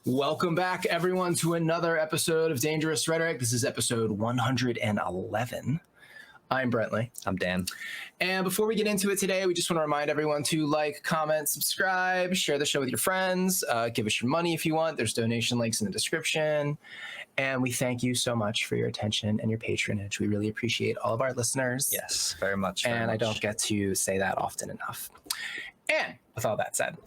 Welcome back, everyone, to another episode of Dangerous Rhetoric. This is episode 111. I'm Brentley. I'm Dan. And before we get into it today, we just want to remind everyone to like, comment, subscribe, share the show with your friends, give us your money if you want. There's donation links in the description. And we thank you so much for your attention and your patronage. We really appreciate all of our listeners. Yes, very much. I don't get to say that often enough. And with all that said,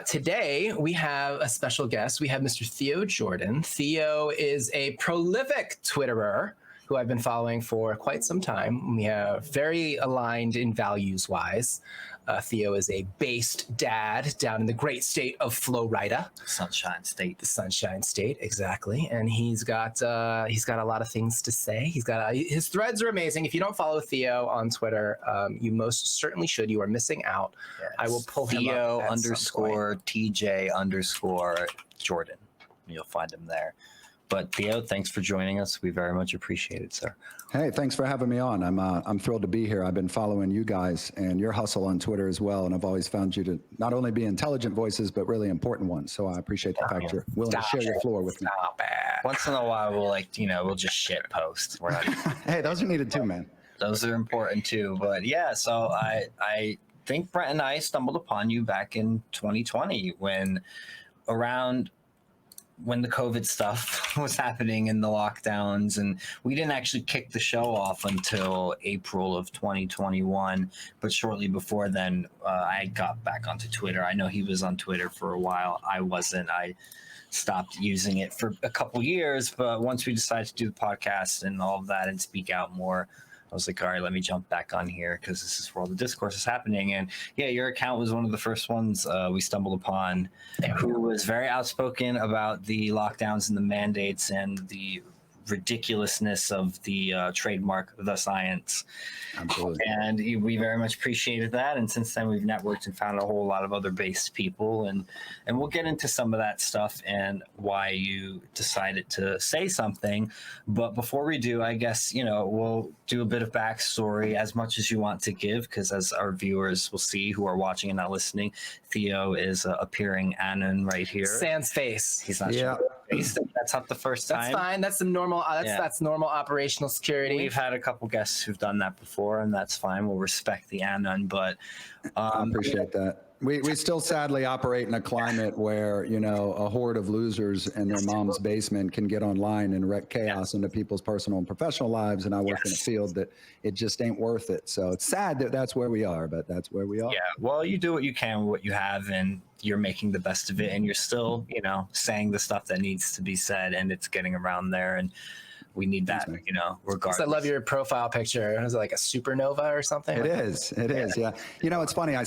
today we have a special guest. We have Mr. Theo Jordan. Theo is a prolific Twitterer who I've been following for quite some time. We are very aligned in values-wise. Theo is a based dad down in the great state of Florida. Sunshine State. The Sunshine State, exactly. And he's got a lot of things to say. His threads are amazing. If you don't follow Theo on Twitter, you most certainly should. You are missing out. Yes. I will pull him Theo up _TJ_ Jordan. You'll find him there. But Theo, thanks for joining us. We very much appreciate it, sir. Hey, thanks for having me on. I'm thrilled to be here. I've been following you guys and your hustle on Twitter as well, and I've always found you to not only be intelligent voices, but really important ones. So I appreciate the fact you're willing to share your floor with me. Once in a while, we'll just shit post. We're not Hey, those are needed too, man. Those are important too. But yeah, so I think Brent and I stumbled upon you back in 2020 when the COVID stuff was happening and the lockdowns, and we didn't actually kick the show off until April of 2021. But shortly before then, I got back onto Twitter. I know he was on Twitter for a while. I wasn't. I stopped using it for a couple years. But once we decided to do the podcast and all of that and speak out more, I was like, all right, let me jump back on here because this is where all the discourse is happening. And yeah, your account was one of the first ones we stumbled upon, who was very outspoken about the lockdowns and the mandates and the ridiculousness of the trademark, the science. Absolutely. And we very much appreciated that. And since then, we've networked and found a whole lot of other based people. And we'll get into some of that stuff and why you decided to say something. But before we do, I guess, we'll do a bit of backstory as much as you want to give, because as our viewers will see who are watching and not listening, Theo is appearing Anon right here. Sans face. He's not sure. That's not the first time. That's fine. That's some normal. That's normal operational security. We've had a couple guests who've done that before, and that's fine. We'll respect the Anon, but I appreciate that. We still sadly operate in a climate where, a horde of losers in their mom's basement can get online and wreak chaos into people's personal and professional lives. And I work in a field that it just ain't worth it. So it's sad that that's where we are, but that's where we are. Yeah. Well, you do what you can with what you have, and you're making the best of it. And you're still, saying the stuff that needs to be said, and it's getting around there. And we need that, regardless. I love your profile picture. Is it like a supernova or something? It is. Yeah. It's funny. I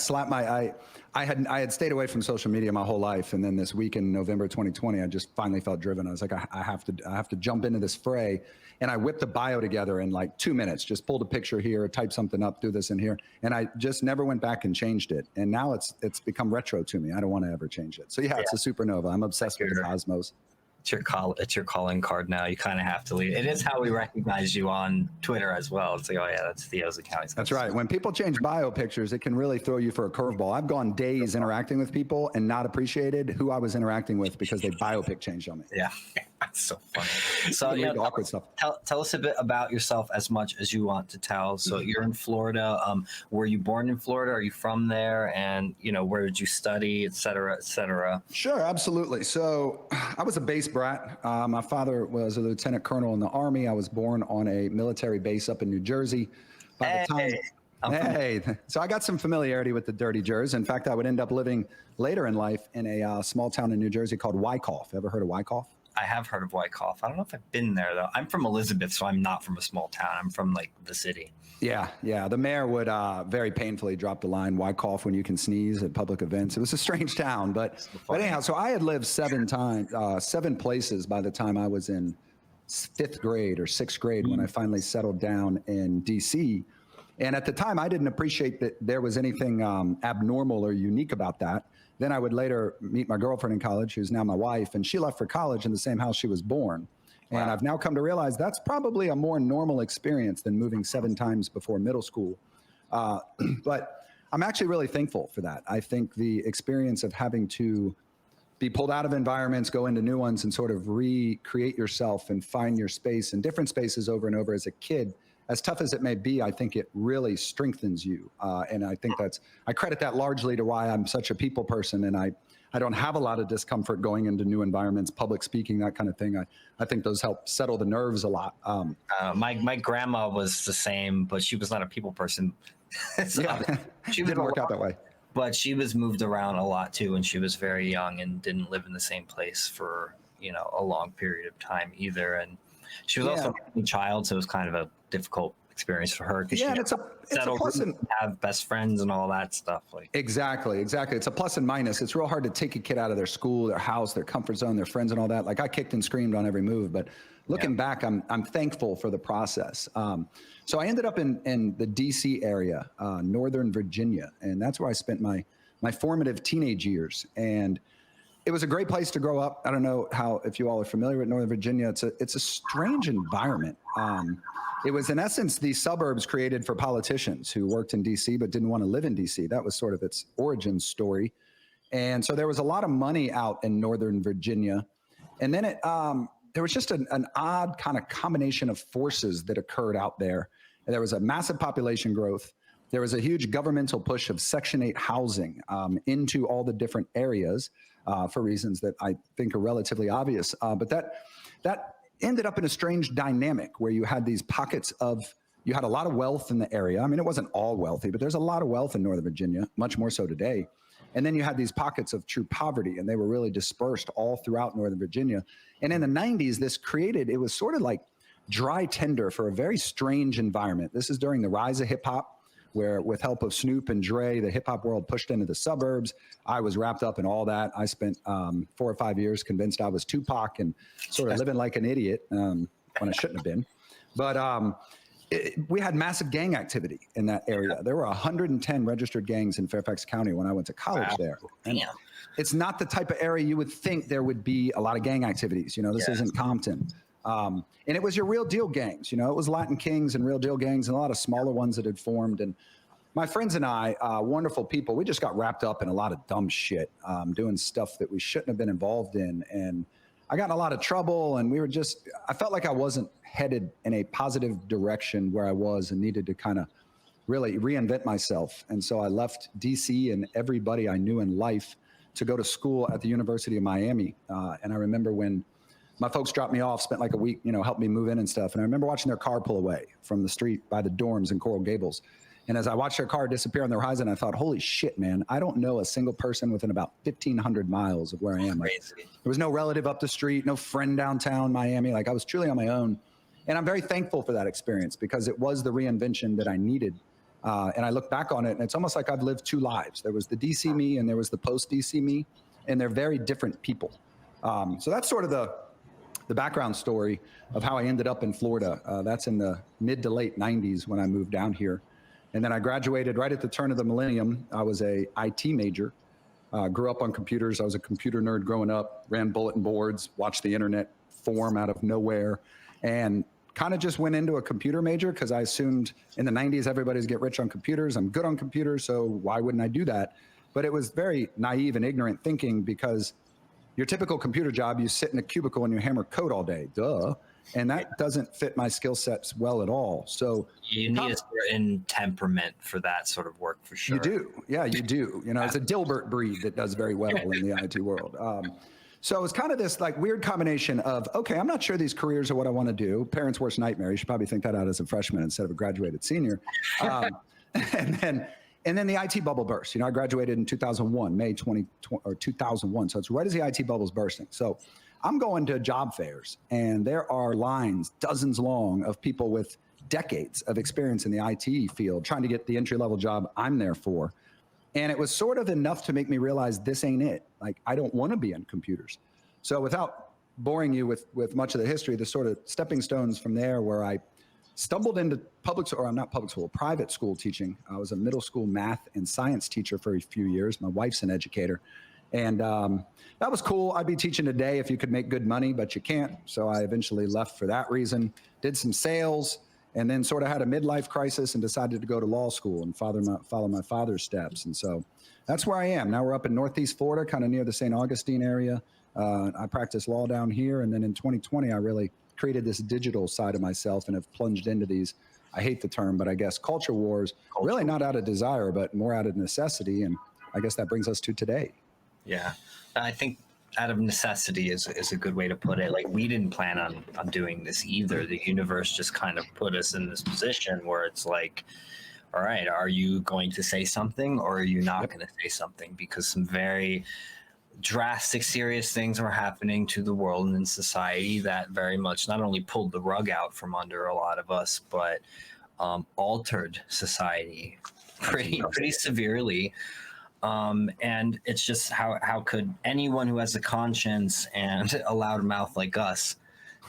had stayed away from social media my whole life, and then this week in November 2020, I just finally felt driven. I was like, I have to jump into this fray, and I whipped the bio together in like 2 minutes. Just pulled a picture here, typed something up, do this in here, and I just never went back and changed it. And now it's become retro to me. I don't want to ever change it. So it's a supernova. I'm obsessed with the cosmos. It's your calling card now. You kind of have to leave. It is how we recognize you on Twitter as well. It's like, oh yeah, that's Theo's account. That's right. When people change bio pictures, it can really throw you for a curveball. I've gone days interacting with people and not appreciated who I was interacting with because they biopic changed on me. Yeah, that's so funny. So awkward stuff. Tell us a bit about yourself as much as you want to tell. So you're in Florida. Were you born in Florida? Are you from there? And where did you study, et cetera, et cetera? Sure, absolutely. So I was a base brat. My father was a lieutenant colonel in the Army. I was born on a military base up in New Jersey. So I got some familiarity with the dirty Jers. In fact, I would end up living later in life in a small town in New Jersey called Wyckoff. Ever heard of Wyckoff? I have heard of Wyckoff. I don't know if I've been there, though. I'm from Elizabeth, so I'm not from a small town. I'm from, the city. Yeah. The mayor would very painfully drop the line, Wyckoff, when you can sneeze at public events. It was a strange town. But anyhow, so I had lived 7 places by the time I was in 5th grade or 6th grade when I finally settled down in D.C. And at the time, I didn't appreciate that there was anything abnormal or unique about that. Then I would later meet my girlfriend in college, who's now my wife, and she left for college in the same house she was born. Wow. And I've now come to realize that's probably a more normal experience than moving 7 times before middle school. But I'm actually really thankful for that. I think the experience of having to be pulled out of environments, go into new ones, and sort of recreate yourself and find your space in different spaces over and over as a kid. As tough as it may be, I think it really strengthens you. And I think I credit that largely to why I'm such a people person, and I don't have a lot of discomfort going into new environments, public speaking, that kind of thing. I think those help settle the nerves a lot. My grandma was the same, but she was not a people person. So yeah, she didn't work out that way. But she was moved around a lot too, and she was very young and didn't live in the same place for a long period of time either. And she was also a child, so it was kind of a difficult experience for her because it's a plus and have best friends and all that stuff. Like exactly. It's a plus and minus. It's real hard to take a kid out of their school, their house, their comfort zone, their friends, and all that. Like I kicked and screamed on every move, but looking back, I'm thankful for the process. So I ended up in the DC area, Northern Virginia, and that's where I spent my formative teenage years. And it was a great place to grow up. I don't know if you all are familiar with Northern Virginia. It's a strange environment. It was in essence the suburbs created for politicians who worked in DC but didn't want to live in DC. That was sort of its origin story. And so there was a lot of money out in Northern Virginia. And then there was just an odd kind of combination of forces that occurred out there. And there was a massive population growth. There was a huge governmental push of Section 8 housing into all the different areas for reasons that I think are relatively obvious. But that ended up in a strange dynamic where you had these pockets you had a lot of wealth in the area. I mean, it wasn't all wealthy, but there's a lot of wealth in Northern Virginia, much more so today. And then you had these pockets of true poverty, and they were really dispersed all throughout Northern Virginia. And in the 90s, it was sort of like dry tinder for a very strange environment. This is during the rise of hip hop, where with help of Snoop and Dre, the hip hop world pushed into the suburbs. I was wrapped up in all that. I spent 4 or 5 years convinced I was Tupac and sort of living like an idiot when I shouldn't have been. But we had massive gang activity in that area. There were 110 registered gangs in Fairfax County when I went to college there. And it's not the type of area you would think there would be a lot of gang activities. This isn't Compton. And it was your real deal gangs, it was Latin Kings and real deal gangs and a lot of smaller ones that had formed. And my friends and I, wonderful people, we just got wrapped up in a lot of dumb shit, doing stuff that we shouldn't have been involved in. And I got in a lot of trouble, and I felt like I wasn't headed in a positive direction where I was and needed to kind of really reinvent myself. And so I left DC and everybody I knew in life to go to school at the University of Miami. And I remember when my folks dropped me off, spent like a week, helped me move in and stuff. And I remember watching their car pull away from the street by the dorms in Coral Gables. And as I watched their car disappear on the horizon, I thought, holy shit, man, I don't know a single person within about 1,500 miles of where I am. Like, there was no relative up the street, no friend downtown Miami. Like I was truly on my own. And I'm very thankful for that experience because it was the reinvention that I needed. And I look back on it and it's almost like I've lived two lives. There was the DC me and there was the post DC me, and they're very different people. So that's sort of the background story of how I ended up in Florida. That's in the mid to late 90s when I moved down here. And then I graduated right at the turn of the millennium. I was a IT major, grew up on computers. I was a computer nerd growing up, ran bulletin boards, watched the internet form out of nowhere, and kind of just went into a computer major because I assumed in the 90s everybody's get rich on computers. I'm good on computers, so why wouldn't I do that? But it was very naive and ignorant thinking because your typical computer job, you sit in a cubicle and you hammer code all day, duh. And that doesn't fit my skill sets well at all. So you need a certain temperament for that sort of work for sure. You do. Yeah, you do. It's a Dilbert breed that does very well in the IT world. So it's kind of this like weird combination of, okay, I'm not sure these careers are what I want to do. Parents' worst nightmare. You should probably think that out as a freshman instead of a graduated senior. And then the IT bubble burst. I graduated in 2001, May 2001. So it's right as the IT bubble's bursting. So I'm going to job fairs, and there are lines, dozens long, of people with decades of experience in the IT field trying to get the entry-level job I'm there for. And it was sort of enough to make me realize this ain't it. Like, I don't want to be in computers. So without boring you with much of the history, the sort of stepping stones from there where I stumbled into private school teaching. I was a middle school math and science teacher for a few years. My wife's an educator. And that was cool. I'd be teaching today if you could make good money, but you can't. So I eventually left for that reason, did some sales, and then sort of had a midlife crisis and decided to go to law school and follow my father's steps. And so that's where I am. Now we're up in Northeast Florida, kind of near the St. Augustine area. I practice law down here. And then in 2020, I really created this digital side of myself and have plunged into these, I hate the term, but I guess culture wars, really not out of desire, but more out of necessity. And I guess that brings us to today. Yeah, I think out of necessity is a good way to put it. Like, we didn't plan on doing this either. The universe just kind of put us in this position where it's like, all right, are you going to say something or are you not going to say something? Because some very drastic, serious things were happening to the world and in society that very much not only pulled the rug out from under a lot of us, but altered society pretty severely. And it's just how could anyone who has a conscience and a loud mouth like us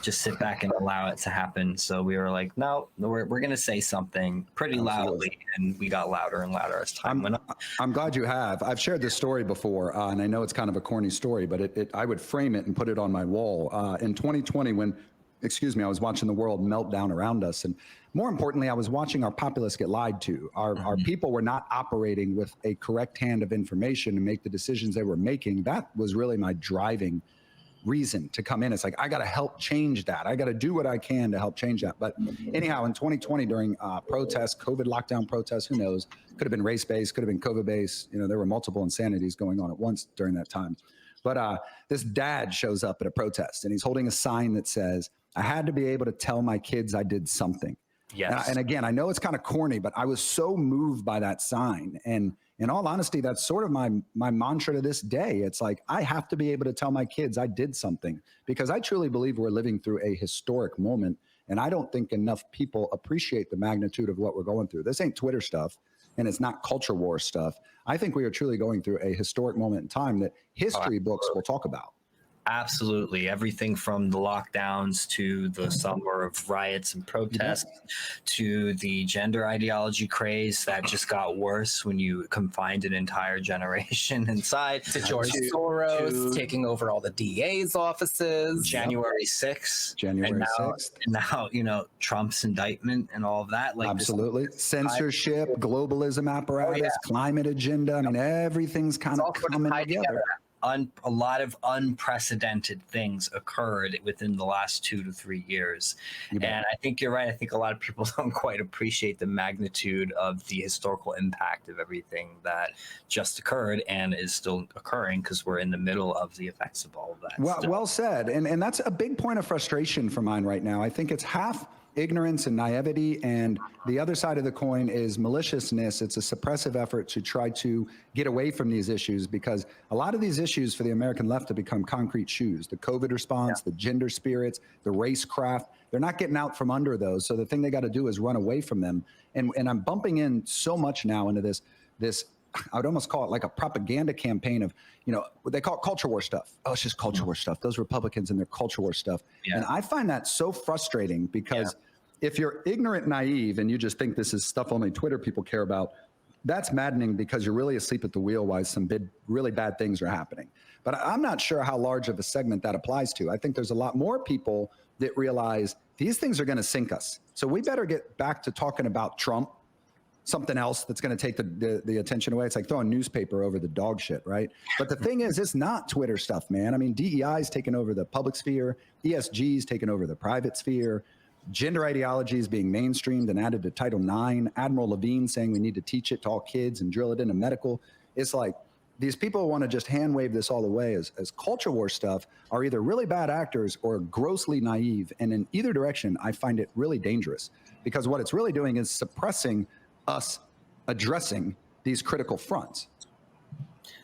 just sit back and allow it to happen? So we were like, no, we're going to say something pretty loudly, and we got louder and louder as time went on. I'm glad you have. I've shared this story before, and I know it's kind of a corny story, but I would frame it and put it on my wall. In 2020, when, I was watching the world melt down around us, and more importantly, I was watching our populace get lied to. Our people were not operating with a correct hand of information to make the decisions they were making. That was really my driving reason to come in. It's like, I got to help change that. I got to do what I can to help change that. But anyhow, in 2020, during protests, COVID lockdown protests, who knows, could have been race-based, could have been COVID-based. There were multiple insanities going on at once during that time. But this dad shows up at a protest, and he's holding a sign that says, I had to be able to tell my kids I did something. Yes. And again, I know it's kind of corny, but I was so moved by that sign. And in all honesty, that's sort of my mantra to this day. It's like, I have to be able to tell my kids I did something, because I truly believe we're living through a historic moment. And I don't think enough people appreciate the magnitude of what we're going through. This ain't Twitter stuff, and it's not culture war stuff. I think we are truly going through a historic moment in time that history books will talk about. Absolutely. Everything from the lockdowns to the summer of riots and protests to the gender ideology craze that just got worse when you confined an entire generation inside. To George Soros taking over all the DA's offices. January 6th. January 6th. And now, Trump's indictment and all of that. Like, absolutely. Censorship, globalism apparatus, climate agenda. I mean, everything's kind of coming together. A lot of unprecedented things occurred within the last 2 to 3 years. And I think you're right. I think a lot of people don't quite appreciate the magnitude of the historical impact of everything that just occurred and is still occurring, because we're in the middle of the effects of all of that. Well said. And that's a big point of frustration for mine right now. I think it's half ignorance and naivety, and the other side of the coin is maliciousness. It's a suppressive effort to try to get away from these issues, because a lot of these issues for the American left have become concrete shoes. The COVID response, the gender spirits, the racecraft, they're not getting out from under those. So the thing they got to do is run away from them. And I'm bumping in so much now into this I would almost call it like a propaganda campaign of, what they call it culture war stuff. Oh, it's just culture war stuff. Those Republicans and their culture war stuff. Yeah. And I find that so frustrating, because if you're ignorant, naive, and you just think this is stuff only Twitter people care about, that's maddening, because you're really asleep at the wheel while some really bad things are happening. But I'm not sure how large of a segment that applies to. I think there's a lot more people that realize these things are going to sink us. So we better get back to talking about Trump, something else that's going to take the attention away. It's like throwing newspaper over the dog shit, right? But the thing is, it's not Twitter stuff, man. I mean, DEI's taken over the public sphere. ESG's taken over the private sphere. Gender ideology is being mainstreamed and added to Title IX. Admiral Levine saying we need to teach it to all kids and drill it into medical. It's like these people want to just hand wave this all away as culture war stuff are either really bad actors or grossly naive. And in either direction, I find it really dangerous, because what it's really doing is suppressing us addressing these critical fronts.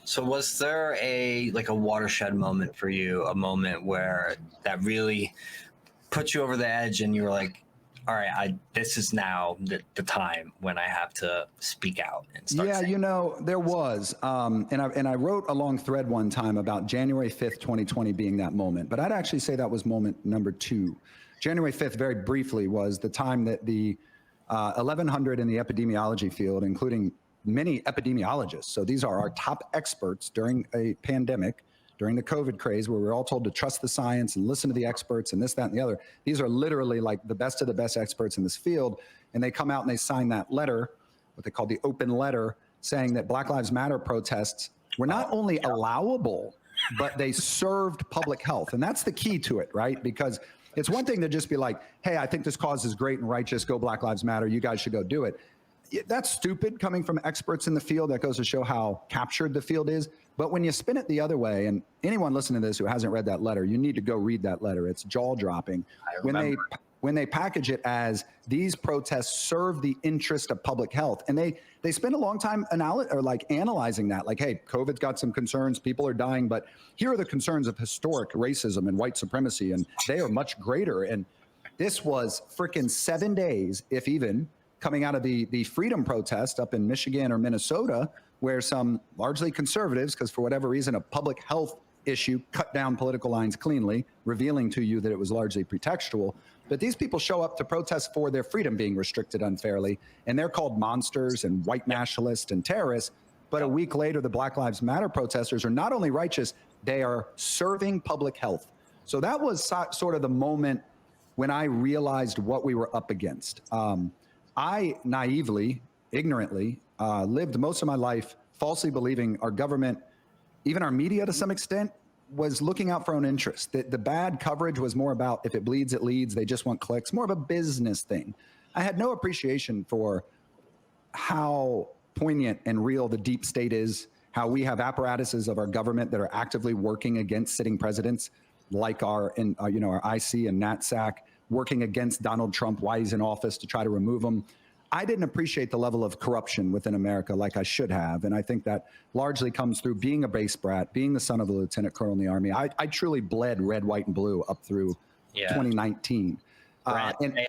So was there a watershed moment for you, a moment where that really put you over the edge and you were like, all right, this is now the time when I have to speak out and start saying. There was. And I wrote a long thread one time about January 5th, 2020 being that moment. But I'd actually say that was moment number 2. January 5th, very briefly, was the time that the 1,100 in the epidemiology field, including many epidemiologists. So these are our top experts during a pandemic, during the COVID craze, where we were all told to trust the science and listen to the experts and this, that, and the other. These are literally like the best of the best experts in this field. And they come out and they sign that letter, what they call the open letter, saying that Black Lives Matter protests were not only allowable, but they served public health. And that's the key to it, right? Because it's one thing to just be like, hey, I think this cause is great and righteous, go Black Lives Matter, you guys should go do it. That's stupid coming from experts in the field. That goes to show how captured the field is. But when you spin it the other way, and anyone listening to this who hasn't read that letter, you need to go read that letter. It's jaw-dropping. When they package it as these protests serve the interest of public health, and they spend a long time analyzing that, like, hey, COVID's got some concerns, people are dying, but here are the concerns of historic racism and white supremacy, and they are much greater. And this was freaking 7 days, if even, coming out of the freedom protest up in Michigan or Minnesota, where some largely conservatives, because for whatever reason, a public health issue cut down political lines cleanly, revealing to you that it was largely pretextual. But these people show up to protest for their freedom being restricted unfairly, and they're called monsters and white nationalists and terrorists. But a week later, the Black Lives Matter protesters are not only righteous, they are serving public health. So that was sort of the moment when I realized what we were up against. I naively, ignorantly, lived most of my life falsely believing our government, even our media to some extent, was looking out for our own interests. The bad coverage was more about if it bleeds, it leads. They just want clicks, more of a business thing. I had no appreciation for how poignant and real the deep state is, how we have apparatuses of our government that are actively working against sitting presidents, like our IC and NatSac, working against Donald Trump while he's in office to try to remove him. I didn't appreciate the level of corruption within America like I should have. And I think that largely comes through being a base brat, being the son of a lieutenant colonel in the Army. I truly bled red, white, and blue up through 2019. And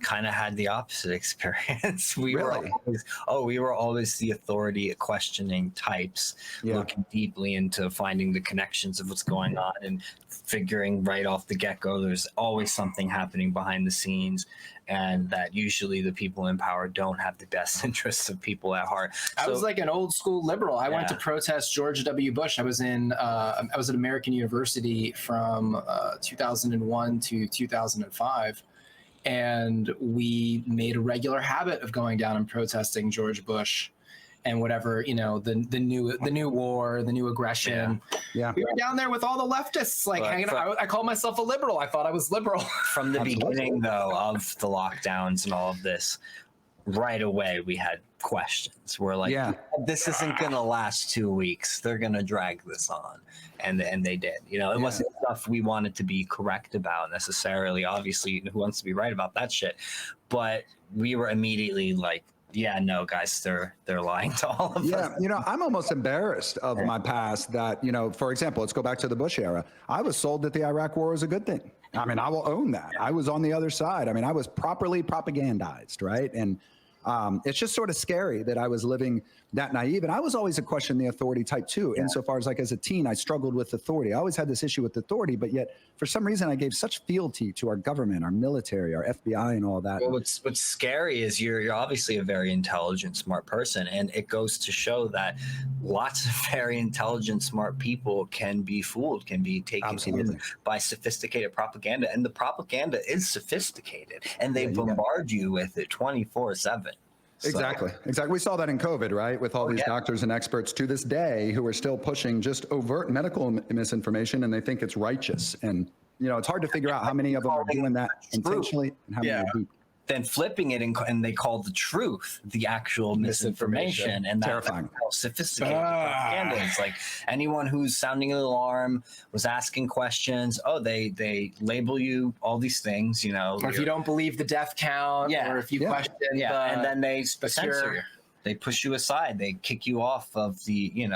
kind of had the opposite experience. We were always the authority questioning types, looking deeply into finding the connections of what's going on and figuring right off the get-go there's always something happening behind the scenes, and that usually the people in power don't have the best interests of people at heart. I was like an old school liberal. I went to protest George W. Bush. I was at American University from 2001 to 2005. And we made a regular habit of going down and protesting George Bush and whatever, the new war, the new aggression. Yeah. We were down there with all the leftists, hanging out. I called myself a liberal. I thought I was liberal. From the beginning, though, of the lockdowns and all of this, right away we had questions. We're like, this isn't going to last 2 weeks. They're going to drag this on. And they did. It wasn't stuff we wanted to be correct about necessarily. Obviously, who wants to be right about that shit? But we were immediately like, yeah, no, guys, they're lying to all of us. Yeah, I'm almost embarrassed of my past that, for example, let's go back to the Bush era. I was sold that the Iraq war was a good thing. I mean, I will own that. I was on the other side. I mean, I was properly propagandized, right? And it's just sort of scary that I was living that naive. And I was always a question the authority type too, insofar as as a teen, I struggled with authority. I always had this issue with authority, but yet for some reason I gave such fealty to our government, our military, our FBI and all that. Well, what's scary is you're obviously a very intelligent, smart person. And it goes to show that lots of very intelligent, smart people can be fooled, can be taken in by sophisticated propaganda. And the propaganda is sophisticated and they bombard you with it 24/7. Exactly. We saw that in COVID, right? With all these doctors and experts to this day who are still pushing just overt medical misinformation, and they think it's righteous. And, it's hard to figure out how many of them are doing that intentionally and how many are deep. Then flipping it and they call the truth the actual misinformation, and that's how sophisticated propaganda is. Like anyone who's sounding an alarm, was asking questions, they label you all these things, or if you don't believe the death count, or if you question and then they censor you. They push you aside, they kick you off of the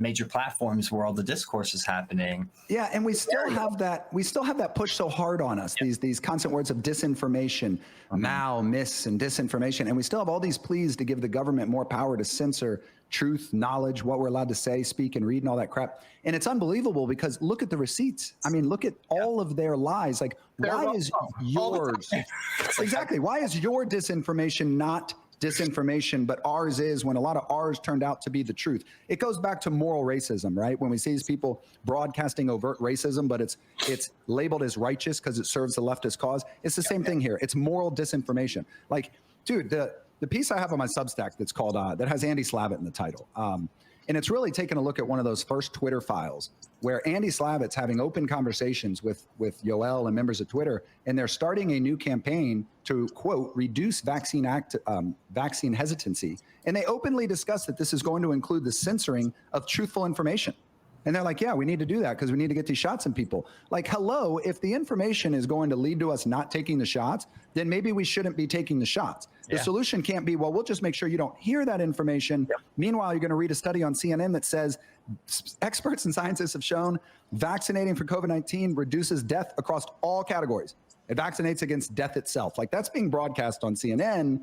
major platforms where all the discourse is happening. Yeah, and we still have that push so hard on us, these constant words of disinformation, mis, and disinformation, and we still have all these pleas to give the government more power to censor truth, knowledge, what we're allowed to say, speak, and read, and all that crap. And it's unbelievable because look at the receipts. I mean, look at all of their lies. Like, why is yours exactly? Why is your disinformation not disinformation, but ours is when a lot of ours turned out to be the truth. It goes back to moral racism, right? When we see these people broadcasting overt racism, but it's labeled as righteous because it serves the leftist cause. It's the same thing here. It's moral disinformation. Like, dude, the piece I have on my Substack that's called, that has Andy Slavitt in the title. And it's really taking a look at one of those first Twitter files where Andy Slavitt's having open conversations with Yoel and members of Twitter, and they're starting a new campaign to, quote, reduce vaccine hesitancy. And they openly discuss that this is going to include the censoring of truthful information. And they're like, yeah, we need to do that because we need to get these shots in people. Like, hello, if the information is going to lead to us not taking the shots, then maybe we shouldn't be taking the shots. The solution can't be, well, we'll just make sure you don't hear that information. Meanwhile, you're going to read a study on CNN that says experts and scientists have shown vaccinating for COVID-19 reduces death across all categories. It vaccinates against death itself. Like, that's being broadcast on CNN.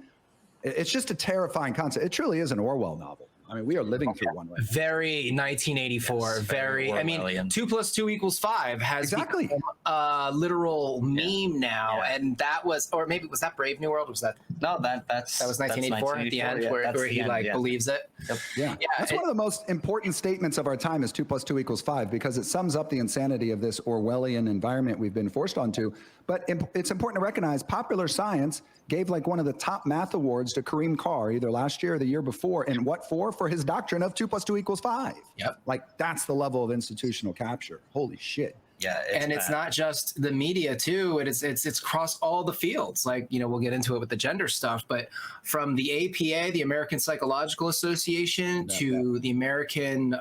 It's just a terrifying concept. It truly is an Orwell novel. I mean, we are living through one right now. Very 1984. Yes, very. I mean, 2 + 2 = 5 has become a literal meme now, and that was, or maybe was that Brave New World? Was that? No, that was 1984 at the end, where he believes it. Yeah, that's one of the most important statements of our time is 2 + 2 = 5 because it sums up the insanity of this Orwellian environment we've been forced onto. But it's important to recognize popular science gave like one of the top math awards to Kareem Carr either last year or the year before. And what for? For his doctrine of 2 + 2 = 5. Yep. Like, that's the level of institutional capture. Holy shit. Yeah, it's not just the media too. It's across all the fields. Like, you know, we'll get into it with the gender stuff, but from the APA, the American Psychological Association, to the American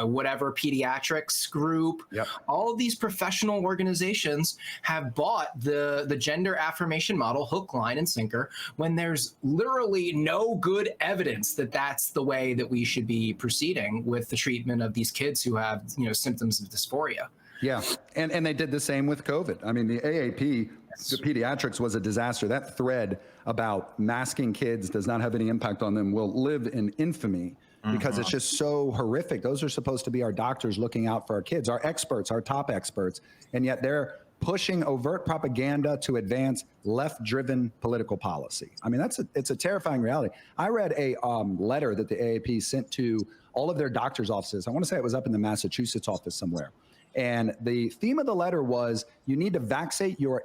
whatever pediatrics group, all of these professional organizations have bought the gender affirmation model hook, line, and sinker when there's literally no good evidence that that's the way that we should be proceeding with the treatment of these kids who have, you know, symptoms of dysphoria. Yeah, and they did the same with COVID. I mean, the AAP, the pediatrics was a disaster. That thread about masking kids does not have any impact on them will live in infamy because it's just so horrific. Those are supposed to be our doctors looking out for our kids, our experts, our top experts, and yet they're pushing overt propaganda to advance left-driven political policy. I mean, it's a terrifying reality. I read a letter that the AAP sent to all of their doctors' offices. I want to say it was up in the Massachusetts office somewhere. And the theme of the letter was you need to vaccinate your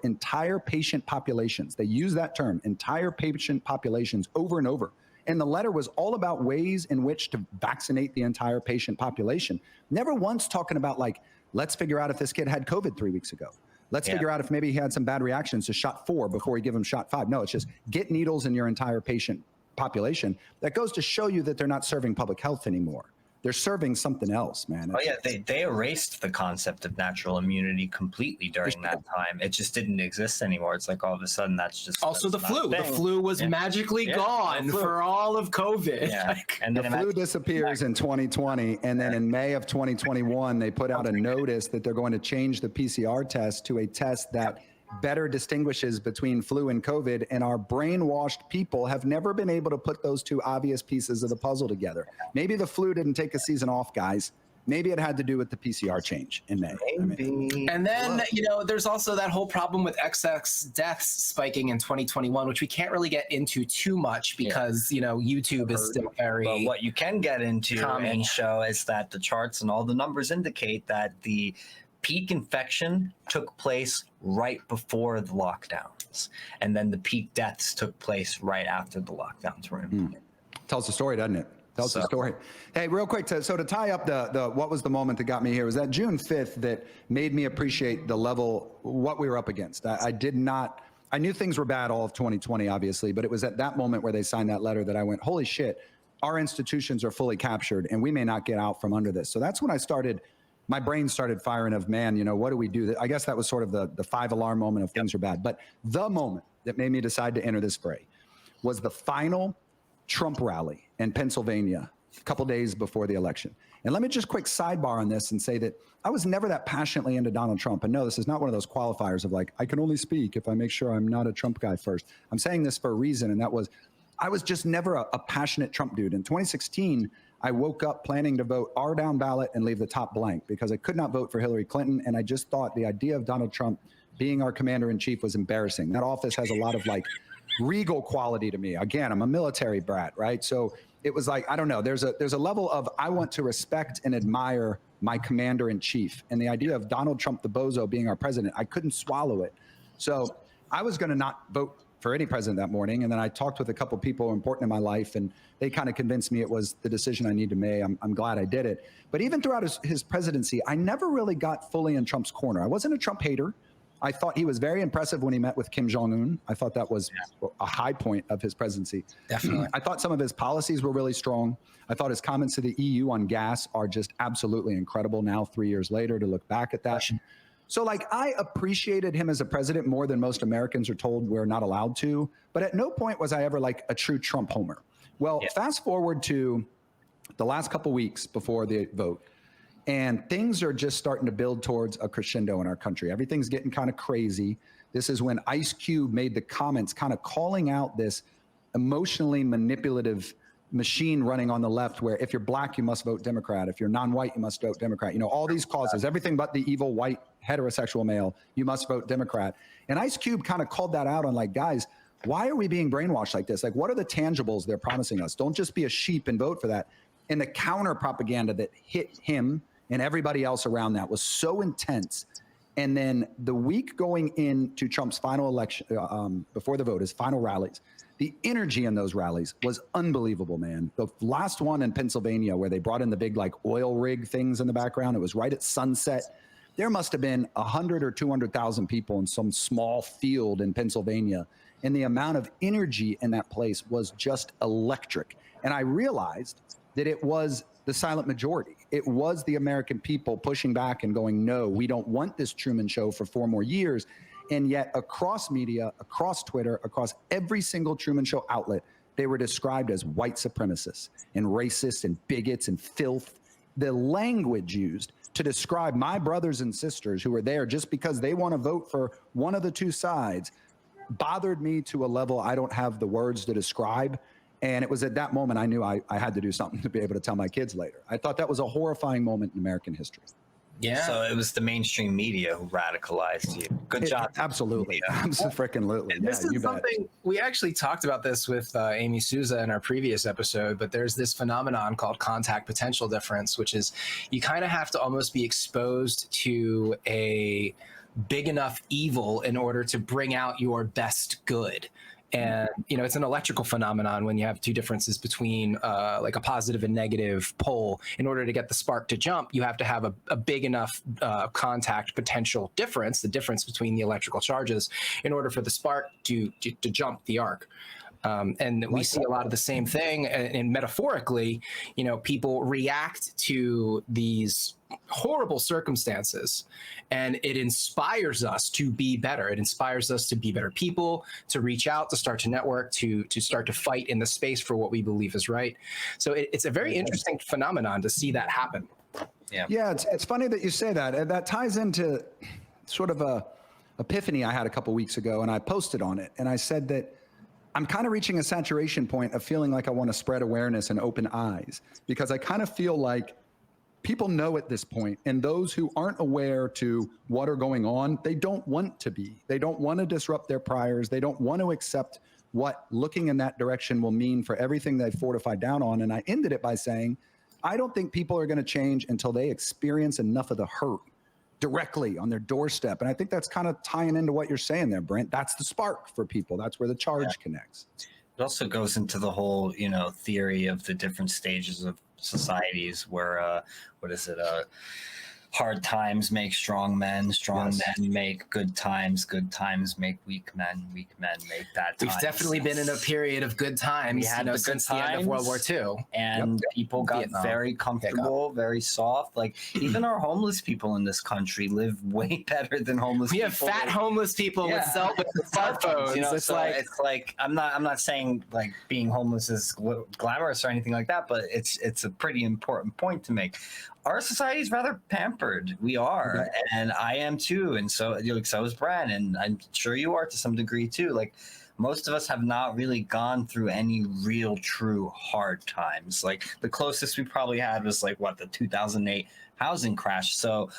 entire patient populations. They use that term, entire patient populations, over and over. And the letter was all about ways in which to vaccinate the entire patient population. Never once talking about, like, let's figure out if this kid had COVID 3 weeks ago. Let's figure out if maybe he had some bad reactions to shot 4 before we give him shot 5. No, it's just get needles in your entire patient population. That goes to show you that they're not serving public health anymore. They're serving something else, man. They erased the concept of natural immunity completely during that time. It just didn't exist anymore. It's like all of a sudden that's also the flu. The flu was magically gone for all of COVID. Yeah. And then the flu disappears in 2020, and then in May of 2021, they put out a notice that they're going to change the PCR test to a test that better distinguishes between flu and COVID, and our brainwashed people have never been able to put those two obvious pieces of the puzzle together. Maybe the flu didn't take a season off, guys. Maybe it had to do with the PCR change in May. And then, you know, there's also that whole problem with XX deaths spiking in 2021, which we can't really get into too much because, you know, YouTube is still very... But what you can get into and show is that the charts and all the numbers indicate that the peak infection took place right before the lockdowns, and then the peak deaths took place right after the lockdowns were implemented. Tells the story, doesn't it? Tells the story. Hey, real quick, so to tie up the what was the moment that got me here was that June 5th that made me appreciate the level, what we were up against. I knew things were bad all of 2020, obviously, but it was at that moment where they signed that letter that I went, holy shit, our institutions are fully captured and we may not get out from under this. So that's when my brain started firing of, man, you know, what do we do? I guess that was sort of the 5-alarm moment of things are bad. But the moment that made me decide to enter this fray was the final Trump rally in Pennsylvania a couple days before the election. And let me just quick sidebar on this and say that I was never that passionately into Donald Trump. And no, this is not one of those qualifiers of like, I can only speak if I make sure I'm not a Trump guy first. I'm saying this for a reason, and that was, I was just never a passionate Trump dude. In 2016, I woke up planning to vote R down ballot and leave the top blank because I could not vote for Hillary Clinton. And I just thought the idea of Donald Trump being our commander in chief was embarrassing. That office has a lot of like regal quality to me. Again, I'm a military brat, right? So it was like, I don't know, there's a level of, I want to respect and admire my commander in chief. And the idea of Donald Trump, the bozo, being our president, I couldn't swallow it. So I was going to not vote for any president that morning. And then I talked with a couple of people important in my life, and they kind of convinced me it was the decision I need to make. I'm glad I did it. But even throughout his presidency, I never really got fully in Trump's corner. I wasn't a Trump hater. I thought he was very impressive when he met with Kim Jong-un. I thought that was a high point of his presidency. Definitely. I thought some of his policies were really strong. I thought his comments to the EU on gas are just absolutely incredible now, 3 years later, to look back at that. So like, I appreciated him as a president more than most Americans are told we're not allowed to, but at no point was I ever like a true Trump homer. Well, fast forward to the last couple weeks before the vote, and things are just starting to build towards a crescendo in our country. Everything's getting kind of crazy. This is when Ice Cube made the comments kind of calling out this emotionally manipulative machine running on the left, where if you're black, you must vote Democrat. If you're non-white, you must vote Democrat. You know, all these causes, everything but the evil white heterosexual male, you must vote Democrat. And Ice Cube kind of called that out on like, guys, why are we being brainwashed like this? Like, what are the tangibles they're promising us? Don't just be a sheep and vote for that. And the counter propaganda that hit him and everybody else around that was so intense. And then the week going into Trump's final election, before the vote, his final rallies, the energy in those rallies was unbelievable, man. The last one in Pennsylvania, where they brought in the big like oil rig things in the background, it was right at sunset. There must have been 100 or 200,000 people in some small field in Pennsylvania. And the amount of energy in that place was just electric. And I realized that it was the silent majority. It was the American people pushing back and going, no, we don't want this Truman Show for 4 more years. And yet across media, across Twitter, across every single Truman Show outlet, they were described as white supremacists and racists and bigots and filth. The language used to describe my brothers and sisters who were there just because they want to vote for one of the two sides bothered me to a level I don't have the words to describe. And it was at that moment I knew I had to do something to be able to tell my kids later. I thought that was a horrifying moment in American history. Yeah. So it was the mainstream media who radicalized you. Good job. Absolutely. Absolutely. This Yeah, is something we actually talked about this with Amy Souza in our previous episode, but there's this phenomenon called contact potential difference, which is you kind of have to almost be exposed to a big enough evil in order to bring out your best good. And, you know, it's an electrical phenomenon when you have two differences between like a positive and negative pole. In order to get the spark to jump, you have to have a big enough contact potential difference, the difference between the electrical charges, in order for the spark to jump the arc. And we see a lot of the same thing. And metaphorically, you know, people react to these horrible circumstances, and it inspires us to be better. It inspires us to be better people, to reach out, to start to network, to start to fight in the space for what we believe is right. So it's a very interesting phenomenon to see that happen. Yeah, it's funny that you say that. And that ties into sort of a epiphany I had a couple weeks ago, and I posted on it. And I said that I'm kind of reaching a saturation point of feeling like I want to spread awareness and open eyes, because I kind of feel like people know at this point, and those who aren't aware to what are going on, they don't want to be. They don't want to disrupt their priors. They don't want to accept what looking in that direction will mean for everything they've fortified down on. And I ended it by saying, I don't think people are going to change until they experience enough of the hurt directly on their doorstep. And I think that's kind of tying into what you're saying there, Brent. That's the spark for people. That's where the charge connects. It also goes into the whole, you know, theory of the different stages of societies where, hard times make strong men make good times make weak men make bad times. We've definitely been in a period of good times, we had since the end of World War II. And people got very comfortable, very soft. Like even our homeless people in this country live way better than homeless people. We have fat homeless people with smartphones. You know, it's like I'm not saying like being homeless is glamorous or anything like that, but it's a pretty important point to make. Our society is rather pampered. We are, and I am too, and so is Brad, and I'm sure you are to some degree too. Like, most of us have not really gone through any real true hard times. Like the closest we probably had was like the 2008 housing crash. So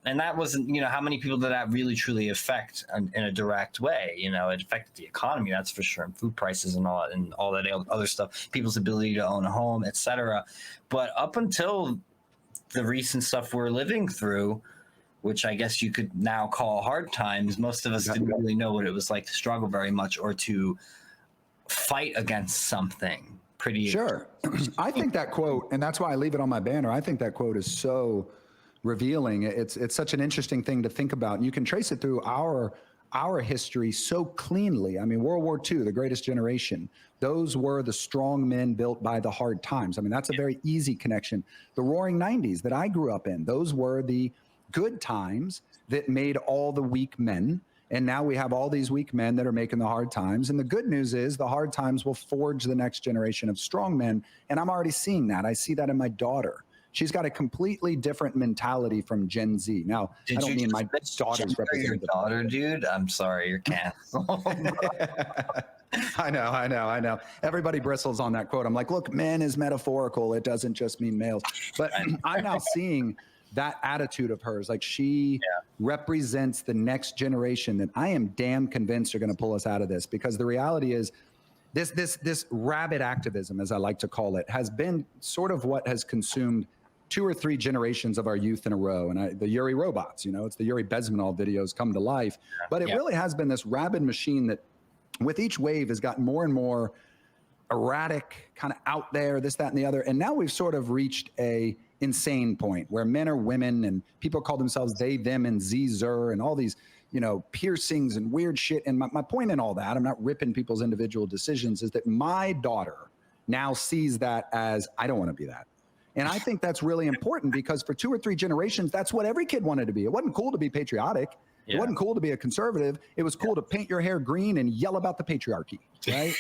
and that wasn't, how many people did that really truly affect in a direct way? It affected the economy, that's for sure, and food prices and all that other stuff, people's ability to own a home, etc. But up until the recent stuff we're living through, which I guess you could now call hard times, most of us didn't really know what it was like to struggle very much or to fight against something pretty. Sure. I think that quote, and that's why I leave it on my banner, I think that quote is so revealing. It's such an interesting thing to think about. And you can trace it through our history so cleanly. I mean, World War II, the greatest generation, those were the strong men built by the hard times. I mean, that's a very easy connection. The roaring 90s that I grew up in, those were the good times that made all the weak men. And now we have all these weak men that are making the hard times. And the good news is the hard times will forge the next generation of strong men. And I'm already seeing that. I see that in my daughter. She's got a completely different mentality from Gen Z. Now, I don't mean my daughter's representative. Your daughter, dude? I'm sorry, you're canceled. I know. Everybody bristles on that quote. I'm like, look, men is metaphorical. It doesn't just mean males. But I'm now seeing that attitude of hers. Like she represents the next generation that I am damn convinced are going to pull us out of this, because the reality is this rabid activism, as I like to call it, has been sort of what has consumed 2 or 3 generations of our youth in a row. And the Yuri robots, it's the Yuri Bezmenov videos come to life. But it really has been this rabid machine that with each wave has gotten more and more erratic, kind of out there, this, that, and the other. And now we've sort of reached a insane point where men are women and people call themselves they, them, and zer and all these, piercings and weird shit. And my point in all that, I'm not ripping people's individual decisions, is that my daughter now sees that as, I don't want to be that. And I think that's really important, because for 2 or 3 generations, that's what every kid wanted to be. It wasn't cool to be patriotic. It wasn't cool to be a conservative. It was cool to paint your hair green and yell about the patriarchy, right?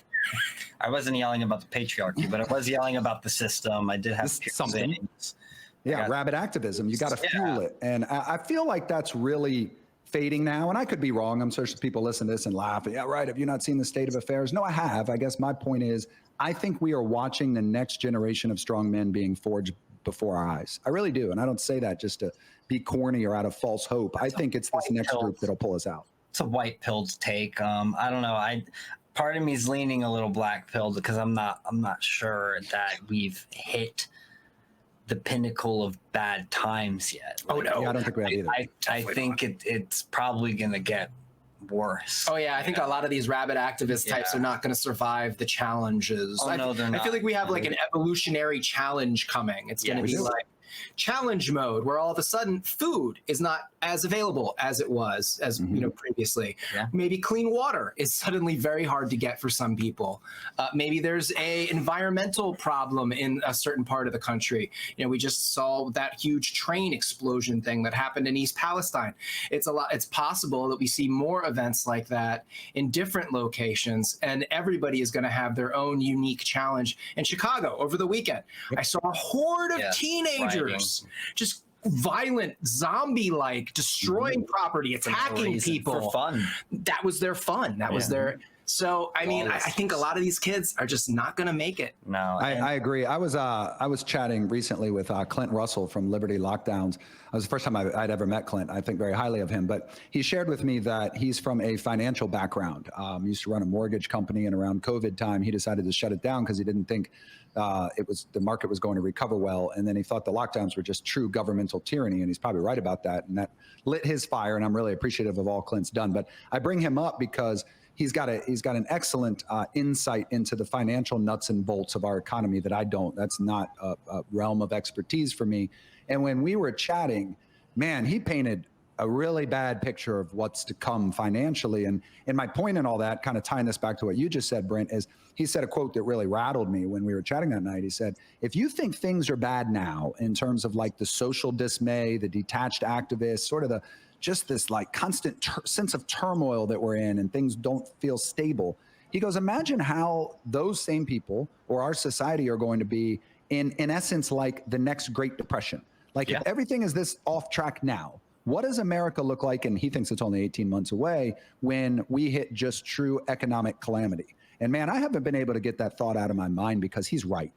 I wasn't yelling about the patriarchy, but I was yelling about the system. I did have something. Yeah, rabid activism. You got to fuel it. And I feel like that's really fading now. And I could be wrong. I'm sure people listen to this and laugh. Yeah, right. Have you not seen the state of affairs? No, I have. I guess my point is, I think we are watching the next generation of strong men being forged before our eyes. I really do. And I don't say that just to be corny or out of false hope. I think it's this next group that'll pull us out. It's a white pilled take. I don't know. Part of me is leaning a little black pilled, because I'm not sure that we've hit the pinnacle of bad times yet. Oh no, yeah, I don't think we have either. I think it's probably gonna get worse. Oh yeah, I think a lot of these rabid activist types are not going to survive the challenges. Oh, no, they're not. I feel like we have like an evolutionary challenge coming. It's going to be like challenge mode, where all of a sudden food is not as available as it was previously. Maybe clean water is suddenly very hard to get for some people. Maybe there's a environmental problem in a certain part of the country. We just saw that huge train explosion thing that happened in East Palestine. It's possible that we see more events like that in different locations, and everybody is going to have their own unique challenge. In Chicago over the weekend, I saw a horde of teenagers just violent, zombie-like, destroying property, attacking people for fun. That was their fun. That was their. So I mean, I think a lot of these kids are just not going to make it. No, I agree. I was chatting recently with Clint Russell from Liberty Lockdowns. It was the first time I'd ever met Clint. I think very highly of him, but he shared with me that he's from a financial background. He used to run a mortgage company, and around COVID time, he decided to shut it down because he didn't think the market was going to recover well. And then he thought the lockdowns were just true governmental tyranny, and he's probably right about that. And that lit his fire, and I'm really appreciative of all Clint's done. But I bring him up because he's got an excellent insight into the financial nuts and bolts of our economy that I don't. That's not a realm of expertise for me. And when we were chatting, man, he painted a really bad picture of what's to come financially. And my point in all that, kind of tying this back to what you just said, Brent, is he said a quote that really rattled me when we were chatting that night. He said, if you think things are bad now in terms of like the social dismay, the detached activists, sort of just this like constant sense of turmoil that we're in, and things don't feel stable. He goes, imagine how those same people or our society are going to be in essence, like the next Great Depression. Like if everything is this off track now, what does America look like? And he thinks it's only 18 months away when we hit just true economic calamity. And man, I haven't been able to get that thought out of my mind because he's right.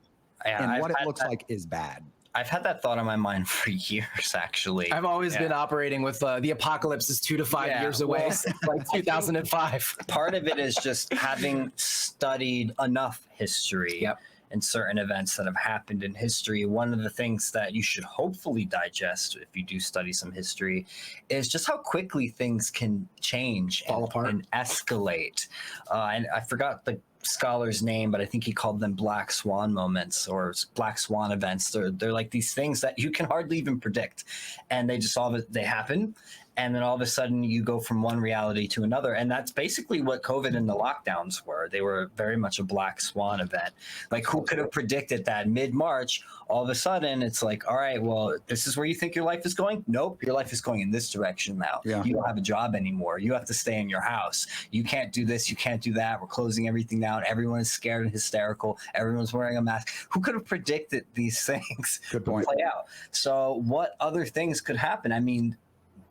Yeah, and what it looks like is bad. I've had that thought on my mind for years, actually. I've always been operating with the apocalypse is 2 to 5 years away, since like 2005. Part of it is just having studied enough history and certain events that have happened in history. One of the things that you should hopefully digest if you do study some history is just how quickly things can change and escalate. And I forgot the scholar's name, but I think he called them black swan moments or black swan events. They're like these things that you can hardly even predict, and they just they happen, and then all of a sudden you go from one reality to another. And that's basically what COVID and the lockdowns were. They were very much a black swan event. Like, who could have predicted that mid-March, all of a sudden it's like, all right, well, this is where you think your life is going? Nope, your life is going in this direction now. You don't have a job anymore. You have to stay in your house. You can't do this. You can't do that. We're closing everything down. Everyone is scared and hysterical. Everyone's wearing a mask. Who could have predicted these things Good point. play out? So what other things could happen? I mean,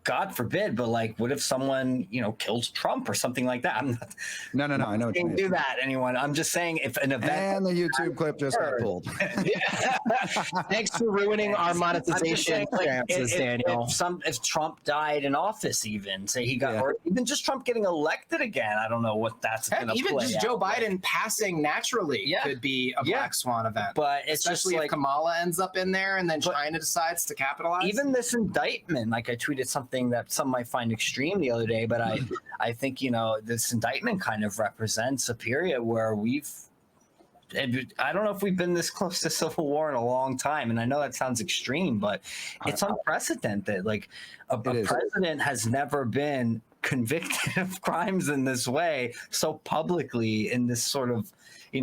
God forbid, but like, what if someone, kills Trump or something like that? I'm not. No. I know. Can't do that, anyone. I'm just saying, if an event. And the YouTube clip just got pulled. Thanks for ruining our monetization chances, Daniel. If Trump died in office, even say he got, or even just Trump getting elected again, I don't know what that's going to play. Even just Joe Biden passing naturally could be a black swan event. But it's especially just if Kamala ends up in there and then China decides to capitalize. Even this indictment, like I tweeted something that some might find extreme the other day, but I think, this indictment kind of represents a period where I don't know if we've been this close to civil war in a long time. And I know that sounds extreme, but it's unprecedented. Like a president has never been convicted of crimes in this way, so publicly, in this sort of,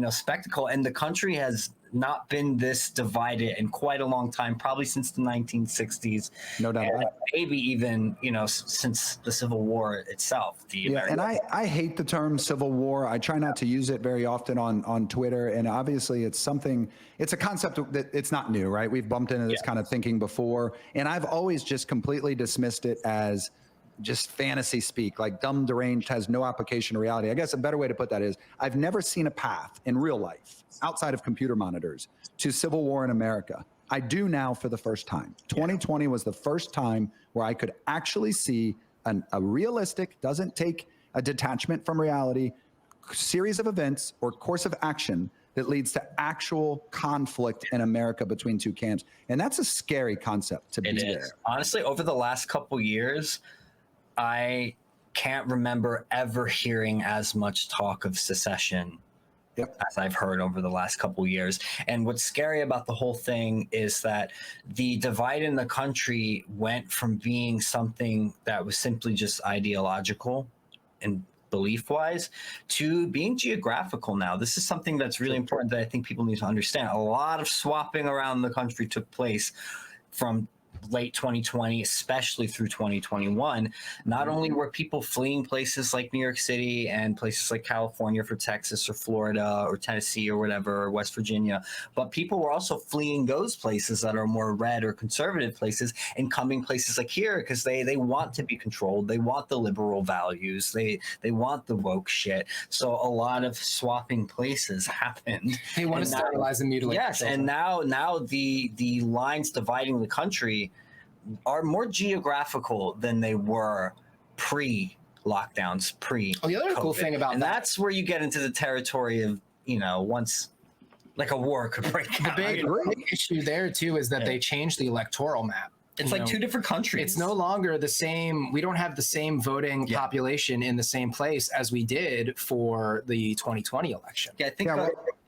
spectacle. And the country has not been this divided in quite a long time, probably since the 1960s. No doubt. And maybe even, since the Civil War itself. And I hate the term Civil War. I try not to use it very often on Twitter. And obviously it's a concept that it's not new, right? We've bumped into this kind of thinking before. And I've always just completely dismissed it as just fantasy speak, like dumb deranged, has no application to reality. I guess a better way to put that is I've never seen a path in real life outside of computer monitors to civil war in America. I do now for the first time. 2020 was the first time where I could actually see a realistic, doesn't take a detachment from reality, series of events or course of action that leads to actual conflict in America between two camps. And that's a scary concept to be there. Honestly, over the last couple years, I can't remember ever hearing as much talk of secession as I've heard over the last couple years. And what's scary about the whole thing is that the divide in the country went from being something that was simply just ideological and belief-wise to being geographical now. This is something that's really important that I think people need to understand. A lot of swapping around the country took place from late 2020, especially through 2021. Not only were people fleeing places like New York City and places like California for Texas or Florida or Tennessee or whatever, or West Virginia, but people were also fleeing those places that are more red or conservative places and coming places like here because they want to be controlled. They want the liberal values. They want the woke shit. So a lot of swapping places happened. They want to sterilize and mutilate. Yes, and now the lines dividing the country are more geographical than they were pre-lockdowns, pre-COVID. The other cool thing about that's where you get into the territory of, once like a war could break out. The big issue there too is that they changed the electoral map. It's like two different countries. It's no longer the same. We don't have the same voting population in the same place as we did for the 2020 election. Yeah, I think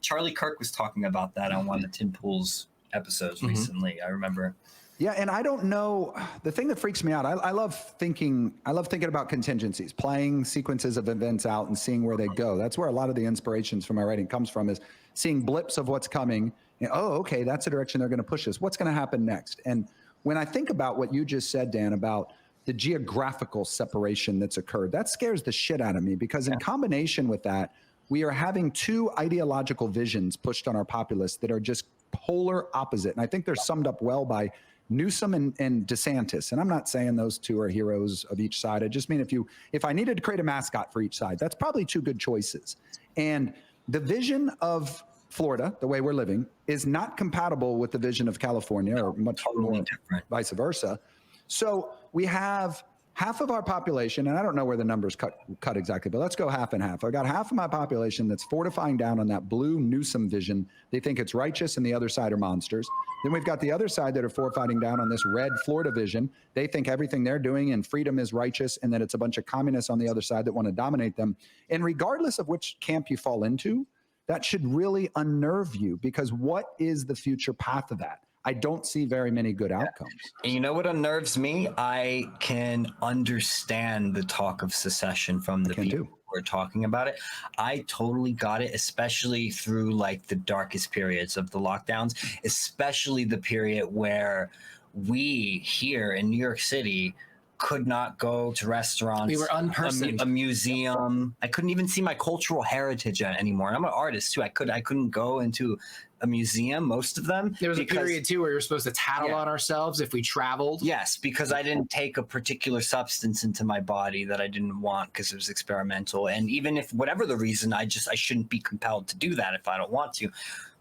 Charlie Kirk was talking about that on one of Tim Pool's episodes recently. I remember. Yeah, and I don't know, the thing that freaks me out, I love thinking about contingencies, playing sequences of events out and seeing where they go. That's where a lot of the inspirations for my writing comes from, is seeing blips of what's coming. Okay, that's the direction they're going to push us. What's going to happen next? And when I think about what you just said, Dan, about the geographical separation that's occurred, that scares the shit out of me, because in combination with that, we are having two ideological visions pushed on our populace that are just polar opposite. And I think they're summed up well by Newsom and DeSantis. And I'm not saying those two are heroes of each side. I just mean if I needed to create a mascot for each side, that's probably two good choices. And the vision of Florida, the way we're living, is not compatible with the vision of California, or much more different, vice versa. So we have half of our population, and I don't know where the numbers cut exactly, but let's go half and half. I got half of my population that's fortifying down on that blue Newsom vision. They think it's righteous, and the other side are monsters. Then we've got the other side that are fortifying down on this red Florida vision. They think everything they're doing and freedom is righteous, and that it's a bunch of communists on the other side that want to dominate them. And regardless of which camp you fall into, that should really unnerve you, because what is the future path of that? I don't see very many good outcomes. And you know what unnerves me? I can understand the talk of secession from the people who are talking about it. I totally got it, especially through like the darkest periods of the lockdowns, especially the period where we here in New York City could not go to restaurants. We were unpersoned. A museum. I couldn't even see my cultural heritage anymore. I'm an artist too. I couldn't go into a museum, most of them. There was a period too where we were supposed to tattle on ourselves if we traveled. Yes, because I didn't take a particular substance into my body that I didn't want because it was experimental. And even if whatever the reason, I shouldn't be compelled to do that if I don't want to.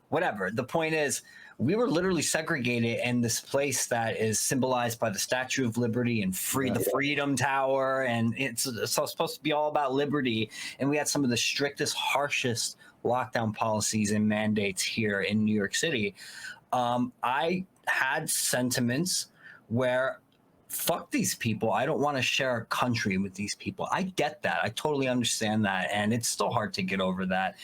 Whatever. The point is, we were literally segregated in this place that is symbolized by the Statue of Liberty and the Freedom Tower, and it's supposed to be all about liberty. And we had some of the strictest, harshest lockdown policies and mandates here in New York City. I had sentiments where, fuck these people. I don't want to share a country with these people. I get that. I totally understand that. And it's still hard to get over that.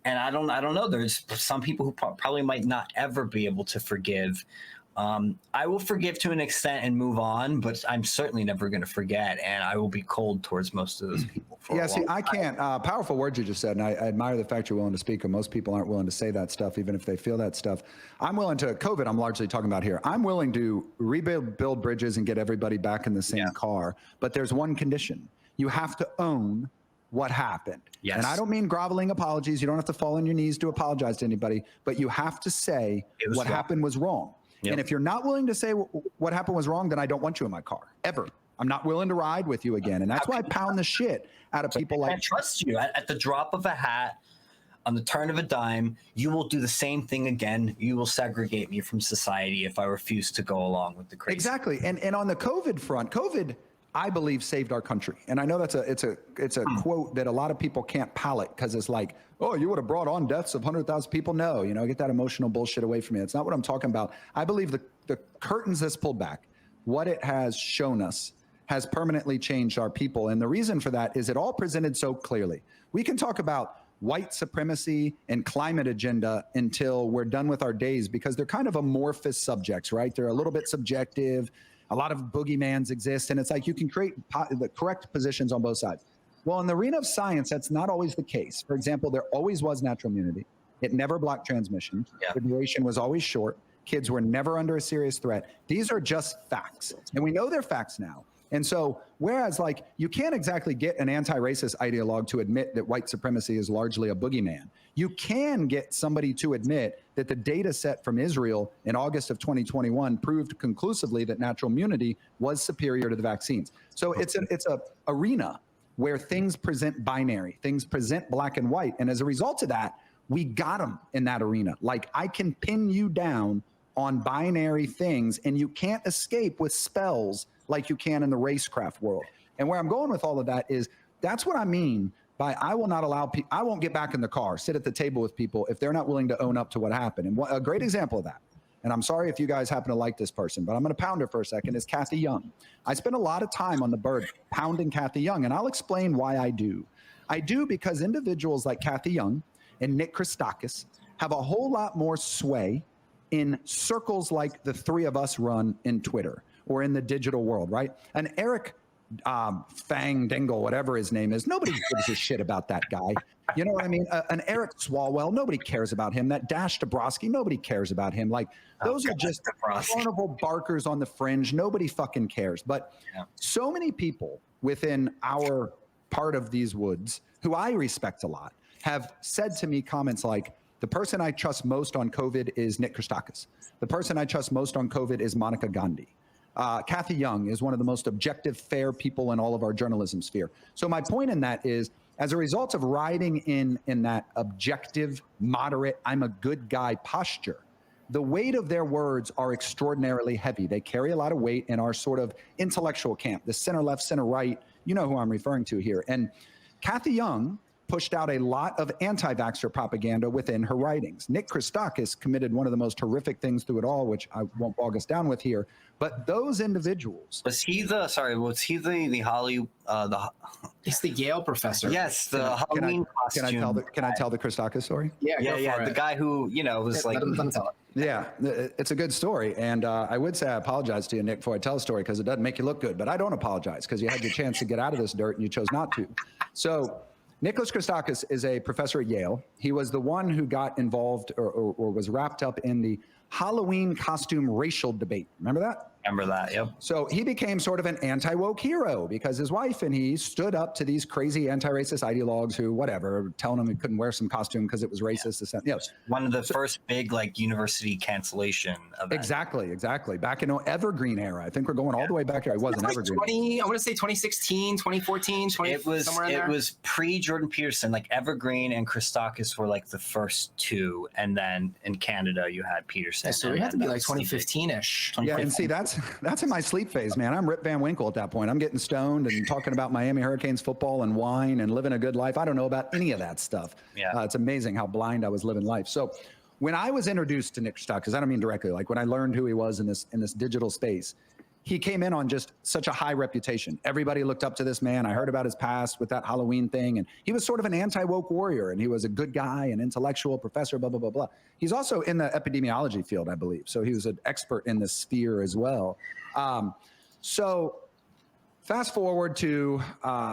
And I don't know. There's some people who probably might not ever be able to forgive. I will forgive to an extent and move on, but I'm certainly never going to forget. And I will be cold towards most of those people. I can't. Powerful words you just said. And I admire the fact you're willing to speak. And most people aren't willing to say that stuff, even if they feel that stuff. I'm willing to, COVID, I'm largely talking about here. I'm willing to build bridges and get everybody back in the same car. But there's one condition. You have to own what happened. Yes. And I don't mean groveling apologies. You don't have to fall on your knees to apologize to anybody, but you have to say what happened was wrong. Yep. And if you're not willing to say what happened was wrong, then I don't want you in my car, ever. I'm not willing to ride with you again. And that's why I pound the shit out of people like— I trust you. At the drop of a hat, on the turn of a dime, you will do the same thing again. You will segregate me from society if I refuse to go along with the crazy. Exactly. And on the COVID front, COVID, I believe, saved our country. And I know it's a quote that a lot of people can't palate, because it's like, oh, you would have brought on deaths of 100,000 people. No, get that emotional bullshit away from me. It's not what I'm talking about. I believe the curtains that's pulled back, what it has shown us, has permanently changed our people. And the reason for that is it all presented so clearly. We can talk about white supremacy and climate agenda until we're done with our days, because they're kind of amorphous subjects, right? They're a little bit subjective. A lot of boogeymans exist, and it's like you can create the correct positions on both sides. Well, in the arena of science, that's not always the case. For example, there always was natural immunity. It never blocked transmission. The duration was always short. Kids were never under a serious threat. These are just facts, and we know they're facts now. And so, whereas like you can't exactly get an anti-racist ideologue to admit that white supremacy is largely a boogeyman, you can get somebody to admit that the data set from Israel in August of 2021 proved conclusively that natural immunity was superior to the vaccines. So it's a arena where things present binary, things present black and white. And as a result of that, we got them in that arena. Like, I can pin you down on binary things, and you can't escape with spells like you can in the racecraft world. And where I'm going with all of that is, that's what I mean by I will not allow people, I won't get back in the car, sit at the table with people if they're not willing to own up to what happened. And a great example of that, and I'm sorry if you guys happen to like this person, but I'm going to pound her for a second, is Kathy Young. I spend a lot of time on the bird pounding Kathy Young, and I'll explain why I do. I do because individuals like Kathy Young and Nick Christakis have a whole lot more sway in circles like the three of us run in Twitter or in the digital world, right? And Eric Fang Dingle, whatever his name is, nobody gives a shit about that guy. You know what I mean? An Eric Swalwell, nobody cares about him. That Dash Dabrowski, nobody cares about him. Like, those are just carnival barkers on the fringe. Nobody fucking cares. But so many people within our part of these woods, who I respect a lot, have said to me comments like, The person I trust most on COVID is Nick Christakis. The person I trust most on COVID is Monica Gandhi. Kathy Young is one of the most objective, fair people in all of our journalism sphere. So my point in that is, as a result of riding in that objective, moderate, I'm a good guy posture, the weight of their words are extraordinarily heavy. They carry a lot of weight in our sort of intellectual camp, the center left, center right. You know who I'm referring to here. And Kathy Young pushed out a lot of anti-vaxxer propaganda within her writings. Nick Christakis committed one of the most horrific things through it all, which I won't bog us down with here. But those individuals. Was he the Holly? He's the Yale professor. Yes, the Halloween costume. Can I tell the Christakis story? Yeah. The guy who was like. Let him tell it. Yeah, it's a good story. And I would say I apologize to you, Nick, before I tell the story, because it doesn't make you look good. But I don't apologize, because you had your chance to get out of this dirt and you chose not to. So Nicholas Christakis is a professor at Yale. He was the one who got involved or was wrapped up in the Halloween costume racial debate. Remember that? Remember that, yep. So he became sort of an anti-woke hero because his wife and he stood up to these crazy anti-racist ideologues who, whatever, telling him he couldn't wear some costume because it was racist. Yeah. One of the first big university cancellation events. Exactly. Back in the Evergreen era. I think we're going all the way back here. It wasn't Evergreen. I want to say 2016, 2014, somewhere in there. It was pre-Jordan Peterson. Like Evergreen and Christakis were like the first two. And then in Canada, you had Peterson. Yeah, so it had to be like 2015-ish. Yeah, and see, that's in my sleep phase, man. I'm Rip Van Winkle at that point. I'm getting stoned and talking about Miami Hurricanes football and wine and living a good life. I don't know about any of that stuff. Yeah. It's amazing how blind I was living life. So when I was introduced to Nick Christakis, I don't mean directly, like when I learned who he was in this digital space, he came in on just such a high reputation. Everybody looked up to this man. I heard about his past with that Halloween thing, and he was sort of an anti-woke warrior, and he was a good guy, an intellectual professor, blah, blah, blah, blah. He's also in the epidemiology field, I believe. So he was an expert in this sphere as well. So fast forward to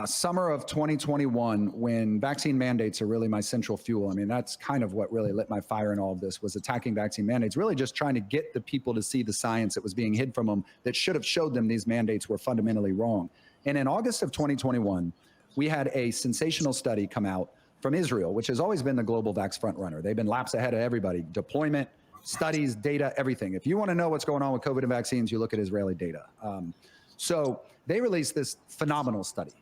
summer of 2021, when vaccine mandates are really my central fuel. I mean, that's kind of what really lit my fire in all of this, was attacking vaccine mandates, really just trying to get the people to see the science that was being hid from them that should have showed them these mandates were fundamentally wrong. And in August of 2021, we had a sensational study come out from Israel, which has always been the global vax frontrunner. They've been laps ahead of everybody. Deployment, studies, data, everything. If you want to know what's going on with COVID and vaccines, you look at Israeli data. So they released this phenomenal study,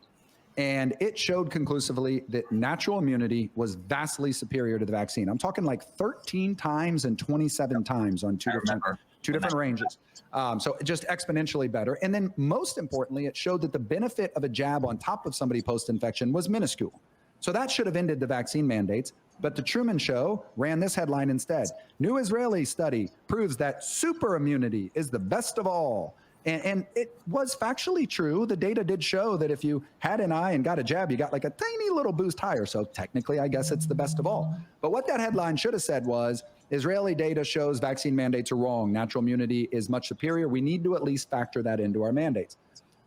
and it showed conclusively that natural immunity was vastly superior to the vaccine. I'm talking like 13 times and 27 times on two different ranges. So just exponentially better. And then most importantly, it showed that the benefit of a jab on top of somebody post-infection was minuscule. So that should have ended the vaccine mandates. But the Truman Show ran this headline instead. New Israeli study proves that super immunity is the best of all. And it was factually true. The data did show that if you had an eye and got a jab, you got like a tiny little boost higher. So technically, I guess it's the best of all. But what that headline should have said was, Israeli data shows vaccine mandates are wrong. Natural immunity is much superior. We need to at least factor that into our mandates.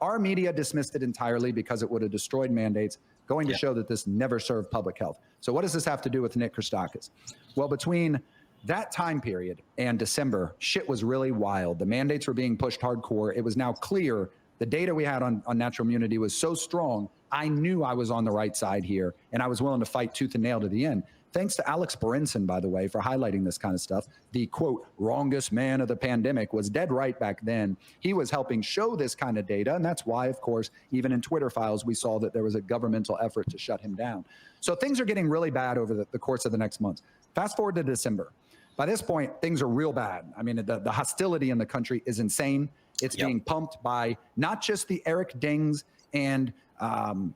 Our media dismissed it entirely because it would have destroyed mandates, going to show that this never served public health. So what does this have to do with Nick Christakis? Well, between that time period and December, shit was really wild. The mandates were being pushed hardcore. It was now clear the data we had on natural immunity was so strong, I knew I was on the right side here, and I was willing to fight tooth and nail to the end. Thanks to Alex Berenson, by the way, for highlighting this kind of stuff. The, quote, wrongest man of the pandemic was dead right back then. He was helping show this kind of data, and that's why, of course, even in Twitter files, we saw that there was a governmental effort to shut him down. So things are getting really bad over the course of the next months. Fast forward to December. By this point, things are real bad. I mean, the hostility in the country is insane. It's being pumped by not just the Eric Dings and, God,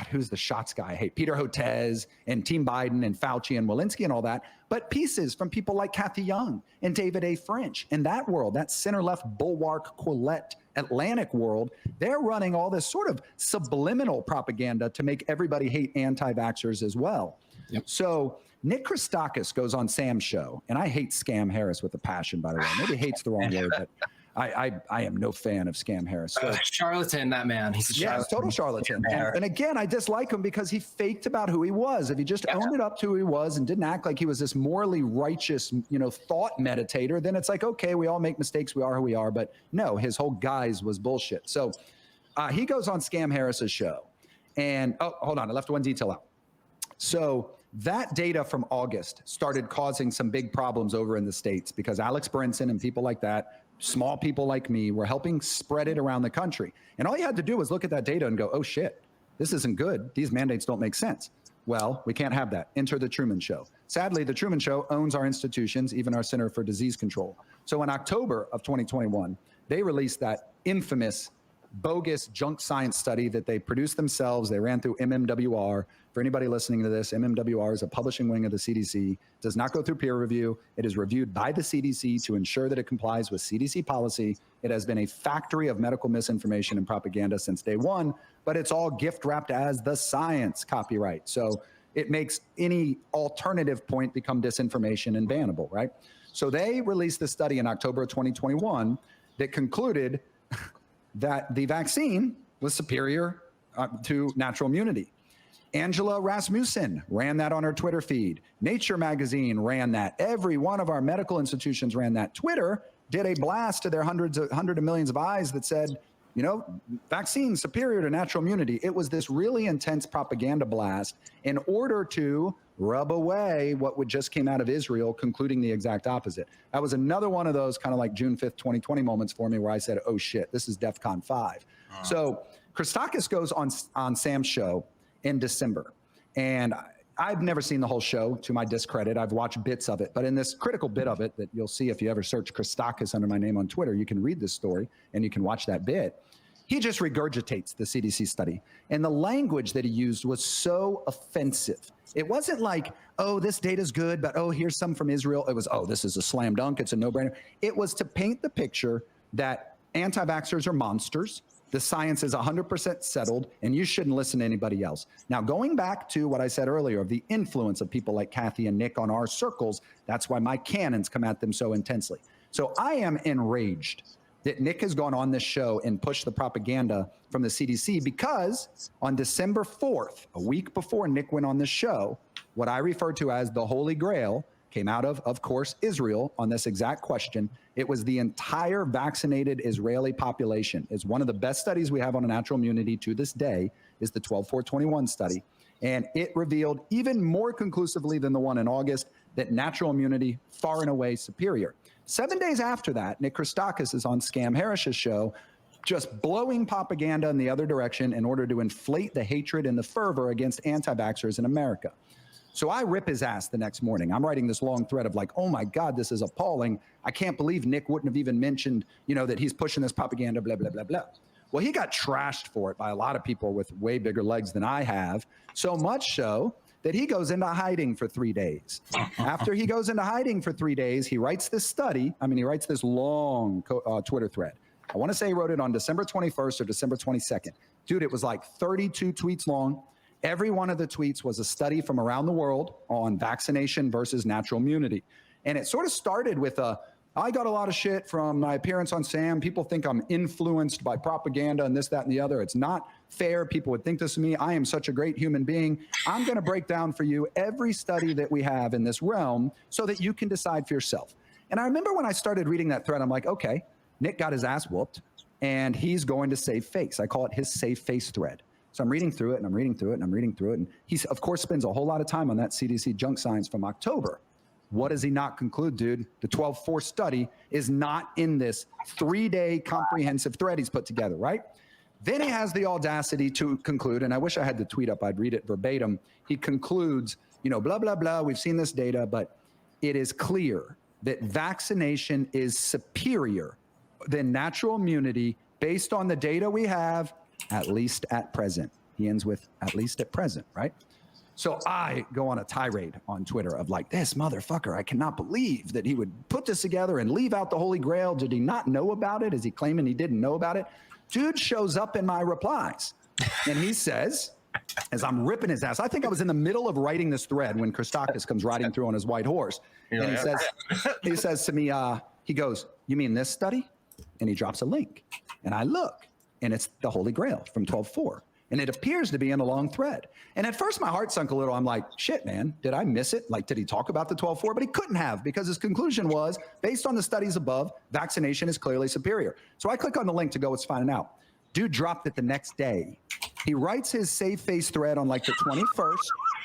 who's the shots guy? I hate Peter Hotez and Team Biden and Fauci and Walensky and all that, but pieces from people like Kathy Young and David A. French. In that world, that center-left bulwark, Quillette, Atlantic world, they're running all this sort of subliminal propaganda to make everybody hate anti-vaxxers as well. Yep. So Nick Christakis goes on Sam's show, and I hate Scam Harris with a passion, by the way. Maybe hate's the wrong word, but I am no fan of Scam Harris. So, charlatan, that man. He's a charlatan. Yeah, total charlatan. And again, I dislike him because he faked about who he was. If he just owned it up to who he was and didn't act like he was this morally righteous, thought meditator, then it's like, okay, we all make mistakes. We are who we are. But no, his whole guise was bullshit. So he goes on Scam Harris's show. And, oh, hold on. I left one detail out. So That data from August started causing some big problems over in the States because Alex Brinson and people like that, small people like me, were helping spread it around the country. And all you had to do was look at that data and go, oh shit, this isn't good. These mandates don't make sense. Well, we can't have that. Enter the Truman Show. Sadly, the Truman Show owns our institutions, even our Center for Disease Control. So in October of 2021, they released that infamous bogus junk science study that they produced themselves. They ran through MMWR. For anybody listening to this, MMWR is a publishing wing of the CDC, does not go through peer review. It is reviewed by the CDC to ensure that it complies with CDC policy. It has been a factory of medical misinformation and propaganda since day one, but it's all gift wrapped as the science copyright. So it makes any alternative point become disinformation and bannable, right? So they released this study in October of 2021 that concluded that the vaccine was superior to natural immunity. Angela Rasmussen ran that on her Twitter feed. Nature magazine ran that. Every one of our medical institutions ran that. Twitter did a blast to their hundreds of millions of eyes that said, you know, vaccine superior to natural immunity. It was this really intense propaganda blast in order to rub away what would just came out of Israel, concluding the exact opposite. That was another one of those kind of like June 5th, 2020 moments for me where I said, oh shit, this is DEFCON 5. So Christakis goes on Sam's show in December. And I've never seen the whole show, to my discredit. I've watched bits of it. But in this critical bit of it that you'll see if you ever search Christakis under my name on Twitter, you can read this story and you can watch that bit. He just regurgitates the CDC study. And the language that he used was so offensive. It wasn't like, oh, this data's good, but oh, here's some from Israel. It was, oh, this is a slam dunk. It's a no-brainer. It was to paint the picture that anti-vaxxers are monsters. The science is 100% settled, and you shouldn't listen to anybody else. Now, going back to what I said earlier of the influence of people like Kathy and Nick on our circles, that's why my cannons come at them so intensely. So I am enraged that Nick has gone on this show and pushed the propaganda from the CDC because on December 4th, a week before Nick went on this show, what I refer to as the Holy Grail came out of course, Israel on this exact question. It was the entire vaccinated Israeli population. It's one of the best studies we have on natural immunity to this day is the 12-4-21 study. And it revealed even more conclusively than the one in August that natural immunity far and away superior. 7 days after that, Nick Christakis is on Scam Harris's show, just blowing propaganda in the other direction in order to inflate the hatred and the fervor against anti-vaxxers in America. So I rip his ass the next morning. I'm writing this long thread of like, oh my God, this is appalling. I can't believe Nick wouldn't have even mentioned, you know, that he's pushing this propaganda, blah, blah, blah, blah. Well, he got trashed for it by a lot of people with way bigger legs than I have. So much so that he goes into hiding for 3 days. After he goes into hiding for 3 days, he writes this study. I mean, he writes this long Twitter thread. I want to say he wrote it on December 21st or December 22nd. Dude, it was like 32 tweets long. Every one of the tweets was a study from around the world on vaccination versus natural immunity. And it sort of started with I got a lot of shit from my appearance on Sam. People think I'm influenced by propaganda and this, that, and the other. It's not fair. People would think this of me. I am such a great human being. I'm going to break down for you every study that we have in this realm so that you can decide for yourself. And I remember when I started reading that thread, I'm like, okay, Nick got his ass whooped and he's going to save face. I call it his save face thread. So I'm reading through it and I'm reading through it and I'm reading through it. And he, of course, spends a whole lot of time on that CDC junk science from October. What does he not conclude, dude? The 12-4 study is not in this 3-day comprehensive thread he's put together, right? Then he has the audacity to conclude, and I wish I had the tweet up, I'd read it verbatim. He concludes, you know, blah, blah, blah, we've seen this data, but it is clear that vaccination is superior than natural immunity based on the data we have, at least at present. He ends with at least at present, right? So I go on a tirade on Twitter of like, this motherfucker, I cannot believe that he would put this together and leave out the Holy Grail. Did he not know about it? Is he claiming he didn't know about it? Dude shows up in my replies and he says, as I'm ripping his ass, I think I was in the middle of writing this thread when Christakis comes riding through on his white horse. And he says to me, he goes, you mean this study? And he drops a link and I look and it's the Holy Grail from 12-4. And it appears to be in a long thread. And at first my heart sunk a little. I'm like, shit, man, did I miss it? Like, did he talk about the 12-4? But he couldn't have, because his conclusion was, based on the studies above, vaccination is clearly superior. So I click on the link to go what's finding out. Dude dropped it the next day. He writes his save face thread on like the 21st.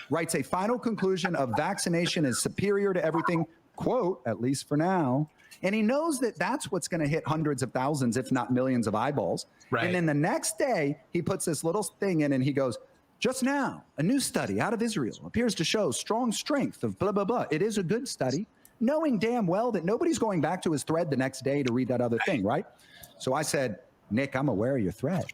writes a final conclusion of vaccination is superior to everything, quote, at least for now. And he knows that that's what's going to hit hundreds of thousands, if not millions of eyeballs. Right. And then the next day, he puts this little thing in and he goes, just now, a new study out of Israel appears to show strong strength of blah, blah, blah. It is a good study, knowing damn well that nobody's going back to his thread the next day to read that other thing, right? So I said, Nick, I'm aware of your thread.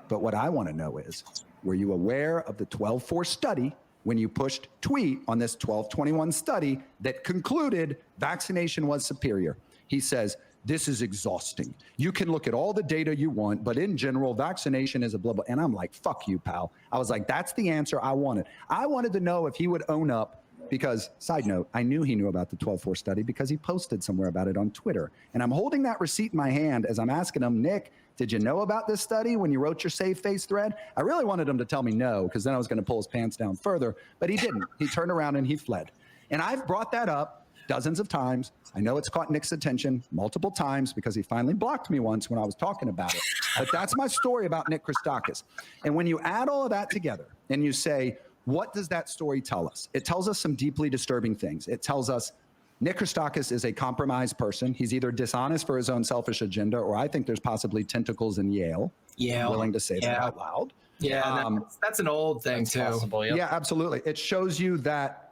But what I want to know is, were you aware of the 12-4 study when you pushed tweet on this 12/21 study that concluded vaccination was superior? He says, this is exhausting. You can look at all the data you want, but in general, vaccination is a blah, blah. And I'm like, fuck you, pal. I was like, that's the answer I wanted. I wanted to know if he would own up because, side note, I knew he knew about the 12/4 study because he posted somewhere about it on Twitter. And I'm holding that receipt in my hand as I'm asking him, Nick, did you know about this study when you wrote your save face thread? I really wanted him to tell me no, because then I was going to pull his pants down further, but he didn't. He turned around and he fled. And I've brought that up dozens of times. I know it's caught Nick's attention multiple times because he finally blocked me once when I was talking about it. But that's my story about Nick Christakis. And when you add all of that together and you say, what does that story tell us? It tells us some deeply disturbing things. It tells us Nick Christakis is a compromised person. He's either dishonest for his own selfish agenda, or I think there's possibly tentacles in Yale. Yeah. I'm willing to say that out loud. Yeah, that's an old thing too. Possible, yep. Yeah, absolutely. It shows you that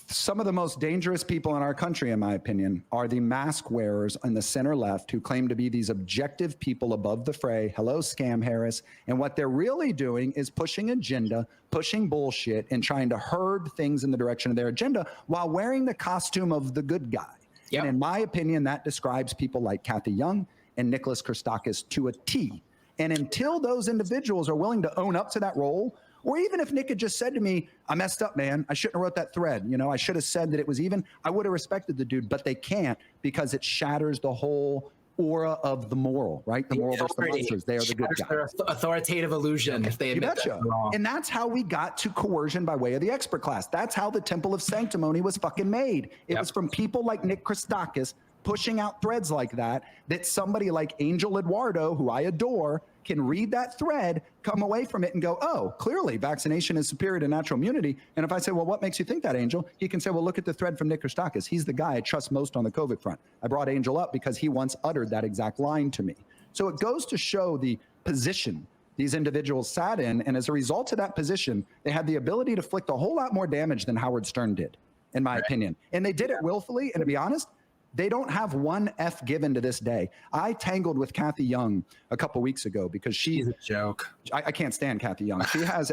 some of the most dangerous people in our country, in my opinion, are the mask wearers on the center left who claim to be these objective people above the fray. Hello, Scam Harris. And what they're really doing is pushing agenda, pushing bullshit, and trying to herd things in the direction of their agenda while wearing the costume of the good guy. Yep. And in my opinion, that describes people like Kathy Young and Nicholas Christakis to a T. And until those individuals are willing to own up to that role, or even if Nick had just said to me, I messed up, man. I shouldn't have wrote that thread. You know, I should have said that it was even. I would have respected the dude, but they can't because it shatters the whole aura of the moral, right? The moral versus the monsters. They are the good guys. Their authoritative illusion if they admit that wrong. And that's how we got to coercion by way of the expert class. That's how the Temple of Sanctimony was fucking made. It was from people like Nick Christakis pushing out threads like that somebody like Angel Eduardo, who I adore, can read that thread, come away from it and go, oh, clearly vaccination is superior to natural immunity. And if I say, well, what makes you think that, Angel? He can say, well, look at the thread from Nick Christakis. He's the guy I trust most on the COVID front. I brought Angel up because he once uttered that exact line to me. So it goes to show the position these individuals sat in. And as a result of that position, they had the ability to inflict a whole lot more damage than Howard Stern did, in my opinion. And they did it willfully. And to be honest, they don't have one F given to this day. I tangled with Kathy Young a couple weeks ago because she's a joke. I can't stand Kathy Young. She has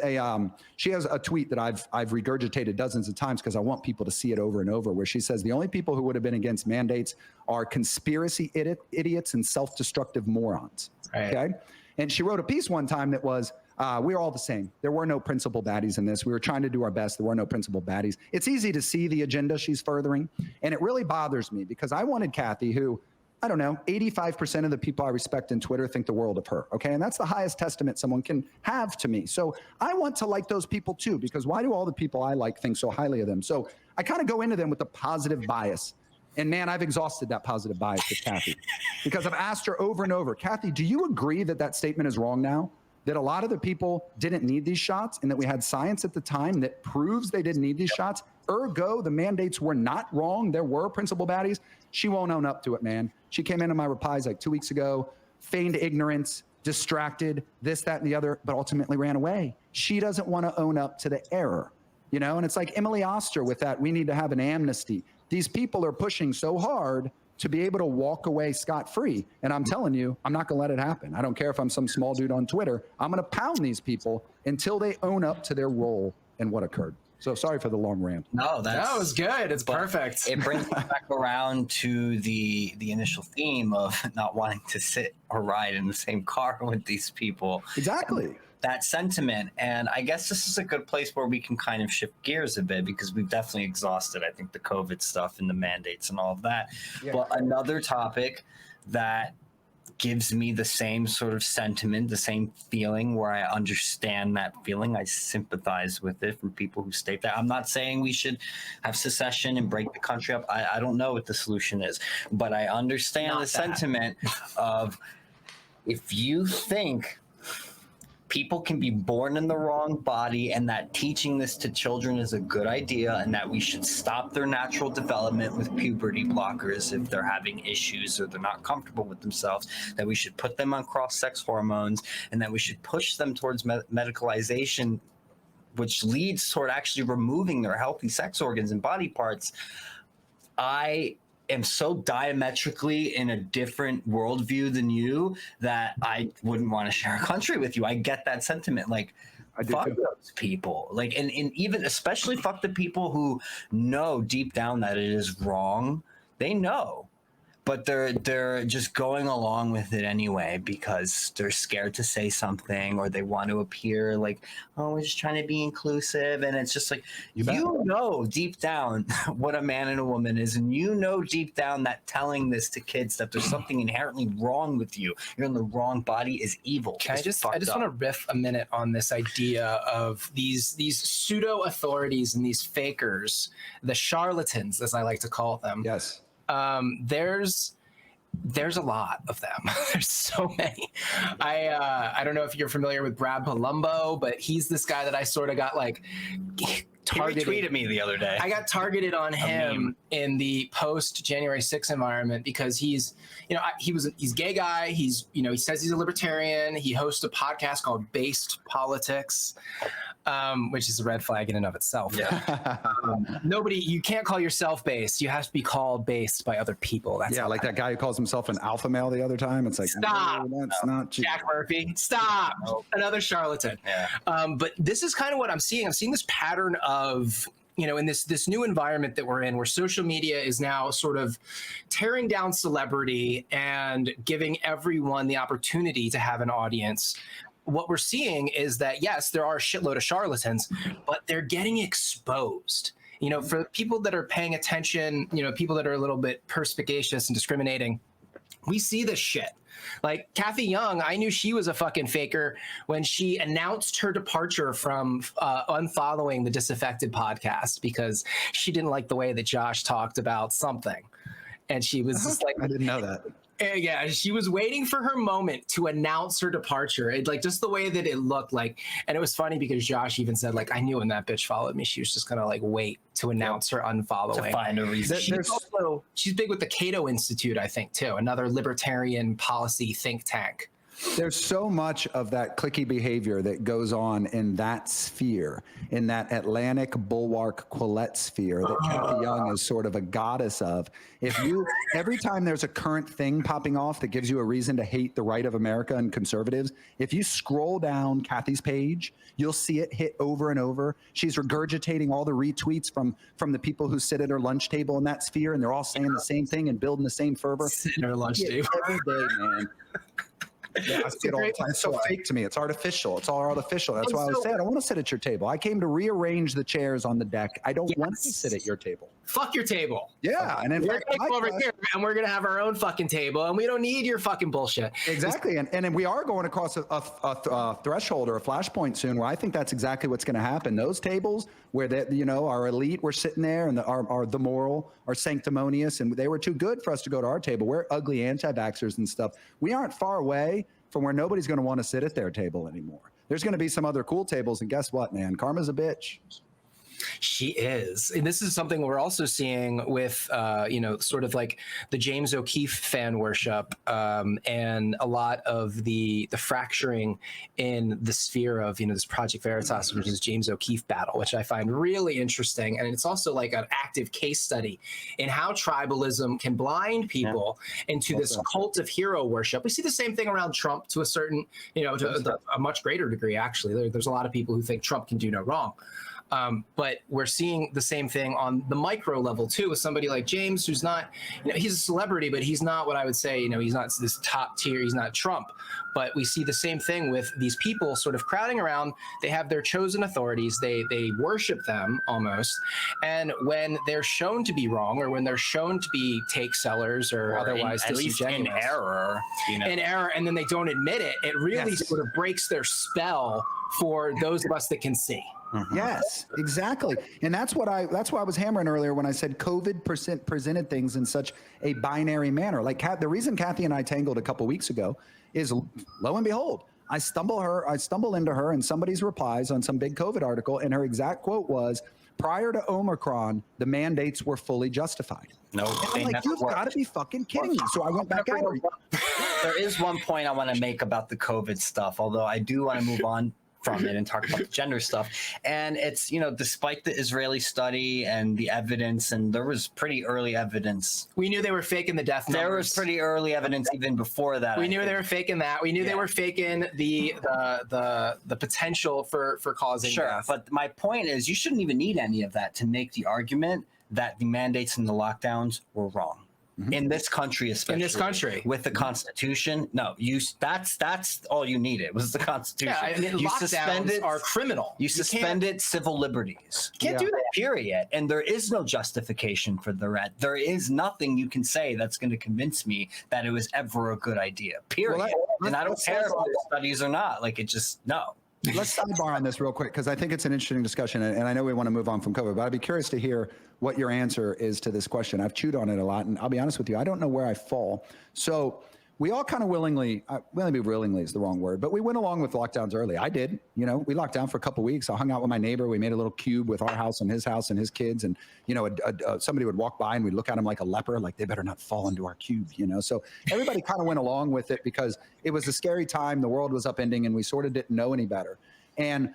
a tweet that I've regurgitated dozens of times because I want people to see it over and over, where she says the only people who would have been against mandates are conspiracy idiots and self-destructive morons. Right. Okay. And she wrote a piece one time that was, we're all the same. There were no principal baddies in this. We were trying to do our best. There were no principal baddies. It's easy to see the agenda she's furthering. And it really bothers me because I wanted Kathy, who, I don't know, 85% of the people I respect in Twitter think the world of her. Okay. And that's the highest testament someone can have to me. So I want to like those people too, because why do all the people I like think so highly of them? So I kind of go into them with a positive bias. And man, I've exhausted that positive bias with Kathy because I've asked her over and over, Kathy, do you agree that that statement is wrong now? That a lot of the people didn't need these shots and that we had science at the time that proves they didn't need these shots. Ergo, the mandates were not wrong. There were principal baddies. She won't own up to it, man. She came into my replies like 2 weeks ago, feigned ignorance, distracted, this, that, and the other, but ultimately ran away. She doesn't want to own up to the error, you know? And it's like Emily Oster with that, we need to have an amnesty. These people are pushing so hard to be able to walk away scot-free. And I'm telling you, I'm not going to let it happen. I don't care if I'm some small dude on Twitter. I'm going to pound these people until they own up to their role and what occurred. So sorry for the long rant. No, that was good. It's perfect. It brings me back around to the initial theme of not wanting to sit or ride in the same car with these people. Exactly. That sentiment. And I guess this is a good place where we can kind of shift gears a bit because we've definitely exhausted, I think, the COVID stuff and the mandates and all of that. Yeah. But another topic that gives me the same sort of sentiment, the same feeling where I understand that feeling. I sympathize with it from people who state that. I'm not saying we should have secession and break the country up. I don't know what the solution is, but I understand sentiment of if you think people can be born in the wrong body, and that teaching this to children is a good idea, and that we should stop their natural development with puberty blockers if they're having issues or they're not comfortable with themselves, that we should put them on cross-sex hormones, and that we should push them towards medicalization, which leads toward actually removing their healthy sex organs and body parts. I am so diametrically in a different worldview than you that I wouldn't want to share a country with you. I get that sentiment. Like, fuck those people. Like, and even especially fuck the people who know deep down that it is wrong. They know, but they're just going along with it anyway because they're scared to say something, or they want to appear like, oh, we're just trying to be inclusive. And it's just like, you know deep down what a man and a woman is, and you know deep down that telling this to kids that there's something inherently wrong with you, you're in the wrong body, is evil. I just want to riff a minute on this idea of these pseudo authorities and these fakers, the charlatans, as I like to call them. Yes. There's a lot of them. There's so many. I don't know if you're familiar with Brad Palumbo, but he's this guy that I sort of got like targeted. He retweeted me the other day. I got targeted on him in the post January 6th environment because he's a gay guy. He says he's a libertarian. He hosts a podcast called Based Politics, which is a red flag in and of itself. Yeah. You can't call yourself based. You have to be called based by other people. That's like that guy who calls himself an alpha male the other time. It's like, stop. No, that's not Jack Murphy. Stop. Nope. Another charlatan. Yeah. But this is kind of what I'm seeing. I'm seeing this pattern of, in this new environment that we're in, where social media is now sort of tearing down celebrity and giving everyone the opportunity to have an audience. What we're seeing is that, yes, there are a shitload of charlatans, but they're getting exposed. For people that are paying attention, people that are a little bit perspicacious and discriminating, we see this shit. Like Kathy Young, I knew she was a fucking faker when she announced her departure from unfollowing the Disaffected podcast because she didn't like the way that Josh talked about something. And she was just like, I didn't know that. Yeah, she was waiting for her moment to announce her departure. It just the way that it looked like. And it was funny because Josh even said, like, I knew when that bitch followed me, she was just gonna wait to announce her unfollowing. To find a reason. She's big with the Cato Institute, I think, too, another libertarian policy think tank. There's so much of that cliquey behavior that goes on in that sphere, in that Atlantic bulwark Quillette sphere that Kathy Young is sort of a goddess of. Every time there's a current thing popping off that gives you a reason to hate the right of America and conservatives, if you scroll down Kathy's page, you'll see it hit over and over. She's regurgitating all the retweets from the people who sit at her lunch table in that sphere, and they're all saying the same thing and building the same fervor. Sit at her lunch table every day, man. Yeah, I see it all the time. It's so fake to me. It's artificial. It's all artificial. That's why I was saying I don't want to sit at your table. I came to rearrange the chairs on the deck. I don't want to sit at your table. Fuck your table. Yeah, and in fact, we're gonna come over here and we're gonna have our own fucking table, and we don't need your fucking bullshit. Exactly, and we are going across a threshold or a flashpoint soon, where I think that's exactly what's going to happen. Those tables where our elite were sitting there, and are the moral, are sanctimonious, and they were too good for us to go to our table. We're ugly anti-vaxxers and stuff. We aren't far away from where nobody's going to want to sit at their table anymore. There's going to be some other cool tables, and guess what, man? Karma's a bitch. She is. And this is something we're also seeing with, sort of like the James O'Keefe fan worship and a lot of the fracturing in the sphere of, this Project Veritas versus James O'Keefe battle, which I find really interesting. And it's also like an active case study in how tribalism can blind people into this cult of hero worship. We see the same thing around Trump to a certain, to a much greater degree, actually. There's a lot of people who think Trump can do no wrong. But we're seeing the same thing on the micro level too, with somebody like James, who's not, he's a celebrity, but he's not what I would say, he's not this top tier, he's not Trump. But we see the same thing with these people sort of crowding around. They have their chosen authorities. They worship them almost. And when they're shown to be wrong, or when they're shown to be take sellers or otherwise at least in error, in error, and then they don't admit it, it really sort of breaks their spell for those of us that can see. Yes, exactly. And that's why I was hammering earlier when I said COVID presented things in such a binary manner. Like the reason Kathy and I tangled a couple weeks ago is, lo and behold, I stumble into her in somebody's replies on some big COVID article, and her exact quote was, prior to Omicron, the mandates were fully justified. No, I'm like, you've got to be fucking kidding me. So I went back at her. There is one point I want to make about the COVID stuff, although I do want to move on from it and talk about the gender stuff. And it's, despite the Israeli study and the evidence, and there was pretty early evidence. We knew they were faking the death numbers. There was pretty early evidence even before that. We knew they were faking that. We knew they were faking the potential for causing death. But my point is, you shouldn't even need any of that to make the argument that the mandates and the lockdowns were wrong. In this country, especially. In this country. With the Constitution. No, that's all you needed was the Constitution. Yeah, I mean, you lockdowns are criminal. You suspended civil liberties. Can't do that. Period. And there is no justification for the red. There is nothing you can say that's going to convince me that it was ever a good idea. Period. Well, and I don't care if there's studies or not. Like, it just, no. Let's sidebar on this real quick, because I think it's an interesting discussion, and I know we want to move on from COVID, but I'd be curious to hear what your answer is to this question. I've chewed on it a lot, and I'll be honest with you, I don't know where I fall. So we all kind of willingly is the wrong word, but we went along with lockdowns early. I did. We locked down for a couple of weeks. I hung out with my neighbor. We made a little cube with our house and his kids, and somebody would walk by and we'd look at him like a leper, like they better not fall into our cube. So everybody kind of went along with it because it was a scary time. The world was upending, and we sort of didn't know any better. And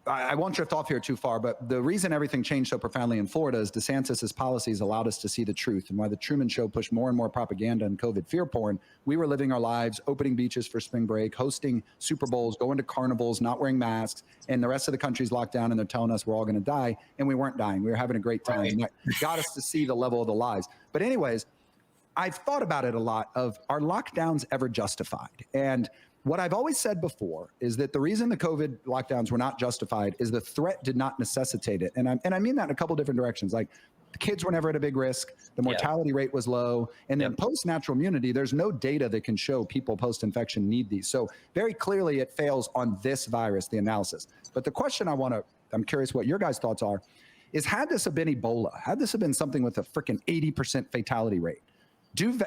I won't drift off here too far, but the reason everything changed so profoundly in Florida is DeSantis's policies allowed us to see the truth. And while the Truman Show pushed more and more propaganda and COVID fear porn, we were living our lives, opening beaches for spring break, hosting Super Bowls, going to carnivals, not wearing masks, and the rest of the country's locked down and they're telling us we're all going to die, and we weren't dying. We were having a great time. Right. And that got us to see the level of the lies. But anyways, I've thought about it a lot of, are lockdowns ever justified? And what I've always said before is that the reason the COVID lockdowns were not justified is the threat did not necessitate it. And I mean that in a couple different directions. Like, the kids were never at a big risk. The mortality rate was low. And then post-natural immunity, there's no data that can show people post-infection need these. So very clearly it fails on this virus, the analysis. But the question I'm curious what your guys' thoughts are, is had this have been Ebola, had this have been something with a freaking 80% fatality rate,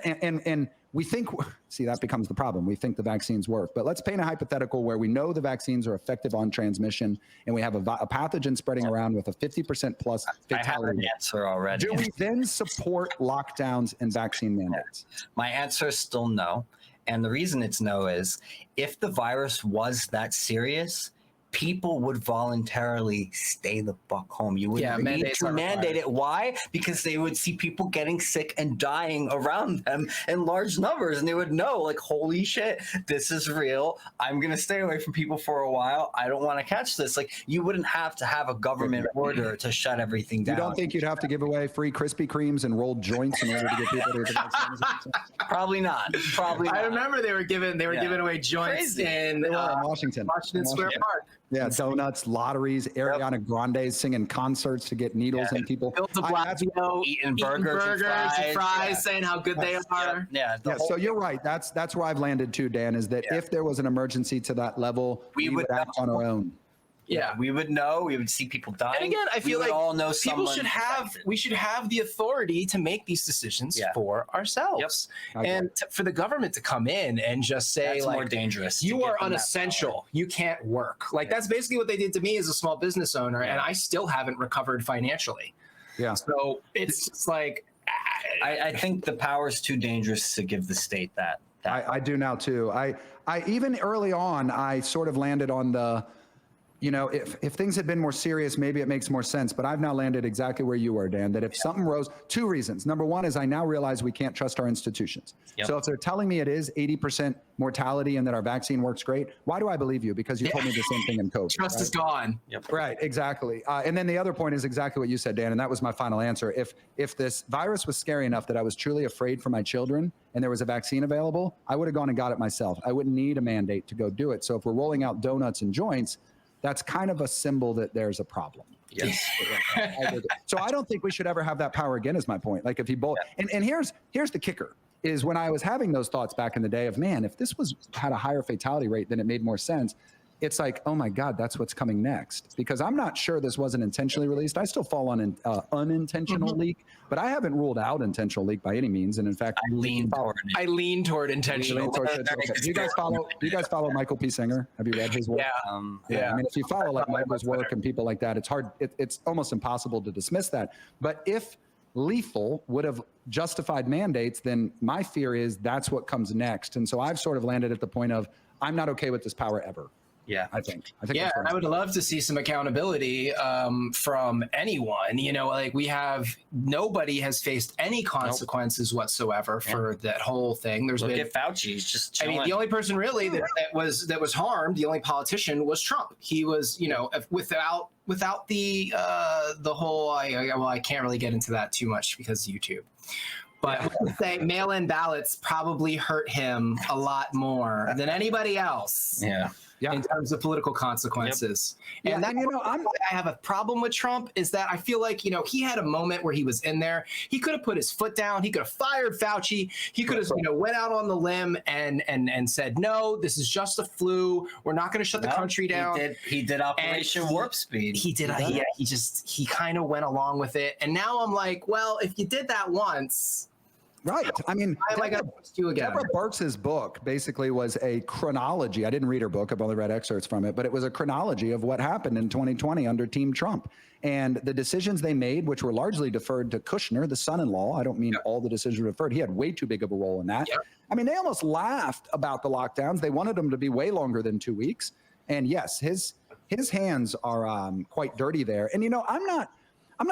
and we think, see, that becomes the problem. We think the vaccines work, but let's paint a hypothetical where we know the vaccines are effective on transmission, and we have a pathogen spreading around with a 50% plus fatality. I have an answer already. Do we then support lockdowns and vaccine mandates? My answer is still no. And the reason it's no is, if the virus was that serious, people would voluntarily stay the fuck home. You would need to mandate it. Why? Because they would see people getting sick and dying around them in large numbers, and they would know, like, holy shit, this is real. I'm going to stay away from people for a while. I don't want to catch this. Like, you wouldn't have to have a government order to shut everything down. You don't think you'd have to give away free Krispy Kremes and rolled joints in order to get people to get the vaccine? Probably not. Probably not. I remember they were giving away joints in Washington Square Park. Yeah, donuts, lotteries, Ariana Grande singing concerts to get needles in people. Bill de Blasio eating burgers and fries, saying how good they are. So you're right. That's where I've landed too, Dan, is that if there was an emergency to that level, we would act on our own. Yeah, we would know. We would see people dying. And again, I feel like all know people should have. We should have the authority to make these decisions for ourselves. And for the government to come in and just say, that's more dangerous. You are unessential. You can't work. Like, that's basically what they did to me as a small business owner, and I still haven't recovered financially. Yeah. So it's just like, I think the power is too dangerous to give the state that. I do now too. I even early on, I sort of landed on the, if things had been more serious, maybe it makes more sense. But I've now landed exactly where you were, Dan, that if something rose, two reasons. Number one is I now realize we can't trust our institutions. So if they're telling me it is 80% mortality and that our vaccine works great, why do I believe you? Because you told me the same thing in COVID. Trust is gone. Right, exactly. And then the other point is exactly what you said, Dan, and that was my final answer. If this virus was scary enough that I was truly afraid for my children and there was a vaccine available, I would have gone and got it myself. I wouldn't need a mandate to go do it. So if we're rolling out donuts and joints, that's kind of a symbol that there's a problem. Yes. So I don't think we should ever have that power again, is my point. Like, if you both, and here's the kicker, is when I was having those thoughts back in the day of, man, if this had a higher fatality rate, then it made more sense. it's like, oh my God, that's what's coming next. Because I'm not sure this wasn't intentionally released. I still fall on an unintentional leak, but I haven't ruled out intentional leak by any means. And in fact, I lean toward it. I lean toward intentional. okay. Do you guys follow Michael P. Singer? Have you read his work? Yeah. I mean, if you follow like Michael's work and people like that, it's hard. It's almost impossible to dismiss that. But if lethal would have justified mandates, then my fear is that's what comes next. And so I've sort of landed at the point of I'm not okay with this power ever. Yeah, I think. Yeah, I would love to see some accountability from anyone. You know, like nobody has faced any consequences whatsoever for that whole thing. Look at Fauci. He's just chilling. I mean, the only person really that was harmed, the only politician was Trump. He was, you know, without the whole. I can't really get into that too much because of YouTube. But say mail-in ballots probably hurt him a lot more than anybody else. Yeah. In terms of political consequences. Yep. And that, you know, I have a problem with Trump is that I feel like, you know, he had a moment where he was in there. He could have put his foot down. He could have fired Fauci. He could have, you know, went out on the limb and said, no, this is just a flu. We're not going to shut the country down. He did Operation Warp Speed. He did. He kind of went along with it. And now I'm like, well, if you did that once. Right. I mean, why am I going to post you again? Deborah Birx's book basically was a chronology. I didn't read her book. I've only read excerpts from it, but it was a chronology of what happened in 2020 under Team Trump. And the decisions they made, which were largely deferred to Kushner, the son-in-law. I don't mean all the decisions were deferred. He had way too big of a role in that. I mean, they almost laughed about the lockdowns. They wanted them to be way longer than 2 weeks. And yes, his hands are quite dirty there. And, you know, I'm not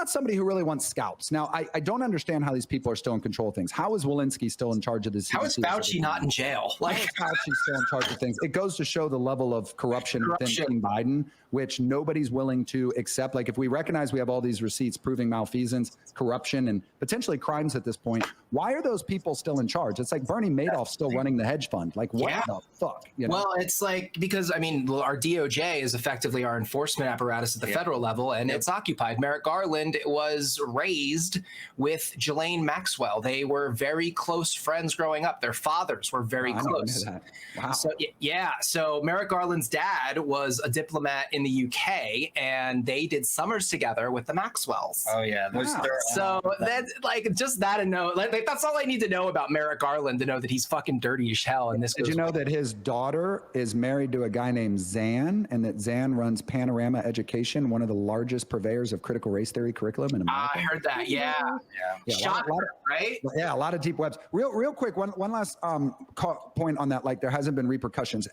somebody who really wants scalps. Now, I don't understand how these people are still in control of things. How is Walensky still in charge of this? How is Fauci not in jail? How is Fauci still in charge of things? It goes to show the level of corruption within Team Biden, which nobody's willing to accept. Like, if we recognize we have all these receipts proving malfeasance, corruption, and potentially crimes at this point, why are those people still in charge? It's like Bernie Madoff still running the hedge fund. Like, what the fuck? You know? Well, it's like, because, I mean, our DOJ is effectively our enforcement apparatus at the federal level, and it's occupied. Merrick Garland was raised with Ghislaine Maxwell. They were very close friends growing up. Their fathers were very close. Wow. So Merrick Garland's dad was a diplomat in the UK, and they did summers together with the Maxwells. Oh yeah. So that's like just that to know. Like that's all I need to know about Merrick Garland to know that he's fucking dirty as hell. And this. Did you know that his daughter is married to a guy named Zan, and that Zan runs Panorama Education, one of the largest purveyors of critical race theory curriculum in America? I heard that. Yeah. Shocker, right? Yeah, a lot of deep webs. Real quick, one last point on that. Like, there hasn't been repercussions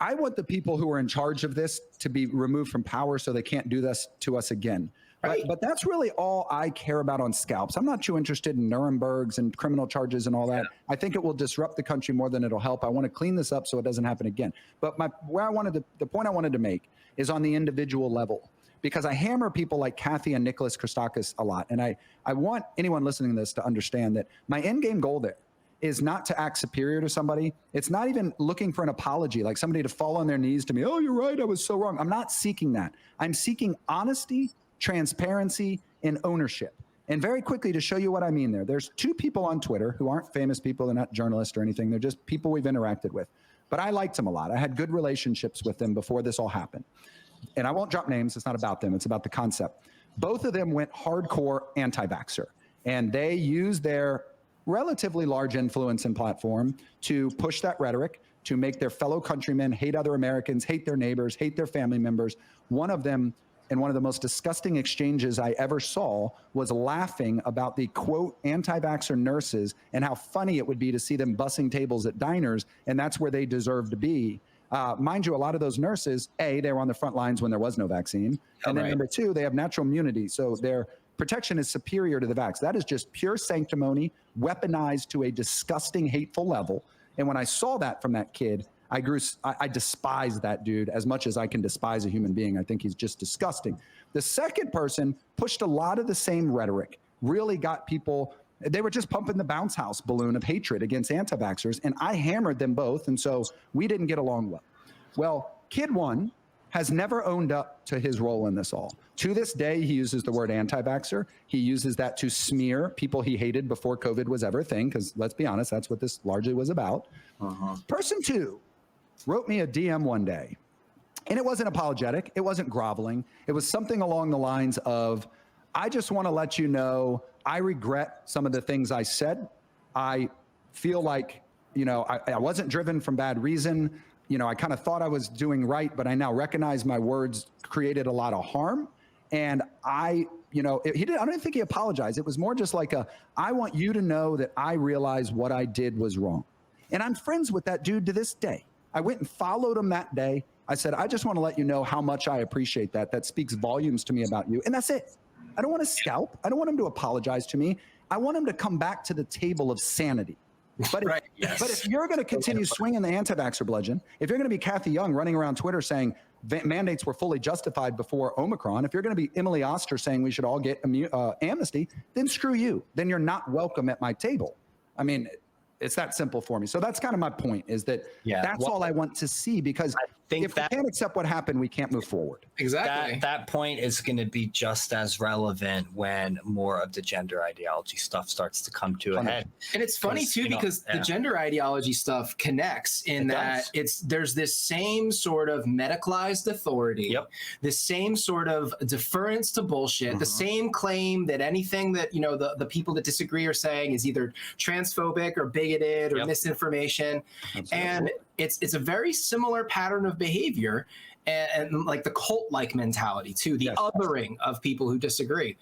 I want the people who are in charge of this to be removed from power so they can't do this to us again. Right. But that's really all I care about on scalps. I'm not too interested in Nurembergs and criminal charges and all that. I think it will disrupt the country more than it'll help. I want to clean this up so it doesn't happen again. But the point I wanted to make is on the individual level, because I hammer people like Kathy and Nicholas Christakis a lot. And I want anyone listening to this to understand that my end game goal there is not to act superior to somebody. It's not even looking for an apology, like somebody to fall on their knees to me. Oh, you're right. I was so wrong. I'm not seeking that. I'm seeking honesty, transparency, and ownership. And very quickly, to show you what I mean there's two people on Twitter who aren't famous people. They're not journalists or anything. They're just people we've interacted with. But I liked them a lot. I had good relationships with them before this all happened. And I won't drop names. It's not about them. It's about the concept. Both of them went hardcore anti-vaxxer. And they used their relatively large influence and platform to push that rhetoric, to make their fellow countrymen hate other Americans, hate their neighbors, hate their family members. One of them, in one of the most disgusting exchanges I ever saw, was laughing about the, quote, anti-vaxxer nurses and how funny it would be to see them bussing tables at diners, and that's where they deserve to be. Mind you, a lot of those nurses, A, they were on the front lines when there was no vaccine. And then number two, they have natural immunity. So their protection is superior to the vax. That is just pure sanctimony, weaponized to a disgusting, hateful level. And when I saw that from that kid, I despise that dude as much as I can despise a human being. I think he's just disgusting. The second person pushed a lot of the same rhetoric, really got people, they were just pumping the bounce house balloon of hatred against anti-vaxxers, and I hammered them both, and so we didn't get along well. Well, kid one has never owned up to his role in this all. To this day, he uses the word anti-vaxxer. He uses that to smear people he hated before COVID was ever a thing, because let's be honest, that's what this largely was about. Person two wrote me a DM one day. And it wasn't apologetic. It wasn't groveling. It was something along the lines of, I just want to let you know, I regret some of the things I said. I feel like, I wasn't driven from bad reason. I kind of thought I was doing right, but I now recognize my words created a lot of harm. And I don't think he apologized. It was more just like I want you to know that I realize what I did was wrong. And I'm friends with that dude to this day. I went and followed him that day. I said, I just want to let you know how much I appreciate that. That speaks volumes to me about you. And that's it. I don't want to scalp. I don't want him to apologize to me. I want him to come back to the table of sanity. But if, but if you're going to continue swinging the anti-vaxxer bludgeon, if you're going to be Kathy Young running around Twitter saying mandates were fully justified before Omicron, if you're going to be Emily Oster saying we should all get amnesty, then screw you. Then you're not welcome at my table. I mean, it's that simple for me. So that's kind of my point, is that that's all I want to see, because if we can't accept what happened, we can't move forward. Exactly. That point is going to be just as relevant when more of the gender ideology stuff starts to come to a head. And it's funny too, because the gender ideology stuff connects in that there's this same sort of medicalized authority, this same sort of deference to bullshit, the same claim that anything that, the people that disagree are saying is either transphobic or bigoted or misinformation. And it's a very similar pattern of behavior, and like the cult-like mentality too, the othering of people who disagree.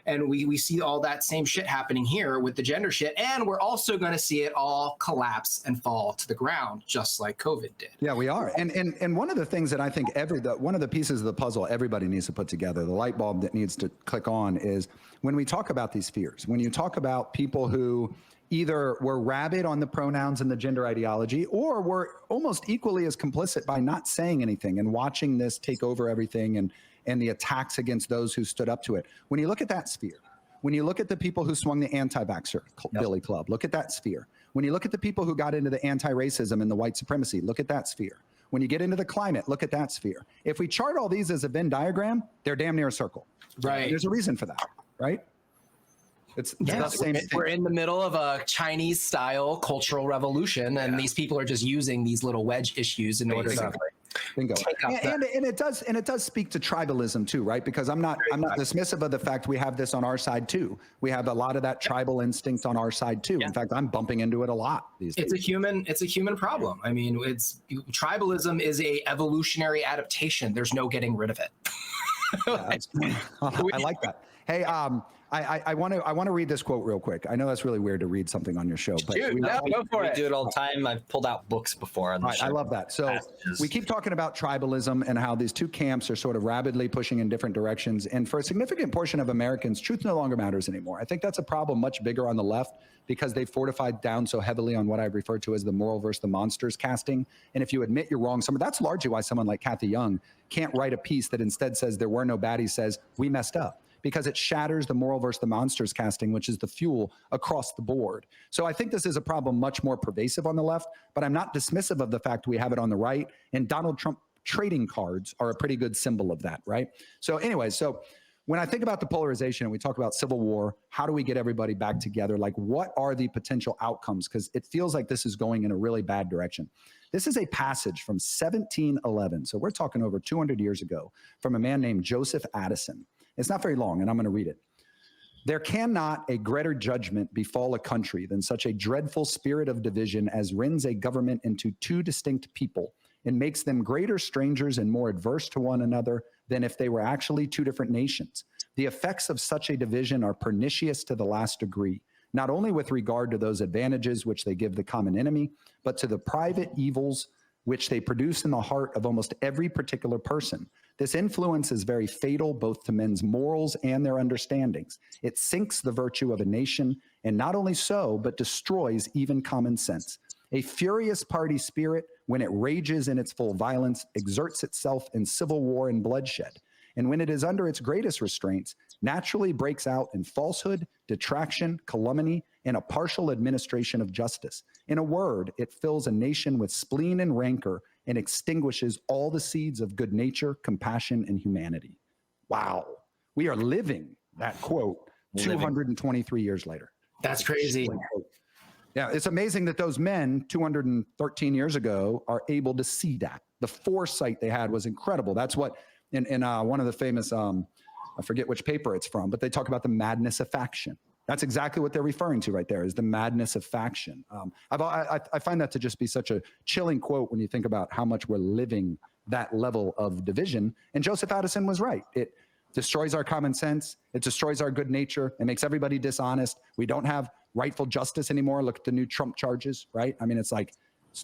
And we see all that same shit happening here with the gender shit, and we're also going to see it all collapse and fall to the ground, just like COVID did. Yeah, we are. And one of the things that I think one of the pieces of the puzzle everybody needs to put together, the light bulb that needs to click on, is when we talk about these fears, when you talk about people who either were rabid on the pronouns and the gender ideology, or were almost equally as complicit by not saying anything and watching this take over everything, and the attacks against those who stood up to it. When you look at that sphere, when you look at the people who swung the anti-vaxxer Billy Club, look at that sphere. When you look at the people who got into the anti-racism and the white supremacy, look at that sphere. When you get into the climate, look at that sphere. If we chart all these as a Venn diagram, they're damn near a circle. Right. There's a reason for that, right? It's the same thing. We're in the middle of a Chinese style cultural revolution, and these people are just using these little wedge issues in order to Bingo. And it does speak to tribalism too, right? Because I'm not dismissive of the fact we have this on our side too. We have a lot of that tribal instinct on our side too. In fact, I'm bumping into it a lot these days. It's a human problem. I mean, tribalism is a evolutionary adaptation. There's no getting rid of it. I like that. Hey, I want to read this quote real quick. I know that's really weird to read something on your show, but go for it. We do it all the time. I've pulled out books before on the show. I love that. So we keep talking about tribalism and how these two camps are sort of rapidly pushing in different directions. And for a significant portion of Americans, truth no longer matters anymore. I think that's a problem much bigger on the left, because they've fortified down so heavily on what I refer to as the moral versus the monsters casting. And if you admit you're wrong, that's largely why someone like Kathy Young can't write a piece that instead says there were no baddies, says we messed up, because it shatters the moral versus the monsters casting, which is the fuel across the board. So I think this is a problem much more pervasive on the left, but I'm not dismissive of the fact we have it on the right, and Donald Trump trading cards are a pretty good symbol of that, right? So anyways, when I think about the polarization and we talk about civil war, how do we get everybody back together? Like, what are the potential outcomes? Because it feels like this is going in a really bad direction. This is a passage from 1711. So we're talking over 200 years ago, from a man named Joseph Addison. It's not very long, and I'm going to read it. There cannot a greater judgment befall a country than such a dreadful spirit of division as rends a government into two distinct people, and makes them greater strangers and more adverse to one another than if they were actually two different nations. The effects of such a division are pernicious to the last degree, not only with regard to those advantages which they give the common enemy, but to the private evils which they produce in the heart of almost every particular person. This influence is very fatal both to men's morals and their understandings. It sinks the virtue of a nation, and not only so, but destroys even common sense. A furious party spirit, when it rages in its full violence, exerts itself in civil war and bloodshed, and when it is under its greatest restraints, naturally breaks out in falsehood, detraction, calumny, and a partial administration of justice. In a word, it fills a nation with spleen and rancor, and extinguishes all the seeds of good nature, compassion, and humanity. Wow. We are living that quote 223 years later. That's crazy. Yeah, it's amazing that those men 213 years ago are able to see that. The foresight they had was incredible. That's what in one of the famous, I forget which paper it's from, but they talk about the madness of faction. That's exactly what they're referring to right there, is the madness of faction. I find that to just be such a chilling quote when you think about how much we're living that level of division. And Joseph Addison was right. It destroys our common sense. It destroys our good nature. It makes everybody dishonest. We don't have rightful justice anymore. Look at the new Trump charges, right? I mean, it's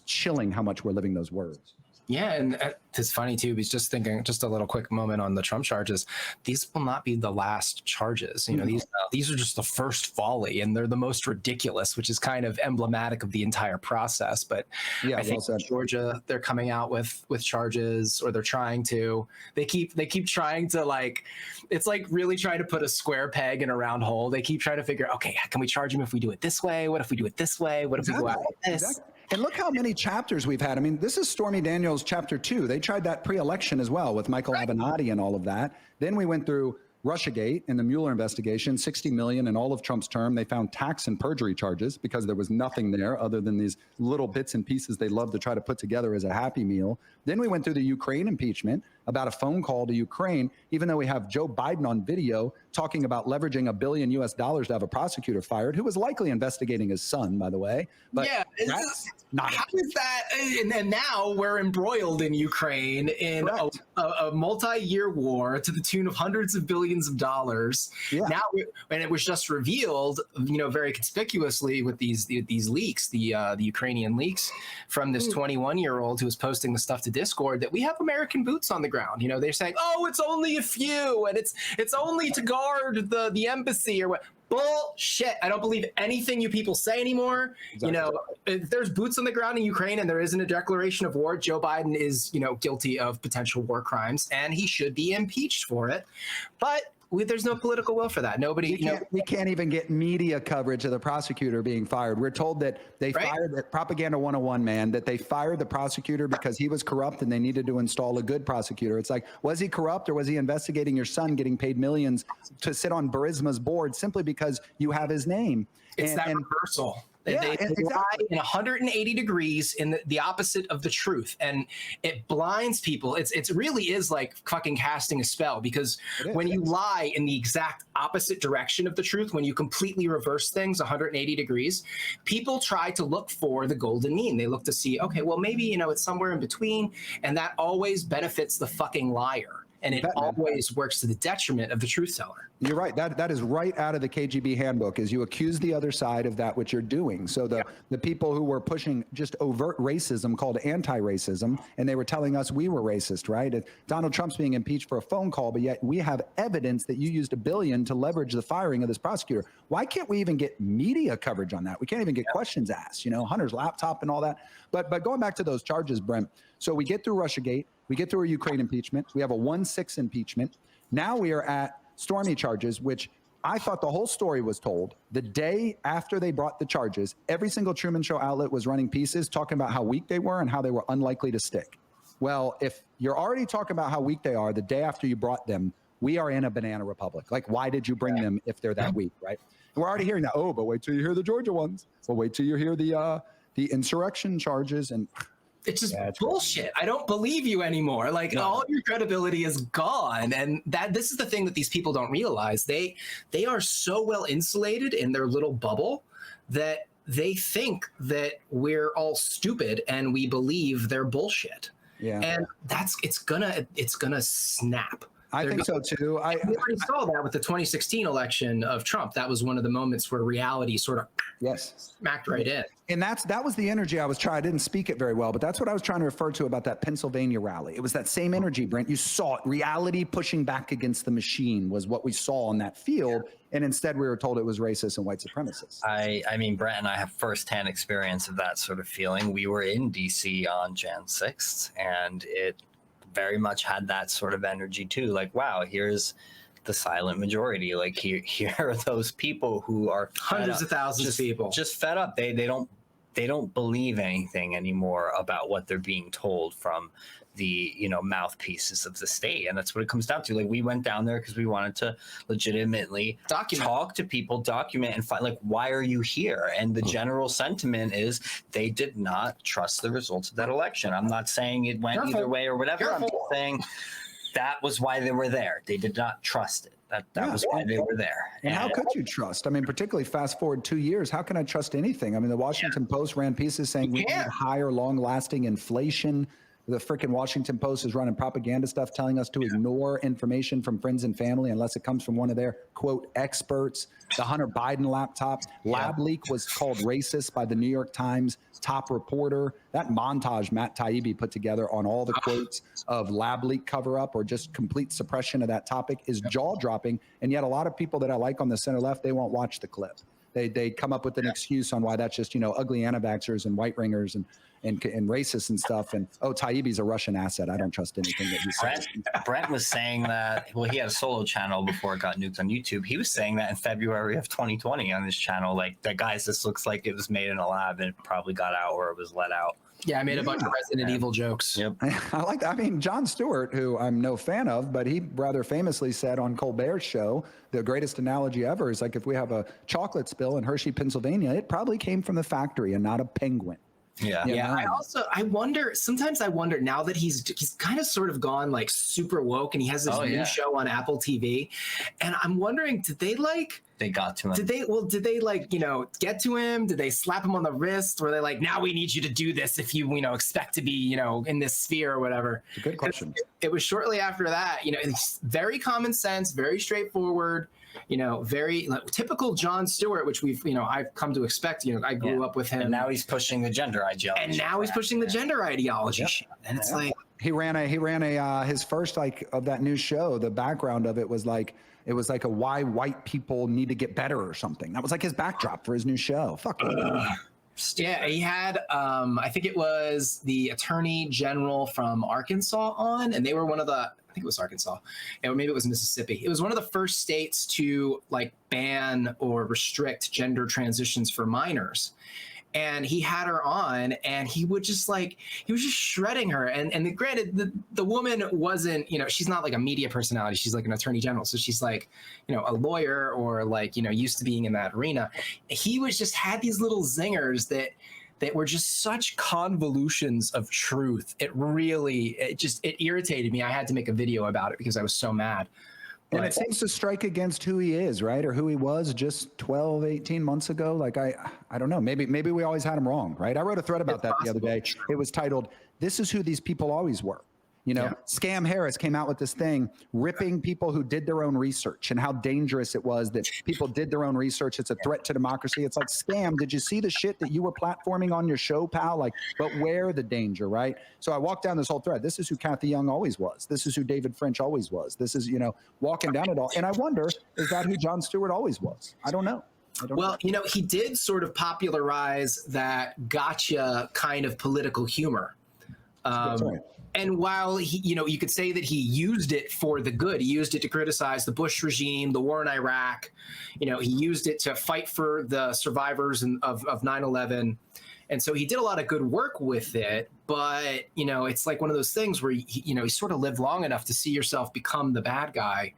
chilling how much we're living those words. Yeah, and it's funny too, because just thinking, just a little quick moment on the Trump charges. These will not be the last charges. You know, these are just the first volley, and they're the most ridiculous, which is kind of emblematic of the entire process. But yeah, I think in Georgia, they're coming out with charges, or they're trying to. They keep trying to, like, it's like really trying to put a square peg in a round hole. They keep trying to figure, okay, can we charge him if we do it this way? What if we do it this way? What if we go out like this? Exactly. And look how many chapters we've had. I mean, this is Stormy Daniels' chapter 2. They tried that pre-election as well with Michael Avenatti and all of that. Then we went through Russiagate and the Mueller investigation, $60 million in all of Trump's term. They found tax and perjury charges because there was nothing there other than these little bits and pieces they love to try to put together as a happy meal. Then we went through the Ukraine impeachment about a phone call to Ukraine, even though we have Joe Biden on video talking about leveraging $1 billion to have a prosecutor fired, who was likely investigating his son, by the way. But yeah, how is that? And now we're embroiled in Ukraine in a multi-year war to the tune of hundreds of billions of dollars. Yeah. Now, and it was just revealed, very conspicuously with these leaks, the Ukrainian leaks from this 21-year-old who was posting the stuff to Discord, that we have American boots on the ground. They're saying, oh, it's only a few, and it's only to guard the embassy or what. Bullshit. I don't believe anything you people say anymore. Exactly. If there's boots on the ground in Ukraine and there isn't a declaration of war, Joe Biden is, guilty of potential war crimes, and he should be impeached for it. But there's no political will for that. Nobody, we can't even get media coverage of the prosecutor being fired. We're told that they fired that Propaganda 101 man, that they fired the prosecutor because he was corrupt and they needed to install a good prosecutor. It's like, was he corrupt, or was he investigating your son getting paid millions to sit on Burisma's board simply because you have his name? It's that reversal. They lie in 180 degrees in the opposite of the truth, and it blinds people. It really is like fucking casting a spell, because when you lie in the exact opposite direction of the truth, when you completely reverse things 180 degrees, people try to look for the golden mean. They look to see, okay, well, maybe, it's somewhere in between, and that always benefits the fucking liar. And it always works to the detriment of the truth teller. You're right. That is right out of the KGB handbook, is you accuse the other side of that which you're doing. So the people who were pushing just overt racism called anti-racism, and they were telling us we were racist, right? And Donald Trump's being impeached for a phone call, but yet we have evidence that you used $1 billion to leverage the firing of this prosecutor. Why can't we even get media coverage on that? We can't even get questions asked, Hunter's laptop and all that. But going back to those charges, Brent, so we get through Russiagate, we get through a Ukraine impeachment, we have a 1-6 impeachment. Now we are at Stormy charges, which I thought the whole story was told the day after they brought the charges. Every single Truman Show outlet was running pieces talking about how weak they were and how they were unlikely to stick. Well, if you're already talking about how weak they are the day after you brought them, we are in a banana republic. Like, why did you bring them if they're that weak, right? And we're already hearing that. Oh, but wait till you hear the Georgia ones. Well, wait till you hear the insurrection charges. And it's just bullshit. I don't believe you anymore. Like, all your credibility is gone. And this is the thing that these people don't realize. They are so well insulated in their little bubble that they think that we're all stupid and we believe their bullshit. Yeah. And it's gonna snap. I think so too. We already saw that with the 2016 election of Trump. That was one of the moments where reality sort of smacked right in. And that was the energy I was trying. I didn't speak it very well, but that's what I was trying to refer to about that Pennsylvania rally. It was that same energy, Brent. You saw it. Reality pushing back against the machine was what we saw on that field. And instead we were told it was racist and white supremacists. I mean, Brent and I have firsthand experience of that sort of feeling. We were in DC on Jan 6th, and it very much had that sort of energy too. Like, wow, here's the silent majority. Like, here are those people who are hundreds of thousands of people just fed up. They don't believe anything anymore about what they're being told from the mouthpieces of the state, and that's what it comes down to. Like, we went down there because we wanted to legitimately talk to people, document, and find, like, why are you here? And the general sentiment is they did not trust the results of that election. I'm not saying it went either way or whatever. I'm just saying that was why they were there. They did not trust it. That was why they were there. And how could you trust? I mean, particularly fast forward 2 years, how can I trust anything? I mean, the Washington Post ran pieces saying we need higher, long-lasting inflation. The freaking Washington Post is running propaganda stuff telling us to ignore information from friends and family unless it comes from one of their, quote, experts. The Hunter Biden laptop lab leak was called racist by the New York Times top reporter. That montage Matt Taibbi put together on all the quotes of lab leak cover-up or just complete suppression of that topic is jaw-dropping. And yet a lot of people that I like on the center left, they won't watch the clip. They come up with an excuse on why that's just, ugly anti-vaxxers and white ringers and racists and stuff. And, Taibbi's a Russian asset. I don't trust anything that he says. Brent was saying that, well, he had a solo channel before it got nuked on YouTube. He was saying that in February of 2020 on his channel, like, that, guys, this looks like it was made in a lab and it probably got out or it was let out. Yeah, I made a bunch of Resident Evil jokes. Yep. I like that. I mean, Jon Stewart, who I'm no fan of, but he rather famously said on Colbert's show, the greatest analogy ever is like, if we have a chocolate spill in Hershey, Pennsylvania, it probably came from the factory and not a penguin. Yeah. I wonder, sometimes I wonder now that he's kind of sort of gone like super woke and he has this new show on Apple TV. And I'm wondering, they got to him. Did they like, get to him? Did they slap him on the wrist? Were they like, now we need you to do this if you, expect to be, in this sphere or whatever? It's a good question. It was shortly after that, it's very common sense, very straightforward, very typical Jon Stewart, which we've, I've come to expect. I grew up with him. And now he's pushing the gender ideology. And it's like he ran his first of that new show. The background of it was like a why white people need to get better or something. That was like his backdrop for his new show. Fuck. Yeah, he had I think it was the Attorney General from Arkansas on, and they were one of the, I think it was Arkansas, or maybe it was Mississippi. It was one of the first states to like ban or restrict gender transitions for minors. And he had her on, and he was just shredding her. And granted, the woman wasn't, she's not like a media personality. She's like an attorney general. So she's like, a lawyer or like, used to being in that arena. He was just had these little zingers that were just such convolutions of truth. It irritated me. I had to make a video about it because I was so mad. And it seems to strike against who he is, right? Or who he was just 12, 18 months ago. Like, I don't know. Maybe we always had him wrong, right? I wrote a thread about that the other day. It was titled, "This is who these people always were." Scam Harris came out with this thing ripping people who did their own research and how dangerous it was that people did their own research. It's a threat to democracy. It's like, Scam, did you see the shit that you were platforming on your show, pal? Like, but where the danger, right? So I walked down this whole thread. This is who Kathy Young always was. This is who David French always was. This is, walking down it all. And I wonder, is that who Jon Stewart always was? I don't know. He did sort of popularize that gotcha kind of political humor. That's right. And while he, you could say that he used it for the good, he used it to criticize the Bush regime, the war in Iraq. He used it to fight for the survivors of 9/11. And so he did a lot of good work with it. But, it's like one of those things where, he sort of lived long enough to see yourself become the bad guy.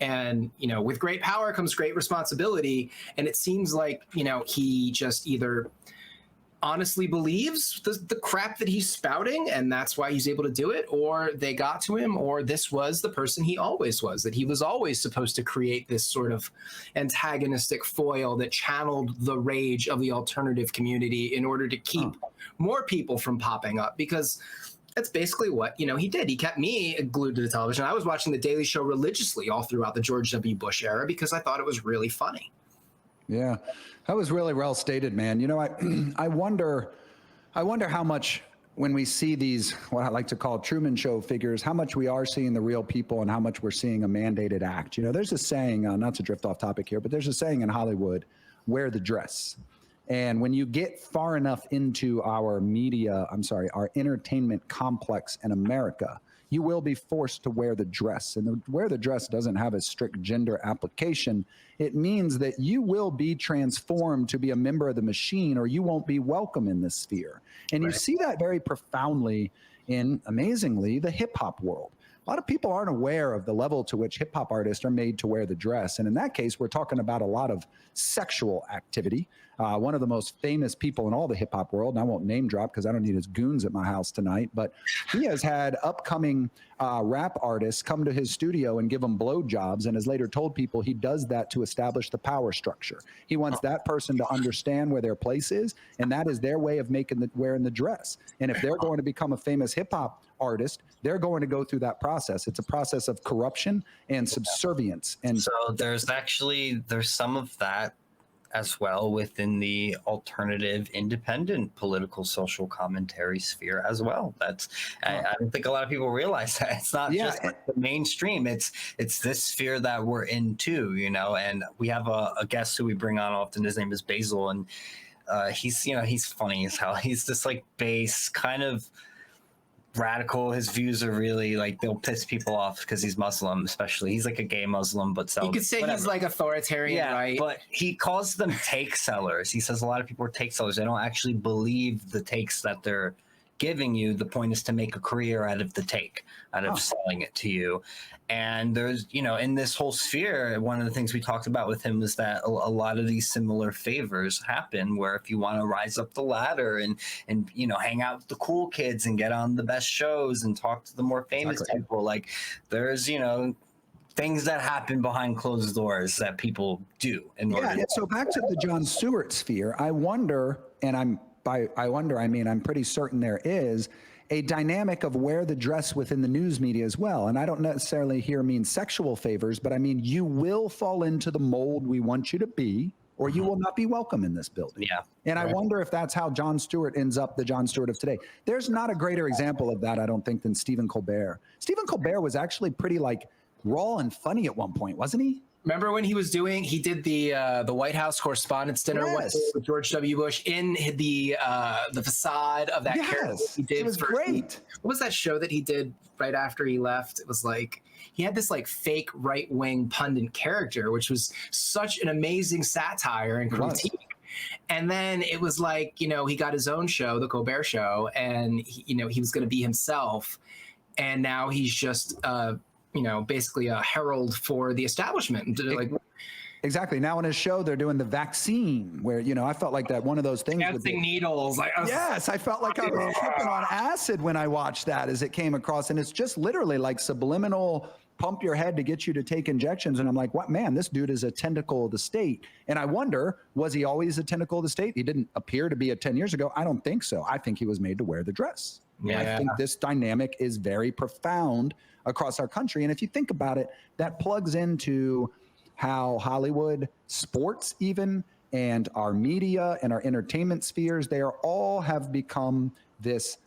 And, with great power comes great responsibility. And it seems like, he just either honestly believes the crap that he's spouting, and that's why he's able to do it, or they got to him, or this was the person he always was, that he was always supposed to create this sort of antagonistic foil that channeled the rage of the alternative community in order to keep more people from popping up, because that's basically what, he did. He kept me glued to the television. I was watching The Daily Show religiously all throughout the George W. Bush era because I thought it was really funny. Yeah, that was really well stated, man. I wonder how much, when we see these, what I like to call Truman Show figures, how much we are seeing the real people and how much we're seeing a mandated act. There's a saying, not to drift off topic here, but there's a saying in Hollywood, wear the dress. And when you get far enough into our our entertainment complex in America, you will be forced to wear the dress. And wear the dress doesn't have a strict gender application. It means that you will be transformed to be a member of the machine, or you won't be welcome in this sphere. And you see that very profoundly in, amazingly, the hip hop world. A lot of people aren't aware of the level to which hip hop artists are made to wear the dress. And in that case, we're talking about a lot of sexual activity. One of the most famous people in all the hip hop world, and I won't name drop because I don't need his goons at my house tonight, but he has had upcoming rap artists come to his studio and give him blowjobs, and has later told people he does that to establish the power structure. He wants that person to understand where their place is, and that is their way of wearing the dress. And if they're going to become a famous hip hop artist, they're going to go through that process. It's a process of corruption and subservience. And so there's some of that as well within the alternative, independent political social commentary sphere as well. I don't think a lot of people realize that it's not just like the mainstream. It's this sphere that we're in too, and we have a guest who we bring on often. His name is Basil, and he's funny as hell. He's this like base kind of radical. His views are really like, they'll piss people off because he's Muslim, especially. He's like a gay Muslim, but you could say he's like authoritarian, right? But he calls them take sellers. He says a lot of people are take sellers. They don't actually believe the takes that they're giving you. The point is to make a career out of the take, out of selling it to you. And there's, in this whole sphere, one of the things we talked about with him was that a lot of these similar favors happen where if you want to rise up the ladder and hang out with the cool kids and get on the best shows and talk to the more famous people, like there's, things that happen behind closed doors that people do. So back to the Jon Stewart sphere, I wonder, and I'm pretty certain there is a dynamic of wear the dress within the news media as well. And I don't necessarily here mean sexual favors, but I mean you will fall into the mold we want you to be, or you will not be welcome in this building. Yeah. And I wonder if that's how Jon Stewart ends up the Jon Stewart of today. There's not a greater example of that, I don't think, than Stephen Colbert. Stephen Colbert was actually pretty like raw and funny at one point, wasn't he? Remember when he did the White House Correspondents' Dinner with George W. Bush in the facade of that character he did. It was great. What was that show that he did right after he left? It was like he had this like fake right-wing pundit character, which was such an amazing satire and critique. And then it was like, he got his own show, the Colbert Show, and he was going to be himself, and now he's just basically a herald for the establishment. Exactly. Now on his show, they're doing the vaccine where, I felt like that one of those things. Dancing needles. I felt like I was tripping on acid when I watched that as it came across. And it's just literally like subliminal pump your head to get you to take injections. And I'm like, what, man, this dude is a tentacle of the state. And I wonder, was he always a tentacle of the state? He didn't appear to be it 10 years ago. I don't think so. I think he was made to wear the dress. Yeah. I think this dynamic is very profound across our country. And if you think about it, that plugs into how Hollywood, sports even, and our media and our entertainment spheres, they are all have become this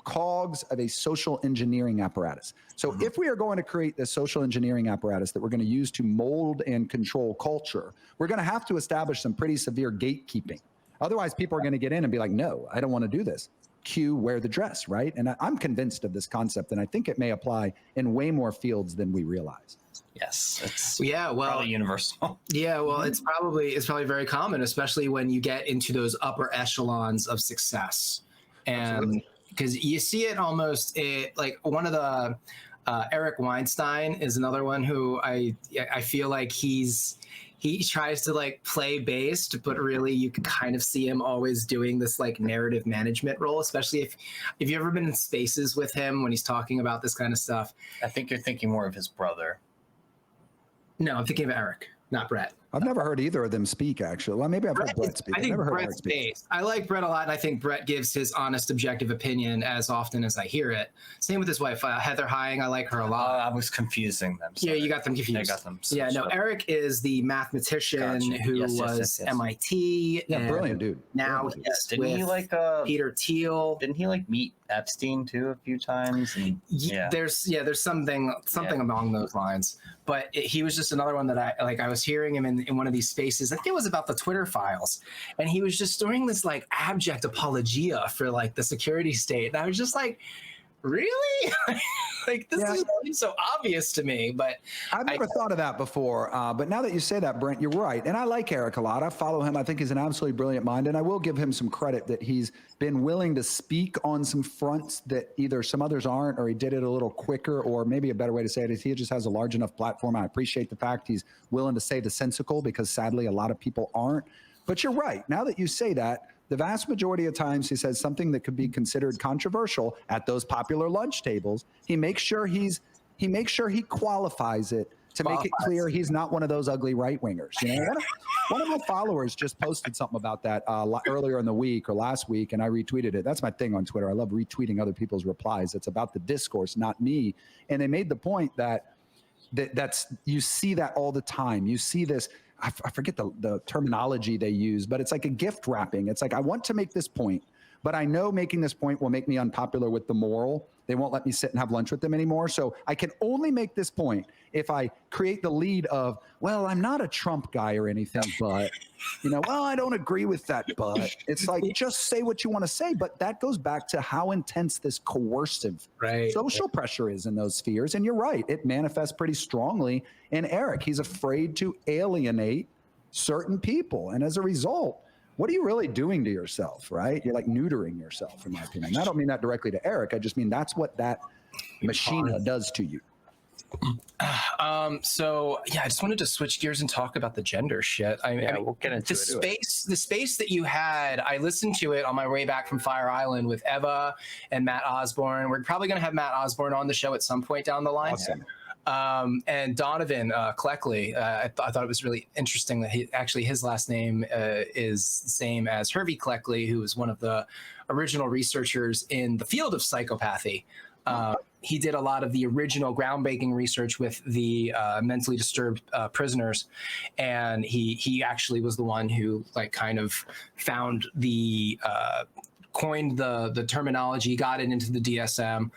cogs of a social engineering apparatus. So if we are going to create this social engineering apparatus that we're going to use to mold and control culture, we're going to have to establish some pretty severe gatekeeping. Otherwise, people are going to get in and be like, no, I don't want to do this. Cue wear the dress, right? And I'm convinced of this concept, and I think it may apply in way more fields than we realize. Yes, it's probably universal. Yeah, well, it's probably very common, especially when you get into those upper echelons of success, and because you see it almost like one of the Eric Weinstein is another one who I feel like he tries to like play based, but really you can kind of see him always doing this like narrative management role, especially if you've ever been in spaces with him when he's talking about this kind of stuff. I think you're thinking more of his brother. No, I'm thinking of Eric, not Brett. I've never heard either of them speak, actually. Well, maybe I've heard Brett speak. I think Brett's based. I like Brett a lot, and I think Brett gives his honest, objective opinion as often as I hear it. Same with his wife, Heather Hying. I like her a lot. I was confusing them. Sorry. Yeah, you got them confused. I got them. Eric is the mathematician who was MIT. Yeah, brilliant dude. Now didn't he like Peter Thiel? Didn't he like meet Epstein too a few times? And, there's something along those lines. But he was just another one that I was hearing him in one of these spaces. I think it was about the Twitter files, and he was just doing this like abject apologia for like the security state. And I was just like, really? Like, this Yeah. is so obvious to me, but I've never thought of that before. But now that you say that, Brent, you're right. And I like Eric a lot. I follow him. I think he's an absolutely brilliant mind. And I will give him some credit that he's been willing to speak on some fronts that either some others aren't, or he did it a little quicker, or maybe a better way to say it is he just has a large enough platform. I appreciate the fact he's willing to say the sensical, because sadly, a lot of people aren't. But you're right. Now that you say that, the vast majority of times he says something that could be considered controversial at those popular lunch tables, he makes sure he qualifies it to make it clear he's not one of those ugly right wingers. You know, one of my followers just posted something about that earlier in the week or last week, and I retweeted it. That's my thing on Twitter. I love retweeting other people's replies. It's about the discourse, not me. And they made the point that's you see that all the time. You see this. I forget the terminology they use, but it's like a gift wrapping. It's like, I want to make this point, but I know making this point will make me unpopular with the moral. They won't let me sit and have lunch with them anymore. So I can only make this point if I create the lead of, well, I'm not a Trump guy or anything, but, you know, well, I don't agree with that, but it's like, just say what you want to say. But that goes back to how intense this coercive social pressure is in those spheres. And you're right, it manifests pretty strongly in Eric. He's afraid to alienate certain people. And as a result, what are you really doing to yourself, right? You're like neutering yourself, in my opinion. I don't mean that directly to Eric. I just mean that's what that machine does to you. So yeah, I just wanted to switch gears and talk about the gender shit. I mean, we'll get into the space that you had. I listened to it on my way back from Fire Island with Eva and Matt Osborne. We're probably going to have Matt Osborne on the show at some point down the line. Awesome. And Donovan Cleckley, I thought it was really interesting that his last name is the same as Hervey Cleckley, who was one of the original researchers in the field of psychopathy. He did a lot of the original groundbreaking research with the mentally disturbed prisoners, and he actually was the one who kind of found coined the terminology, got it into the DSM.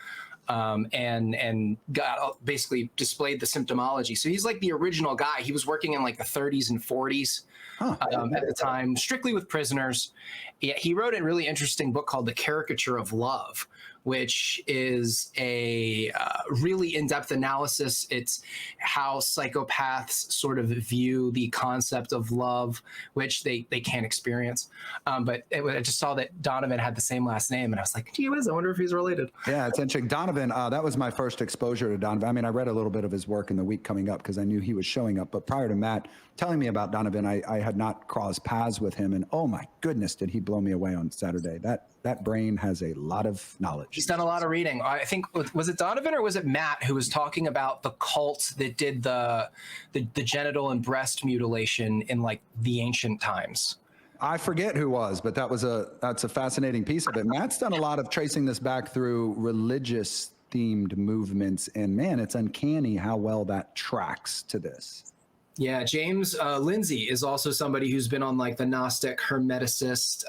And got basically displayed the symptomology. So he's like the original guy. He was working in like the 30s and 40s at the time, strictly with prisoners. He wrote a really interesting book called The Caricature of Love, which is a really in-depth analysis. It's how psychopaths sort of view the concept of love, which they can't experience. But I just saw that Donovan had the same last name, and I was like, gee whiz, I wonder if he's related. Yeah, it's interesting. Donovan, that was my first exposure to Donovan. I mean, I read a little bit of his work in the week coming up because I knew he was showing up. But prior to Matt telling me about Donovan, I had not crossed paths with him. And oh my goodness, did he blow me away on Saturday. That brain has a lot of knowledge. He's done a lot of reading. I think, was it Donovan or was it Matt who was talking about the cult that did the genital and breast mutilation in like the ancient times? I forget who was, but that's a fascinating piece of it. Matt's done a lot of tracing this back through religious themed movements, and man, it's uncanny how well that tracks to this. Yeah, James Lindsay is also somebody who's been on like the Gnostic Hermeticist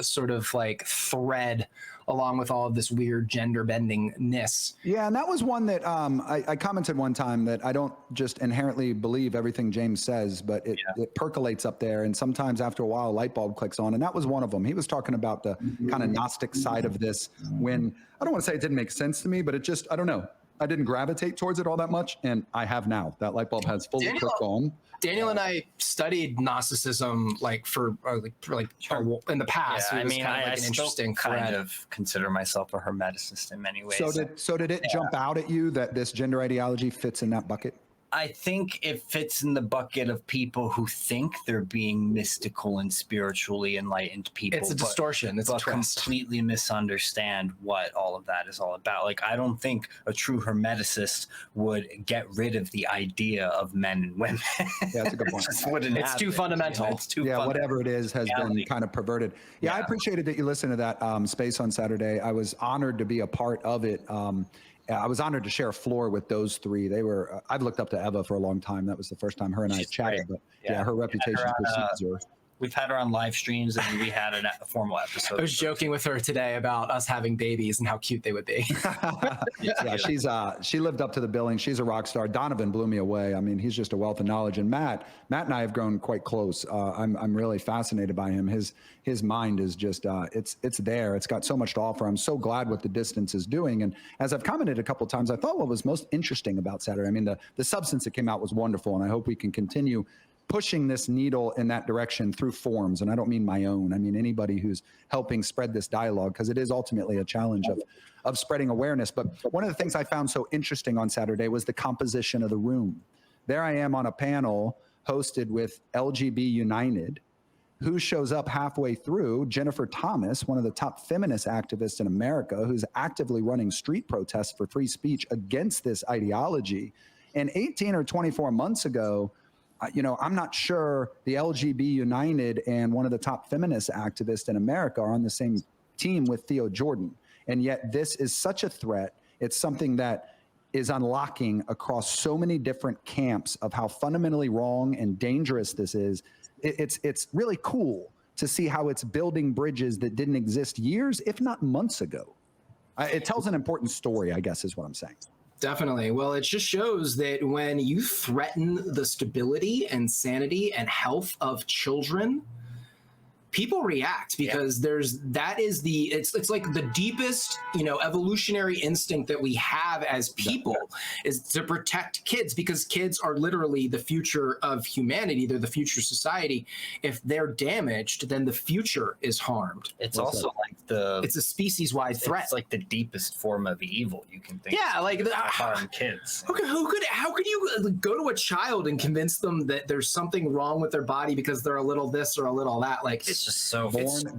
sort of like thread, along with all of this weird gender bendingness. Yeah, and that was one that I commented one time that I don't just inherently believe everything James says, but it percolates up there, and sometimes after a while a light bulb clicks on, and that was one of them. He was talking about the kind of Gnostic side of this when, I don't want to say it didn't make sense to me, but it just, I don't know. I didn't gravitate towards it all that much, and I have now. That light bulb has fully clicked on. Daniel and I studied Gnosticism for in the past. Yeah, it was kind of like an interesting kind of consider myself a hermeticist in many ways. So did it jump out at you that this gender ideology fits in that bucket? I think it fits in the bucket of people who think they're being mystical and spiritually enlightened people. It's a distortion. It's a twist. Completely misunderstand what all of that is all about. Like, I don't think a true hermeticist would get rid of the idea of men and women. Yeah, that's a good point. It's too fundamental. It's too fundamental. Whatever it is has been kind of perverted. Yeah, I appreciated that you listened to that space on Saturday. I was honored to be a part of it. I was honored to share a floor with those three. They were, I've looked up to Eva for a long time. That was the first time her and I chatted, but her reputation precedes her. We've had her on live streams, and we had a formal episode. I was joking with her today about us having babies and how cute they would be. Yeah, she lived up to the billing. She's a rock star. Donovan blew me away. I mean, he's just a wealth of knowledge. And Matt and I have grown quite close. I'm really fascinated by him. His mind is just it's there. It's got so much to offer. I'm so glad what the distance is doing. And as I've commented a couple of times, I thought what was most interesting about Saturday, I mean, the substance that came out was wonderful, and I hope we can continue pushing this needle in that direction through forums. And I don't mean my own. I mean anybody who's helping spread this dialogue, because it is ultimately a challenge of spreading awareness. But one of the things I found so interesting on Saturday was the composition of the room. There I am on a panel hosted with LGB United. Who shows up halfway through? Jennifer Thomas, one of the top feminist activists in America, who's actively running street protests for free speech against this ideology. And 18 or 24 months ago, I'm not sure the LGB United and one of the top feminist activists in America are on the same team with Theo Jordan. And yet this is such a threat. It's something that is unlocking across so many different camps of how fundamentally wrong and dangerous this is. It's really cool to see how it's building bridges that didn't exist years, if not months ago. It tells an important story, I guess, is what I'm saying. Definitely. Well, it just shows that when you threaten the stability and sanity and health of children, people react, because it's like the deepest, evolutionary instinct that we have as people is to protect kids, because kids are literally the future of humanity. They're the future society. If they're damaged, then the future is harmed. It's also like it's a species-wide threat. It's like the deepest form of evil you can think. Yeah, like harm kids. How could you go to a child and convince them that there's something wrong with their body because they're a little this or a little that? Like, it's just so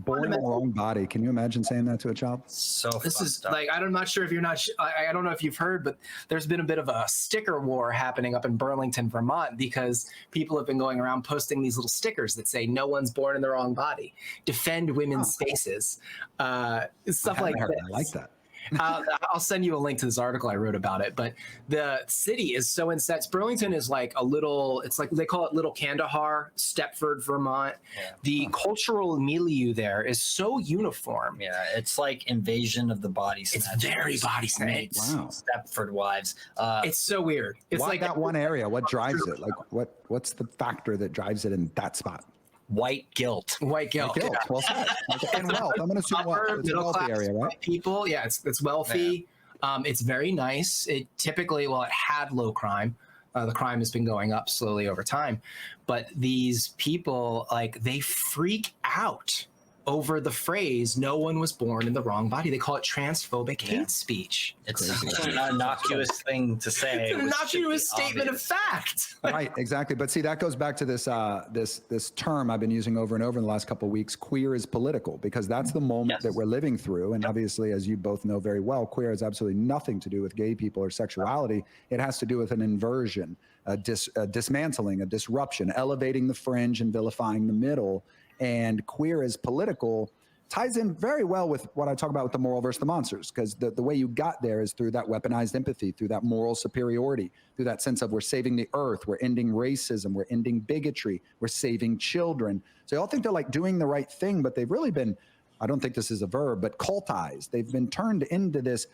born in the wrong body. Can you imagine saying that to a child? So this is up. like, I'm not sure if you're not. I don't know if you've heard, but there's been a bit of a sticker war happening up in Burlington, Vermont, because people have been going around posting these little stickers that say "No one's born in the wrong body," defend women's spaces, stuff like that. I like that. I'll send you a link to this article I wrote about it. But the city is so incensed. Burlington is like it's like they call it Little Kandahar, Stepford, Vermont. Yeah. The cultural milieu there is so uniform. Yeah, it's like Invasion of the Body Snatchers. It's very Body Snatchers. Wow. Stepford Wives. It's so weird. It's why like that one area? What drives it? Like what's the factor that drives it in that spot? White guilt. White guilt. Yeah. Well said. And wealth. I'm going to assume it's a wealthy area, right? People. Yeah, it's wealthy. Yeah. It's very nice. It typically, it had low crime. The crime has been going up slowly over time. But these people, they freak out over the phrase, "No one was born in the wrong body." They call it transphobic hate speech. It's an innocuous thing to say. It's an innocuous statement of fact. Right, exactly. But see, that goes back to this this term I've been using over and over in the last couple of weeks, queer is political, because that's the moment that we're living through. And obviously, as you both know very well, queer has absolutely nothing to do with gay people or sexuality. It has to do with an inversion, a dismantling, a disruption, elevating the fringe and vilifying the middle. And queer as political ties in very well with what I talk about with the moral versus the monsters, because the way you got there is through that weaponized empathy, through that moral superiority, through that sense of we're saving the earth, we're ending racism, we're ending bigotry, we're saving children. So they all think they're like doing the right thing, but they've really been, I don't think this is a verb, but cultized. They've been turned into this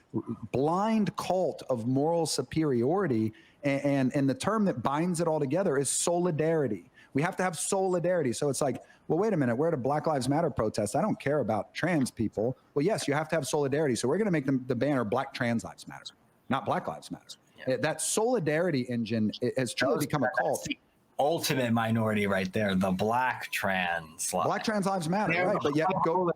blind cult of moral superiority. And the term that binds it all together is solidarity. We have to have solidarity. So it's like, well, wait a minute, we're at a Black Lives Matter protest. I don't care about trans people. Well, yes, you have to have solidarity. So we're going to make the banner Black Trans Lives Matter, not Black Lives Matter. Yeah. That solidarity engine has truly become a cult. Ultimate minority right there, the Black Trans Lives. Black Trans Lives Matter, right? But yet go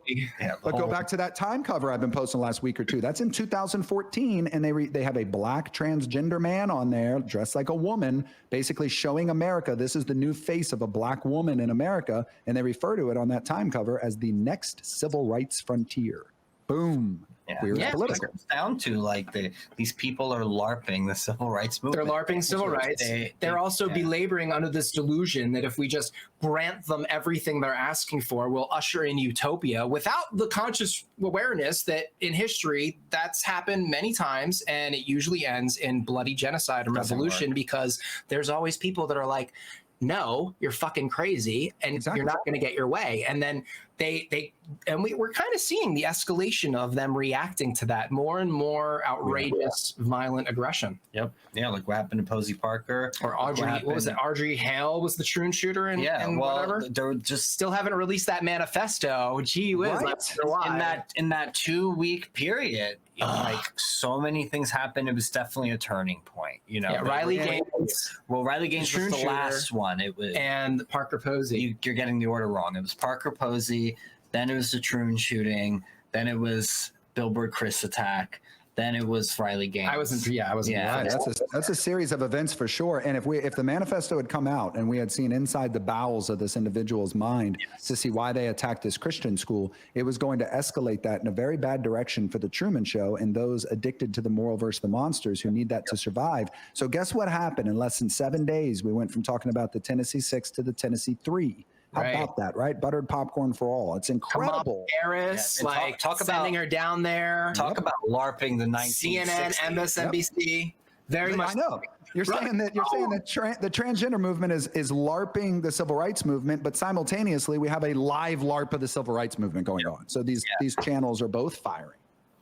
back to that Time cover I've been posting the last week or two. That's in 2014, and they have a Black transgender man on there dressed like a woman, basically showing America this is the new face of a Black woman in America, and they refer to it on that Time cover as the next civil rights frontier. Boom. Queer is political. It comes down to these people are LARPing the civil rights movement. They're LARPing civil rights. They're also belaboring under this delusion that if we just grant them everything they're asking for, we'll usher in utopia, without the conscious awareness that in history that's happened many times, and it usually ends in bloody genocide and revolution, because there's always people that are like, no, you're fucking crazy, and Exactly. you're not going to get your way. And then we're kind of seeing the escalation of them reacting to that, more and more outrageous, violent aggression. Yep. Yeah, like what happened to Posey Parker, or Audrey. What was it? Audrey Hale was the truant shooter, and whatever. They're just Still haven't released that manifesto. Gee whiz! Right. in that 2-week period. Like so many things happened. It was definitely a turning point. You know, Riley Gaines. Well, Riley Gaines was the shooter, last one. It was and Parker Posey. You're getting the order wrong. It was Parker Posey. Then it was the Truman shooting. Then it was Billboard Chris attack. Then it was Riley Gaines. I wasn't. Right. That's a series of events for sure. And if the manifesto had come out and we had seen inside the bowels of this individual's mind to see why they attacked this Christian school, it was going to escalate that in a very bad direction for the Truman Show and those addicted to the moral versus the monsters who need that to survive. So guess what happened? In less than 7 days, we went from talking about the Tennessee 6 to the Tennessee 3. How about that, right? Buttered popcorn for all. It's incredible. Harris, talk sending her down there. Talk about LARPing the 1960s. CNN, MSNBC. Very much. I know. You're saying that the transgender movement is LARPing the civil rights movement, but simultaneously we have a live LARP of the civil rights movement going on. So these channels are both firing.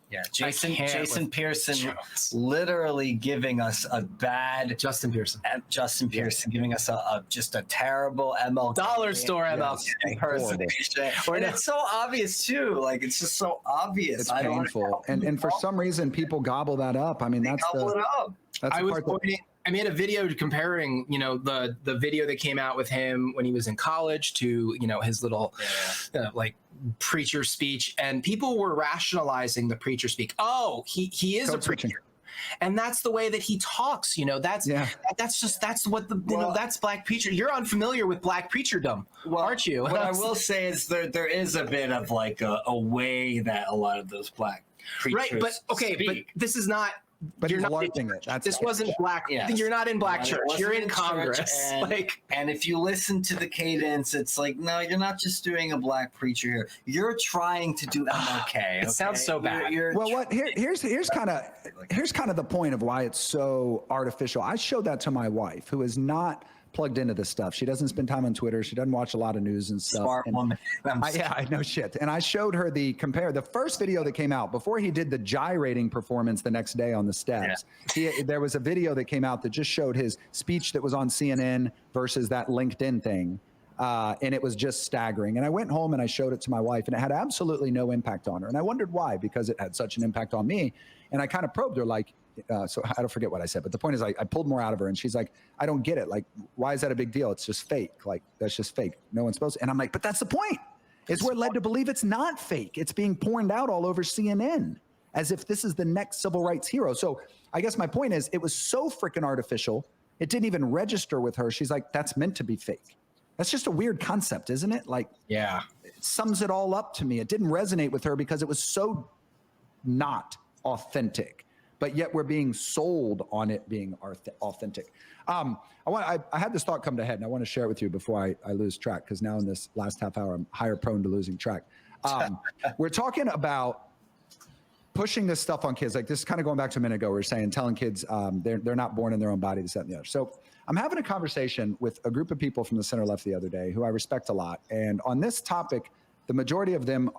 Yeah, Jason Pearson literally giving us a bad Justin Pearson giving us just a terrible MLK dollar store MLK impersonation, and it's so obvious too. Like it's just so obvious. It's painful, and for some reason people gobble that up. I mean, that's I made a video comparing, the video that came out with him when he was in college to, his little like preacher speech, and people were rationalizing the preacher speak. Oh, he is a preacher. And that's the way that he talks, that's that's black preacher. You're unfamiliar with black preacherdom, aren't you? What I will say is there is a bit of like a way that a lot of those black preachers but this is not. But you're not LARPing it. This wasn't black. Yes. You're not in black church. You're in Congress. And if you listen to the cadence, it's like, no, you're not just doing a black preacher here. You're trying to do MLK. It sounds so bad. Here's kind of the point of why it's so artificial. I showed that to my wife, who is not plugged into this stuff. She doesn't spend time on Twitter. She doesn't watch a lot of news and stuff. Smart woman. I know shit. And I showed her the first video that came out before he did the gyrating performance the next day on the steps. Yeah. There was a video that came out that just showed his speech that was on CNN versus that LinkedIn thing. And it was just staggering. And I went home and I showed it to my wife, and it had absolutely no impact on her. And I wondered why, because it had such an impact on me. And I kind of probed her, like, so I don't forget what I said, but the point is I pulled more out of her, and she's like, I don't get it. Like, why is that a big deal? It's just fake. Like, that's just fake. No one's supposed to. And I'm like, but that's the point. We're led to believe it's not fake. It's being pointed out all over CNN as if this is the next civil rights hero. So I guess my point is it was so freaking artificial. It didn't even register with her. She's like, that's meant to be fake. That's just a weird concept, isn't it? Like, yeah, it sums it all up to me. It didn't resonate with her because it was so not authentic. But yet we're being sold on it being authentic. I had this thought come to head, and I want to share it with you before I lose track, because now in this last half hour, I'm higher prone to losing track. We're talking about pushing this stuff on kids. Like, this is kind of going back to a minute ago. We were saying telling kids they're not born in their own body, this, that, and the other. So I'm having a conversation with a group of people from the center left the other day who I respect a lot. And on this topic, the majority of them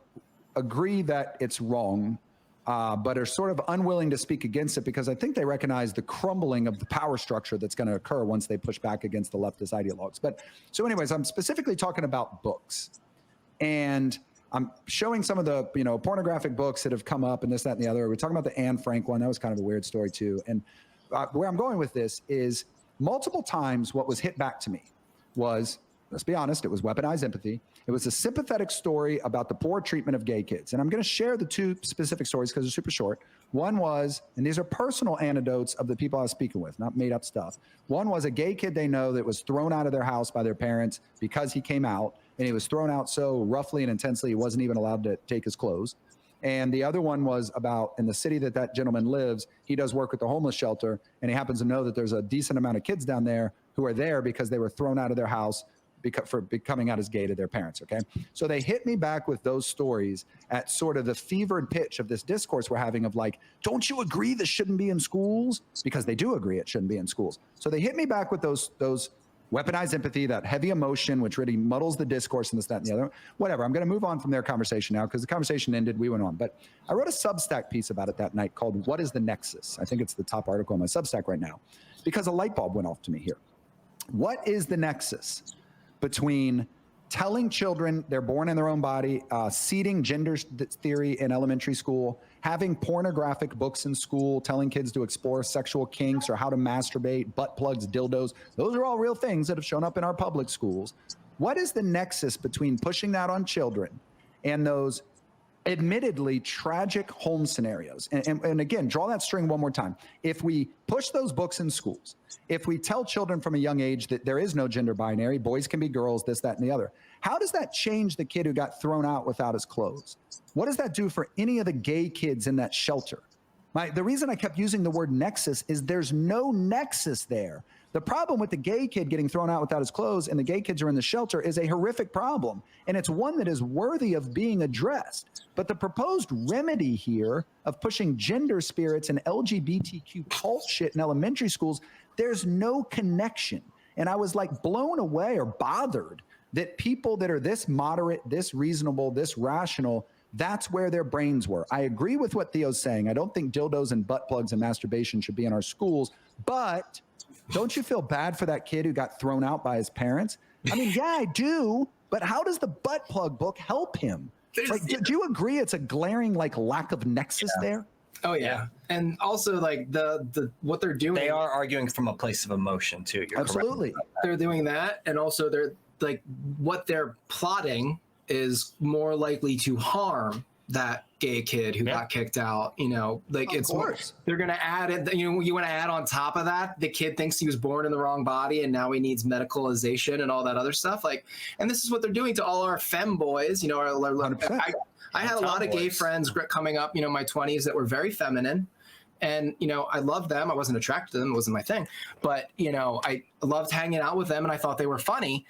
agree that it's wrong, but are sort of unwilling to speak against it because I think they recognize the crumbling of the power structure that's going to occur once they push back against the leftist ideologues. But so anyways, I'm specifically talking about books. And I'm showing some of the, pornographic books that have come up and this, that, and the other. We're talking about the Anne Frank one. That was kind of a weird story too. And where I'm going with this is multiple times what was hit back to me was, let's be honest, it was weaponized empathy. It was a sympathetic story about the poor treatment of gay kids. And I'm going to share the two specific stories because they're super short. One was, and these are personal anecdotes of the people I was speaking with, not made up stuff. One was a gay kid they know that was thrown out of their house by their parents because he came out, and he was thrown out so roughly and intensely he wasn't even allowed to take his clothes. And the other one was about, in the city that gentleman lives, he does work with the homeless shelter, and he happens to know that there's a decent amount of kids down there who are there because they were thrown out of their house for coming out as gay to their parents, okay? So they hit me back with those stories at sort of the fevered pitch of this discourse we're having of like, don't you agree this shouldn't be in schools? Because they do agree it shouldn't be in schools. So they hit me back with those weaponized empathy, that heavy emotion, which really muddles the discourse and this, that, and the other. Whatever. I'm going to move on from their conversation now because the conversation ended. We went on. But I wrote a Substack piece about it that night called What is the Nexus? I think it's the top article on my Substack right now because a light bulb went off to me here. What is the nexus between telling children they're born in their own body, seeding gender theory in elementary school, having pornographic books in school, telling kids to explore sexual kinks or how to masturbate, butt plugs, dildos? Those are all real things that have shown up in our public schools. What is the nexus between pushing that on children and those admittedly tragic home scenarios? And again, draw that string one more time. If we push those books in schools, if we tell children from a young age that there is no gender binary, boys can be girls, this, that, and the other, how does that change the kid who got thrown out without his clothes? What does that do for any of the gay kids in that shelter? The reason I kept using the word nexus is there's no nexus there. The problem with the gay kid getting thrown out without his clothes and the gay kids are in the shelter is a horrific problem. And it's one that is worthy of being addressed. But the proposed remedy here of pushing gender spirits and LGBTQ cult shit in elementary schools, there's no connection. And I was like blown away or bothered that people that are this moderate, this reasonable, this rational, that's where their brains were. I agree with what Theo's saying. I don't think dildos and butt plugs and masturbation should be in our schools, but don't you feel bad for that kid who got thrown out by his parents? I mean, yeah, I do, but how does the butt plug book help him? Like, do you agree it's a glaring lack of nexus there? Oh yeah. And also the what they're doing. They are arguing from a place of emotion too. You're absolutely correct. They're doing that, and also they're what they're plotting is more likely to harm that gay kid who got kicked out. It's more, they're going to add it. You want to add on top of that, the kid thinks he was born in the wrong body and now he needs medicalization and all that other stuff. And this is what they're doing to all our femboys. I had a lot of gay friends coming up, my 20s that were very feminine. And, I loved them. I wasn't attracted to them. It wasn't my thing. But, I loved hanging out with them and I thought they were funny.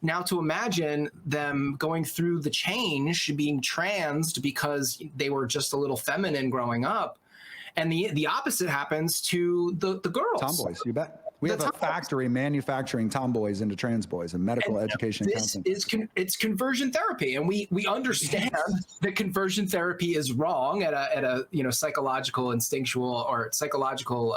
Now to imagine them going through the change, being transed because they were just a little feminine growing up. And the opposite happens to the girls. Tomboys, you bet. We have a factory manufacturing tomboys into trans boys and medical education. This is it's conversion therapy, and we understand that conversion therapy is wrong at a psychological, instinctual, or psychological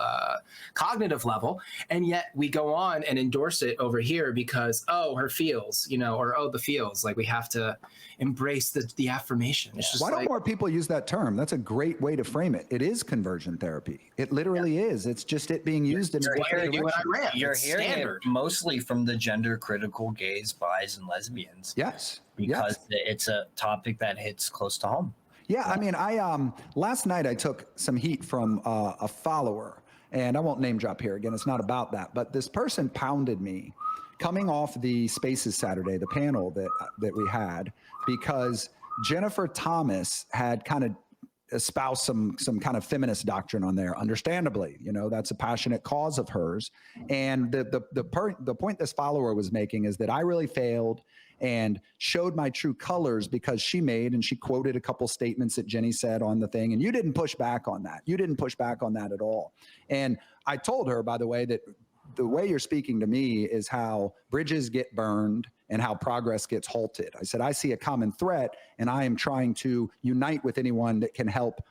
cognitive level, and yet we go on and endorse it over here because her feels, or the feels. We have to embrace the affirmation. It's just why don't more people use that term? That's a great way to frame it. It is conversion therapy. It literally is. It's just it being used in a different direction. You're hearing it mostly from the gender critical gays, bis, and lesbians. Yes. Because it's a topic that hits close to home. Yeah. I mean, last night I took some heat from a follower, and I won't name drop here again. It's not about that. But this person pounded me coming off the Spaces Saturday, the panel that we had, because Jennifer Thomas had kind of espouse some kind of feminist doctrine on there. Understandably, that's a passionate cause of hers. And the point this follower was making is that I really failed and showed my true colors because she quoted a couple statements that Jenny said on the thing. And you didn't push back on that. You didn't push back on that at all. And I told her, by the way, that the way you're speaking to me is how bridges get burned and how progress gets halted. I said, I see a common threat and I am trying to unite with anyone that can help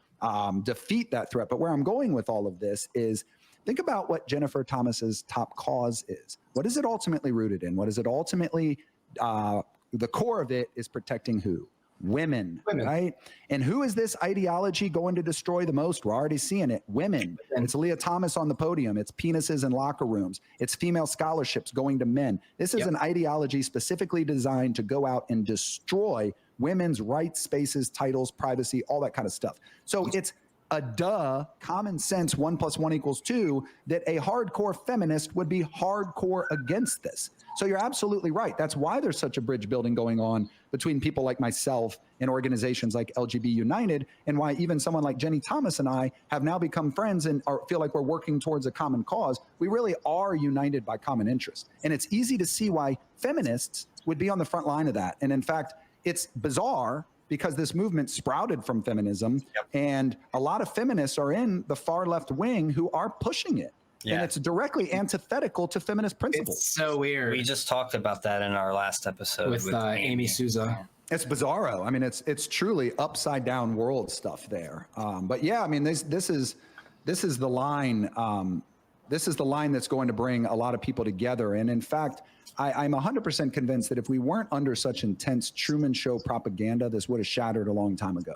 defeat that threat. But where I'm going with all of this is think about what Jennifer Thomas's top cause is. What is it ultimately rooted in? What is it ultimately, the core of it is protecting who? Women, right? And who is this ideology going to destroy the most? We're already seeing it. Women. It's Leah Thomas on the podium. It's penises in locker rooms. It's female scholarships going to men. This is an ideology specifically designed to go out and destroy women's rights, spaces, titles, privacy, all that kind of stuff. So it's a common sense 1 + 1 = 2 that a hardcore feminist would be hardcore against this. So you're absolutely right. That's why there's such a bridge building going on between people like myself and organizations like LGB United, and why even someone like Jenny Thomas and I have now become friends and feel like we're working towards a common cause. We really are united by common interests. And it's easy to see why feminists would be on the front line of that. And in fact, it's bizarre because this movement sprouted from feminism, and a lot of feminists are in the far left wing who are pushing it. And it's directly antithetical to feminist principles. It's so weird. We just talked about that in our last episode with Amy Souza. It's bizarro. I mean, it's truly upside down world stuff there. But yeah, I mean, this is the line. This is the line that's going to bring a lot of people together. And in fact, I'm 100% convinced that if we weren't under such intense Truman Show propaganda, this would have shattered a long time ago.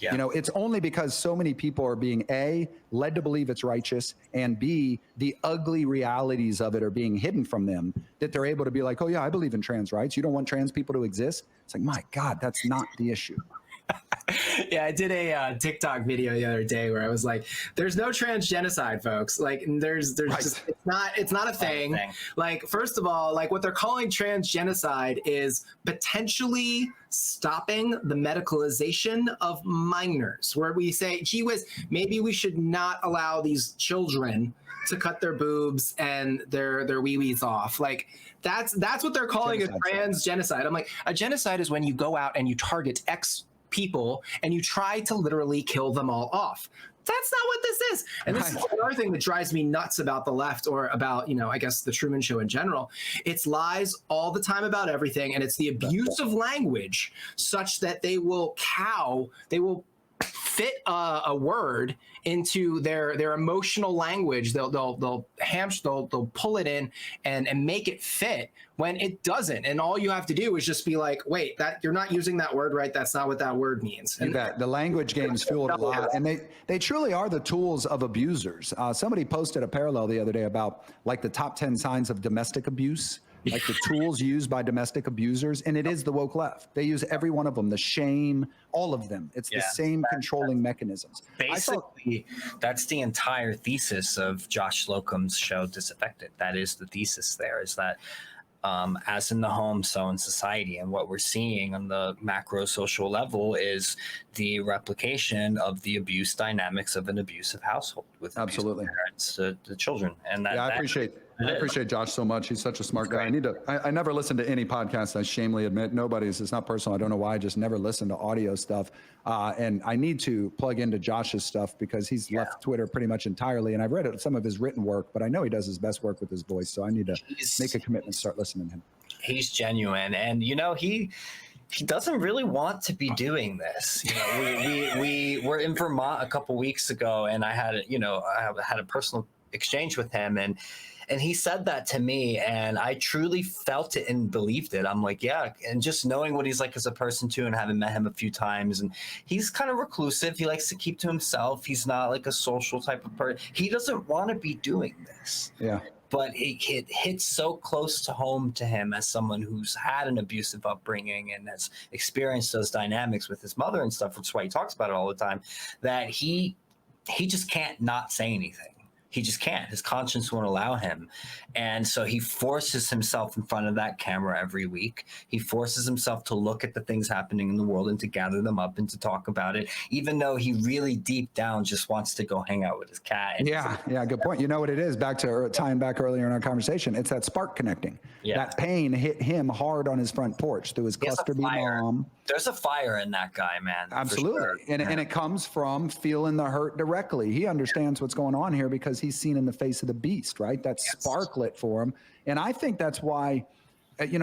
Yeah. You know, it's only because so many people are being A, led to believe it's righteous, and B, the ugly realities of it are being hidden from them, that they're able to be like, oh yeah, I believe in trans rights. You don't want trans people to exist? It's like, my God, that's not the issue. Yeah, I did a TikTok video the other day where I was like, "There's no trans genocide, folks. Like, there's Right. just it's not a thing. Like, first of all, like what they're calling trans genocide is potentially stopping the medicalization of minors, where we say, gee whiz, maybe we should not allow these children to cut their boobs and their wee-wees off. Like, that's what they're calling a trans genocide. I'm like, a genocide is when you go out and you target X people and you try to literally kill them all off. That's not what this is. And this is another thing that drives me nuts about the left, or about, I guess the Truman Show in general. It's lies all the time about everything, and it's the abuse of language such that they will fit a word into their emotional language. They'll pull it in and make it fit when it doesn't. And all you have to do is just be like, wait, that you're not using that word right. That's not what that word means. And the language games fueled a lot, and they truly are the tools of abusers. Somebody posted a parallel the other day about like the top 10 signs of domestic abuse. Like the tools used by domestic abusers, and it is the woke left. They use every one of them, the shame, all of them. It's the same controlling mechanisms. Basically, that's the entire thesis of Josh Slocum's show, Disaffected. That is the thesis there, is that as in the home, so in society. And what we're seeing on the macro social level is the replication of the abuse dynamics of an abusive household with absolutely parents to the children. And that, I appreciate Josh so much. He's such a smart guy. I never listen to any podcast. I shamefully admit, nobody's. It's not personal. I don't know why. I just never listen to audio stuff. And I need to plug into Josh's stuff because he's left Twitter pretty much entirely. And I've read some of his written work, but I know he does his best work with his voice. So I need to make a commitment to start listening to him. He's genuine. And, he doesn't really want to be doing this. We were in Vermont a couple weeks ago, and I had a personal exchange with him, and he said that to me, and I truly felt it and believed it. I'm like, yeah. And just knowing what he's like as a person too, and having met him a few times, and he's kind of reclusive. He likes to keep to himself. He's not like a social type of person. He doesn't want to be doing this. Yeah. But it hits so close to home to him as someone who's had an abusive upbringing and has experienced those dynamics with his mother and stuff, which is why he talks about it all the time, that he just can't not say anything. He just can't. His conscience won't allow him. And so he forces himself in front of that camera every week. He forces himself to look at the things happening in the world and to gather them up and to talk about it, even though he really deep down just wants to go hang out with his cat. Yeah, good point. You know what it is? Back to tying back earlier in our conversation, it's that spark connecting. Yeah. That pain hit him hard on his front porch through his cluster B mom. There's a fire in that guy, man. Absolutely. Sure. And it comes from feeling the hurt directly. He understands what's going on here because he's seen in the face of the beast, right? That spark lit for him. And I think that's why,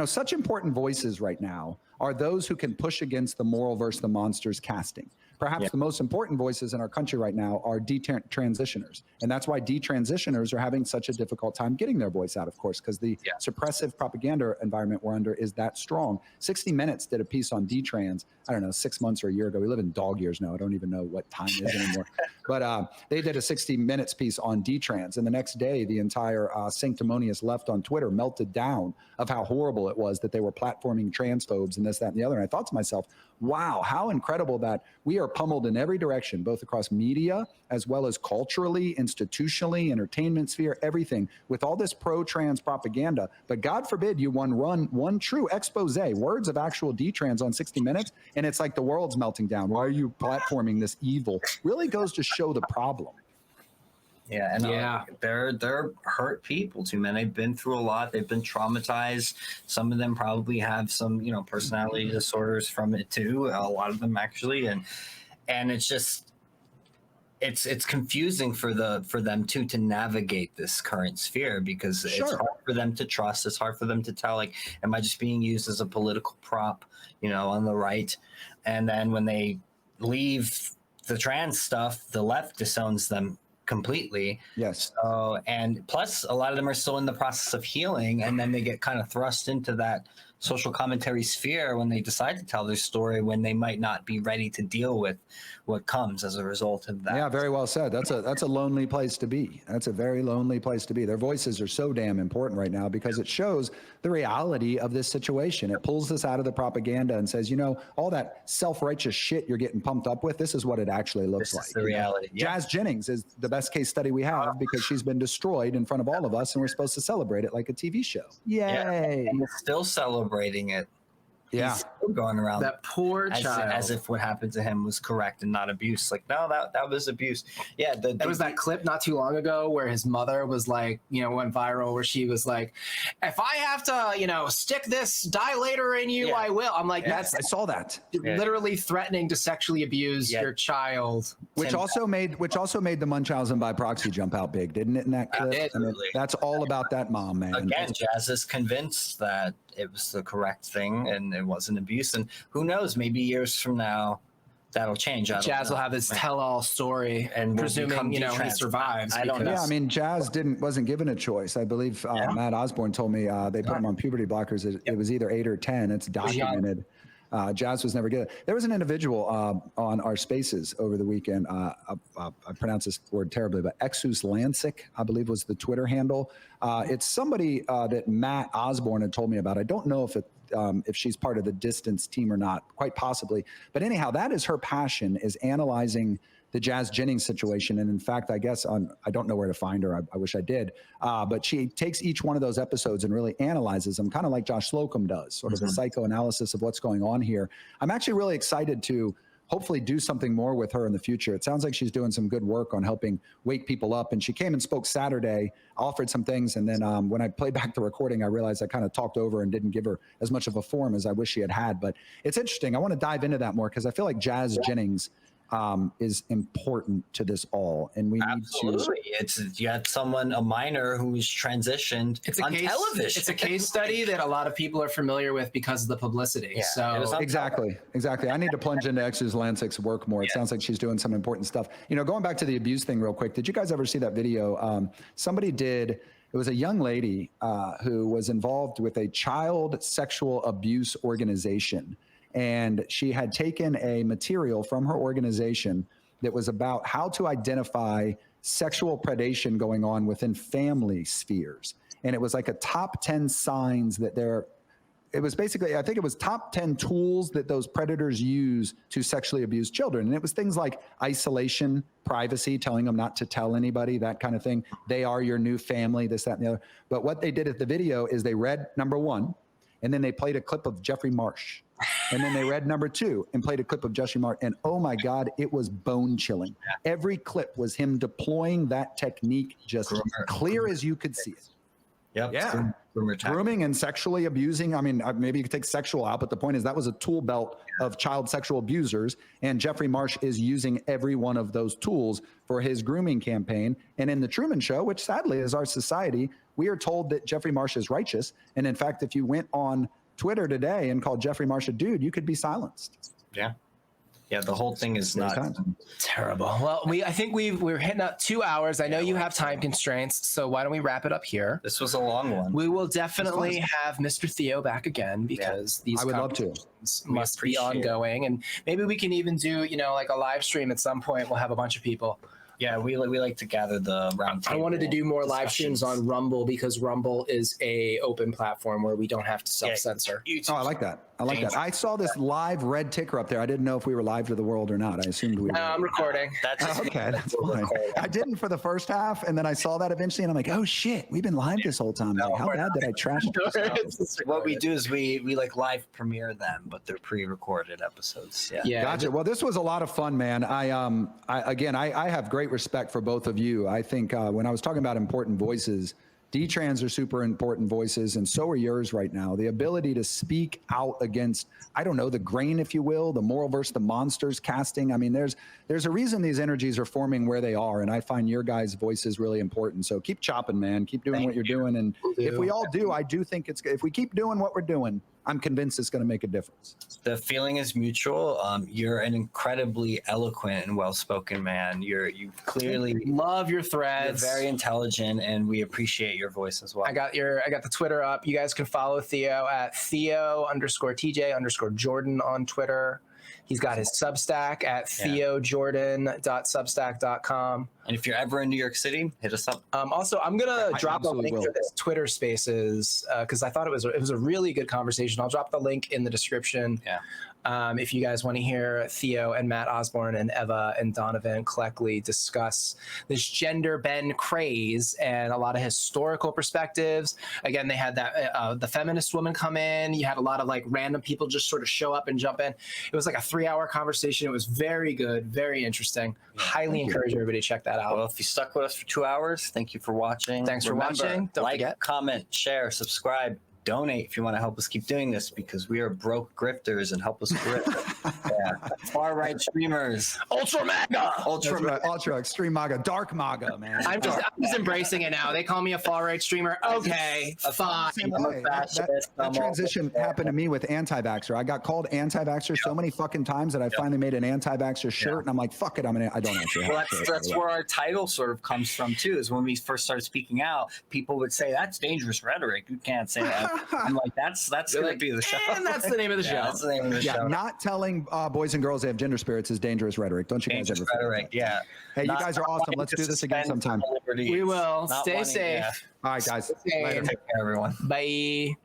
such important voices right now are those who can push against the moral versus the monsters casting. Perhaps the most important voices in our country right now are detransitioners. And that's why detransitioners are having such a difficult time getting their voice out, of course, because the suppressive propaganda environment we're under is that strong. 60 Minutes did a piece on detrans, I don't know, 6 months or a year ago. We live in dog years now. I don't even know what time is anymore. But they did a 60 Minutes piece on detrans. And the next day, the entire sanctimonious left on Twitter melted down of how horrible it was that they were platforming transphobes and this, that, and the other. And I thought to myself, wow, how incredible that we are pummeled in every direction, both across media as well as culturally, institutionally, entertainment sphere, everything, with all this pro-trans propaganda. But God forbid you run one true expose, words of actual detrans on 60 Minutes, and it's like the world's melting down. Why are you platforming this evil? Really goes to show the problem. Yeah, and they're hurt people too, man. They've been through a lot. They've been traumatized. Some of them probably have some, personality disorders from it too. A lot of them actually, and it's just it's confusing for them to navigate this current sphere, because it's Sure. hard for them to trust. It's hard for them to tell, like, am I just being used as a political prop, on the right? And then when they leave the trans stuff, the left disowns them completely. Yes. So, and plus a lot of them are still in the process of healing, and then they get kind of thrust into that social commentary sphere when they decide to tell their story, when they might not be ready to deal with what comes as a result of that. Yeah, very well said. That's a lonely place to be. That's a very lonely place to be. Their voices are so damn important right now because it shows the reality of this situation. It pulls us out of the propaganda and says, all that self-righteous shit you're getting pumped up with, this is what it actually looks This like. is the reality. Yeah. Jazz Jennings is the best case study we have because she's been destroyed in front of all of us, and we're supposed to celebrate it like a TV show. Yay! Yeah. And it's still celebrating it. Yeah. He's still going around That poor child. as if what happened to him was correct and not abuse. Like, no, that was abuse. Yeah, There was that clip not too long ago where his mother was like, went viral, where she was like, if I have to, stick this dilator in you, I will. I'm like, I saw that. literally threatening to sexually abuse your child. Which also made the Munchausen by proxy jump out big, didn't it, in that clip? Absolutely. That's all about that mom, man. Again, Jazz is convinced that it was the correct thing and it wasn't abuse. And who knows, maybe years from now, that'll change. Jazz will have this tell-all story, and presuming he survives. I don't know. Yeah, I mean, Jazz wasn't given a choice. I believe Matt Osborne told me they put him on puberty blockers. It was either 8 or 10. It's documented. Jazz was never good. There was an individual on our spaces over the weekend. I pronounce this word terribly, but Exus Lancic, I believe, was the Twitter handle. It's somebody that Matt Osborne had told me about. I don't know if she's part of the distance team or not, quite possibly. But anyhow, that is her passion, is analyzing the Jazz Jennings situation. And in fact, I guess I don't know where to find her. I wish I did. But she takes each one of those episodes and really analyzes them, kind of like Josh Slocum does, sort of a psychoanalysis of what's going on here. I'm actually really excited to hopefully do something more with her in the future. It sounds like she's doing some good work on helping wake people up. And she came and spoke Saturday, offered some things. And then when I played back the recording, I realized I kind of talked over and didn't give her as much of a forum as I wish she had. But it's interesting. I want to dive into that more because I feel like Jazz Jennings is important to this all, and we need to. It's you had a minor who's transitioned on television. It's a case study that a lot of people are familiar with because of the publicity. Exactly. I need to plunge into Exus Lancic's work more. It sounds like she's doing some important stuff. Going back to the abuse thing real quick. Did you guys ever see that video? Somebody did. It was a young lady who was involved with a child sexual abuse organization. And she had taken a material from her organization that was about how to identify sexual predation going on within family spheres. And it was like a top 10 signs that it was basically, I think it was top 10 tools that those predators use to sexually abuse children. And it was things like isolation, privacy, telling them not to tell anybody, that kind of thing. They are your new family, this, that, and the other. But what they did at the video is they read number 1, and then they played a clip of Jeffrey Marsh. And then they read number 2 and played a clip of Jeffrey Marsh. And oh my God, it was bone chilling. Every clip was him deploying that technique just clear as you could see it. Yep. Yeah. Grooming and sexually abusing. I mean, maybe you could take sexual out, but the point is that was a tool belt of child sexual abusers. And Jeffrey Marsh is using every one of those tools for his grooming campaign. And in the Truman Show, which sadly is our society, we are told that Jeffrey Marsh is righteous. And in fact, if you went on Twitter today and called Jeffrey Marsh a dude, you could be silenced. Yeah, the whole thing is not terrible. Well, I think we're hitting up 2 hours. I know you have time constraints, so why don't we wrap it up here? This was a long one. We will definitely have Mr. Theo back again because these conversations must be ongoing, and maybe we can even do like a live stream at some point. We'll have a bunch of people. Yeah, we like to gather the round table. I wanted to do more live streams on Rumble because Rumble is a open platform where we don't have to self-censor. Oh, I like that. I saw this live red ticker up there. I didn't know if we were live to the world or not. I assumed we were. No, I'm recording. That's fine. I didn't for the first half, and then I saw that eventually, and I'm like, oh shit, we've been live this whole time. Like, how bad did I trash this? What we do is we like live premiere them, but they're pre-recorded episodes. Yeah. Gotcha. Well, this was a lot of fun, man. I have great respect for both of you. I think when I was talking about important voices, D-trans are super important voices, and so are yours right now. The ability to speak out against, I don't know, the grain, if you will, the moral versus the monsters casting. I mean, there's a reason these energies are forming where they are, and I find your guys' voices really important. So keep chopping, man. Keep doing what you're doing, and if we all do, I do think if we keep doing what we're doing, I'm convinced it's going to make a difference. The feeling is mutual. You're an incredibly eloquent and well-spoken man. You clearly love your threads. You're very intelligent, and we appreciate your voice as well. I got the Twitter up. You guys can follow Theo at Theo_TJ_Jordan on Twitter. He's got his Substack at theojordan.substack.com. And if you're ever in New York City, hit us up. Also, I'm gonna drop a link to this Twitter Spaces because I thought it was a really good conversation. I'll drop the link in the description. Yeah. If you guys want to hear Theo and Matt Osborne and Eva and Donovan Cleckley discuss this gender bend craze and a lot of historical perspectives. Again, they had that the feminist woman come in. You had a lot of like random people just sort of show up and jump in. It was like a 3-hour conversation. It was very good, very interesting. Yeah, highly encourage everybody to check that out. Well, if you stuck with us for 2 hours, thank you for watching. Thanks for watching. Don't forget. Comment, share, subscribe. Donate if you want to help us keep doing this because we are broke grifters and help us grip. Far right streamers, ultra MAGA, ultra extreme MAGA, dark MAGA, man. I'm just embracing it now. They call me a far right streamer. Okay, fine. That transition happened to me with anti-vaxxer. I got called anti-vaxxer so many fucking times that I finally made an anti-vaxxer shirt, and I'm like, fuck it, I don't actually. Well, that's where our title sort of comes from too. Is when we first started speaking out, people would say that's dangerous rhetoric. You can't say that. I'm like, that's going to be the show. And that's the name of the show. That's the name of the show. Not telling boys and girls they have gender spirits is dangerous rhetoric. Don't you guys ever rhetoric, yeah. Hey, you guys are awesome. Let's do this again sometime. We will. Stay safe. All right, guys. Later. Take care, everyone. Bye.